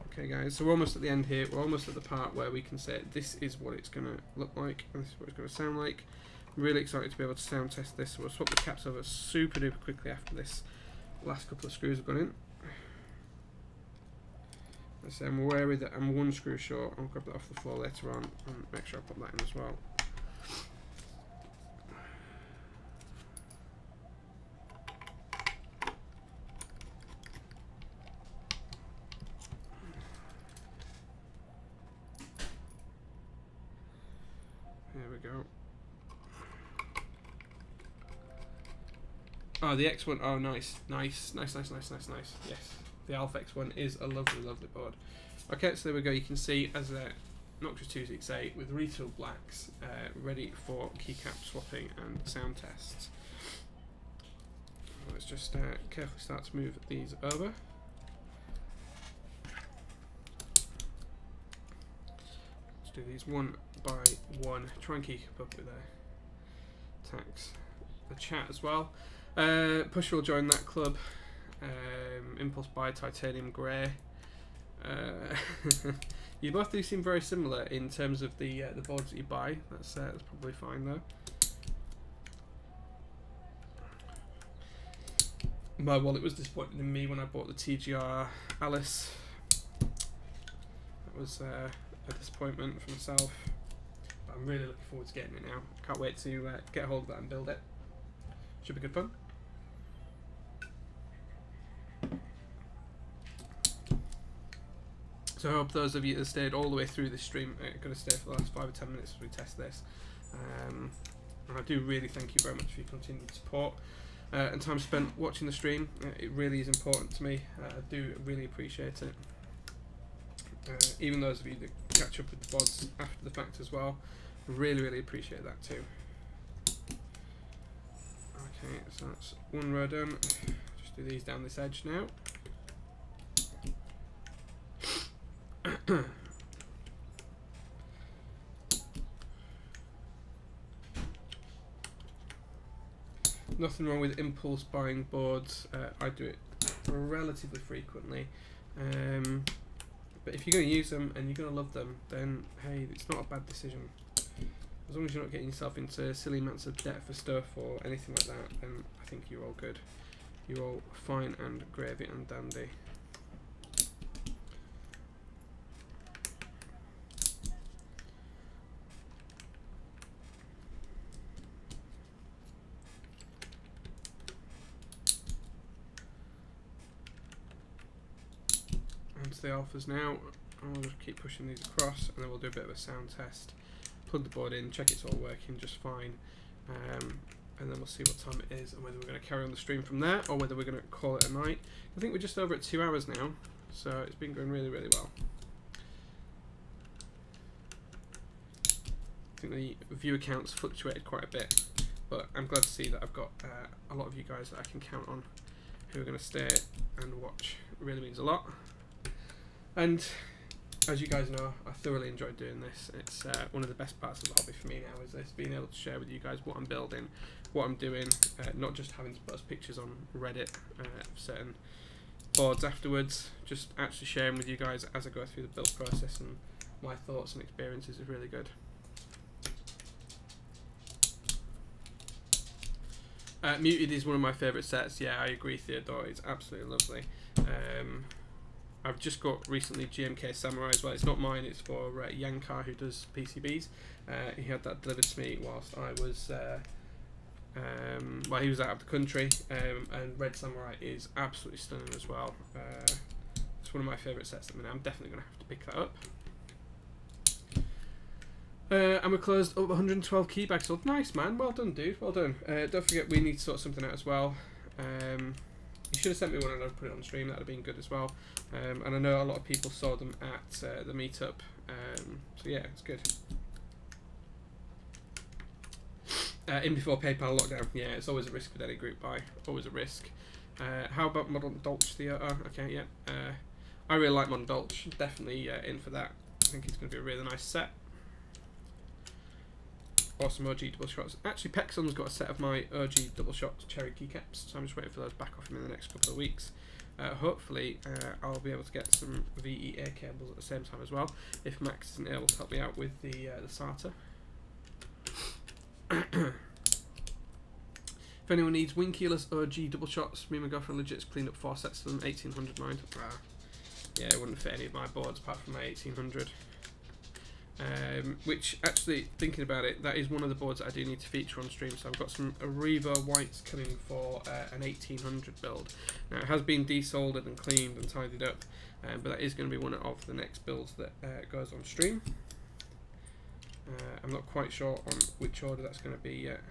Okay guys, so we're almost at the end here. We're almost at the part where we can say this is what it's going to look like and this is what it's going to sound like. I'm really excited to be able to sound test this. So we'll swap the caps over super duper quickly after this last couple of screws have gone in. Let's say I'm aware that I'm 1 screw short. I'll grab that off the floor later on and make sure I put that in as well. Go. Oh, the X1. Oh, nice. Yes, the Alpha X1 is a lovely, lovely board. Okay, so there we go. You can see as a Noxary 268 with Retooled Blacks ready for keycap swapping and sound tests. Let's just carefully start to move these over. Let's do these one by one. Try and keep up with the tax. The chat as well. Push will join that club. Impulse buy titanium grey. You both do seem very similar in terms of the boards that you buy. That's probably fine though. My wallet was disappointed in me when I bought the TGR Alice. That was a disappointment for myself. But I'm really looking forward to getting it now. Can't wait to get hold of that and build it. Should be good fun. So I hope those of you that stayed all the way through this stream are going to stay for the last 5 or 10 minutes as we test this. And I do really thank you very much for your continued support and time spent watching the stream. It really is important to me. I do really appreciate it. Even those of you that catch up with the VODs after the fact as well, really, really appreciate that too. Okay, so that's one row done. Just do these down this edge now. Nothing wrong with impulse buying boards. I do it relatively frequently. But if you're going to use them and you're going to love them, then hey, it's not a bad decision. As long as you're not getting yourself into silly amounts of debt for stuff or anything like that, then I think you're all good. You're all fine and gravy and dandy. Onto the alphas now. I'll just keep pushing these across, and then we'll do a bit of a sound test. Plug the board in, check it's all working just fine, and then we'll see what time it is and whether we're going to carry on the stream from there or whether we're going to call it a night. I think we're just over at 2 hours now, so it's been going really, really well. I think the viewer counts fluctuated quite a bit, but I'm glad to see that I've got a lot of you guys that I can count on who are going to stay and watch. It really means a lot. And as you guys know, I thoroughly enjoy doing this. It's one of the best parts of the hobby for me now, is this, being able to share with you guys what I'm building, what I'm doing, not just having to post pictures on Reddit of certain boards afterwards, just actually sharing with you guys as I go through the build process, and my thoughts and experiences is really good. Muted is one of my favourite sets. Yeah, I agree, Theodore. It's absolutely lovely. I've just got recently GMK Samurai as well. It's not mine, it's for Yankar, who does PCBs. He had that delivered to me whilst I was, well, he was out of the country, and Red Samurai is absolutely stunning as well. It's one of my favourite sets at the minute. I'm definitely going to have to pick that up. And we closed up 112 key bags sold. Nice, man. Well done, dude. Well done. Don't forget, we need to sort something out as well. You should have sent me one and I'd put it on the stream. That would have been good as well. And I know a lot of people saw them at the meetup. So yeah, it's good. In before PayPal lockdown. Yeah, it's always a risk with any group buy. Always a risk. How about Modern Dolch, Theo? Oh, okay, yeah. I really like Modern Dolch. Definitely in for that. I think it's going to be a really nice set. Awesome OG double shots. Actually, Pexon's got a set of my OG double shots cherry keycaps, so I'm just waiting for those back off him in the next couple of weeks. Hopefully, I'll be able to get some VEA cables at the same time as well, if Max isn't able to help me out with the SATA. If anyone needs wing keyless OG double shots, me and my girlfriend legit's cleaned up 4 sets of them, 1800 mind. Yeah, it wouldn't fit any of my boards apart from my 1800. Which, actually, thinking about it, that is one of the boards that I do need to feature on stream. So I've got some Ariba whites coming for an 1800 build. Now, it has been desoldered and cleaned and tidied up, but that is going to be one of the next builds that goes on stream. I'm not quite sure on which order that's going to be yet.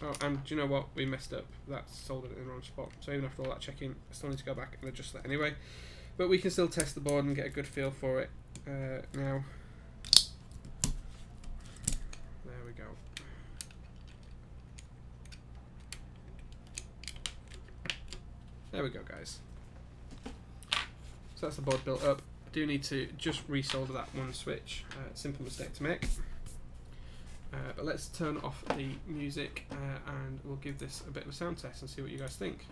Oh, and do you know what? We messed up. That's soldered in the wrong spot. So even after all that checking, I still need to go back and adjust that anyway. But we can still test the board and get a good feel for it now. There we go. There we go, guys. So that's the board built up. I do need to just resolder that one switch. Simple mistake to make. But let's turn off the music and we'll give this a bit of a sound test and see what you guys think.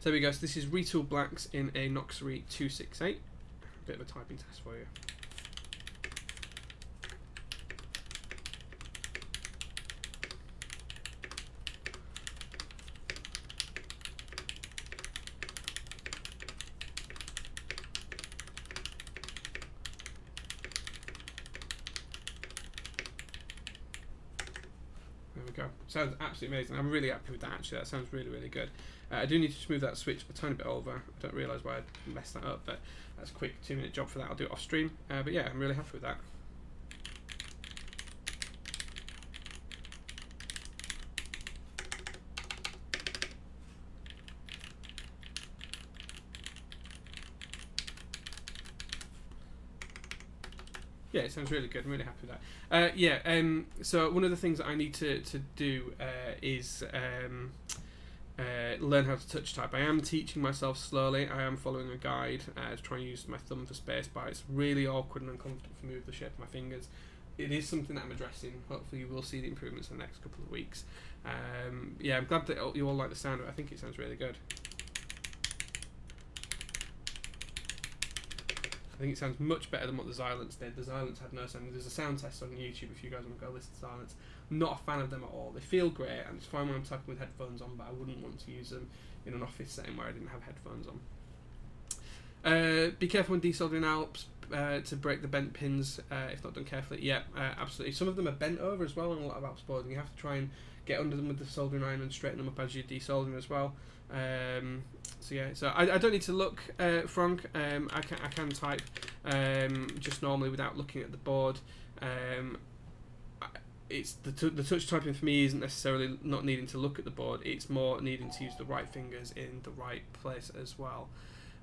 So there we go, so this is Retooled Blacks in a Noxary 268. Bit of a typing test for you. There we go. Sounds absolutely amazing. I'm really happy with that actually. That sounds really, really good. I do need to just move that switch a tiny bit over. I don't realise why I messed that up, but that's a quick 2-minute job for that. I'll do it off stream. But yeah, I'm really happy with that. Yeah, it sounds really good. I'm really happy with that. So one of the things that I need to do is learn how to touch type. I am teaching myself slowly. I am following a guide to try and use my thumb for spacebar. It's really awkward and uncomfortable for me with the shape of my fingers. It is something that I'm addressing. Hopefully you will see the improvements in the next couple of weeks. Yeah, I'm glad that you all like the sound of it. I think it sounds really good. I think it sounds much better than what the Xylence did. The Xylence had no sound. There's a sound test on YouTube if you guys want to go listen to Xylence. I'm not a fan of them at all. They feel great and it's fine when I'm typing with headphones on, but I wouldn't want to use them in an office setting where I didn't have headphones on. Be careful when desoldering Alps to break the bent pins if not done carefully. Yeah, absolutely. Some of them are bent over as well on a lot of Alps boards, and you have to try and get under them with the soldering iron and straighten them up as you're desoldering as well. So yeah, so I don't need to look, Frank. I can type just normally without looking at the board. It's the touch typing for me isn't necessarily not needing to look at the board. It's more needing to use the right fingers in the right place as well.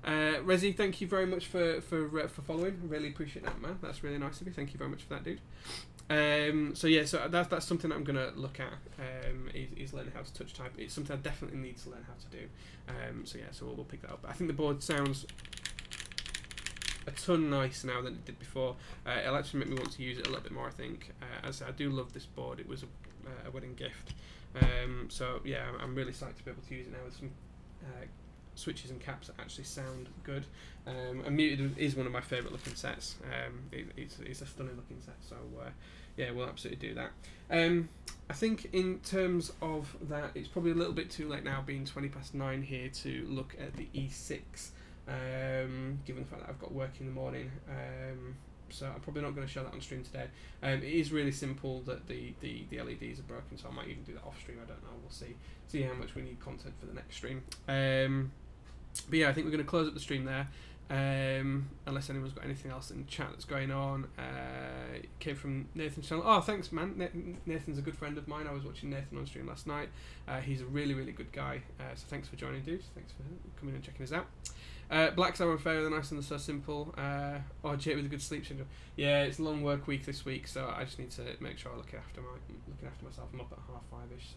Rezi, thank you very much for following. I really appreciate that, man. That's really nice of you. Thank you very much for that, dude. So yeah, so that's something that I'm gonna look at. Is learning how to touch type. It's something I definitely need to learn how to do. So yeah, so we'll pick that up. I think the board sounds a ton nicer now than it did before. It'll actually make me want to use it a little bit more, I think. As I do love this board. It was a wedding gift. So yeah, I'm really psyched to be able to use it now with some switches and caps that actually sound good. And Muted is one of my favourite looking sets. It's a stunning looking set, so yeah, we'll absolutely do that. I think in terms of that, it's probably a little bit too late now, being 9:20 here, to look at the E6, given the fact that I've got work in the morning. So I'm probably not going to show that on stream today. It is really simple that the LEDs are broken, so I might even do that off stream. I don't know. We'll see how much we need content for the next stream. But yeah, I think we're going to close up the stream there. Unless anyone's got anything else in the chat that's going on. It came from Nathan's channel. Oh, thanks, man. Nathan's a good friend of mine. I was watching Nathan on stream last night. He's a really, really good guy. So thanks for joining, dude. Thanks for coming and checking us out. Black's are unfair, they're nice and they're so simple. Jake with a good sleep schedule. Yeah, it's a long work week this week, so I just need to make sure I looking after myself. I'm up at 5:30ish,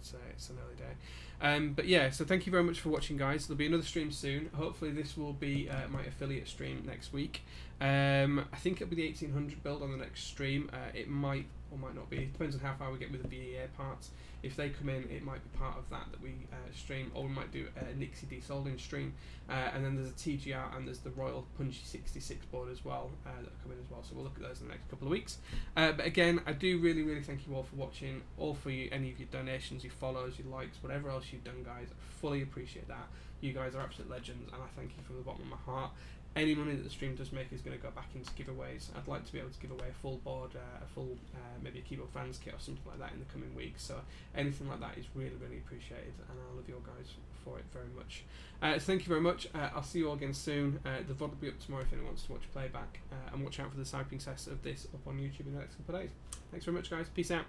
so it's an early day. But yeah, so thank you very much for watching, guys. There'll be another stream soon. Hopefully this will be my affiliate stream next week. I think it'll be the 1800 build on the next stream. It might or might not be. It depends on how far we get with the BEA parts. If they come in, it might be part of that we stream, or we might do a Nixie desoldering stream. And then there's a TGR and there's the Royal Punchy 66 board as well that come in as well. So we'll look at those in the next couple of weeks. But again, I do really, really thank you all for watching, all for any of your donations, your follows, your likes, whatever else you've done, guys. I fully appreciate that. You guys are absolute legends, and I thank you from the bottom of my heart. Any money that the stream does make is going to go back into giveaways. I'd like to be able to give away a full board, maybe a keyboard fans kit or something like that in the coming weeks. So anything like that is really, really appreciated, and I love you all guys for it very much. So thank you very much. I'll see you all again soon. The VOD will be up tomorrow if anyone wants to watch playback, and watch out for the typing test of this up on YouTube in the next couple of days. Thanks very much, guys. Peace out.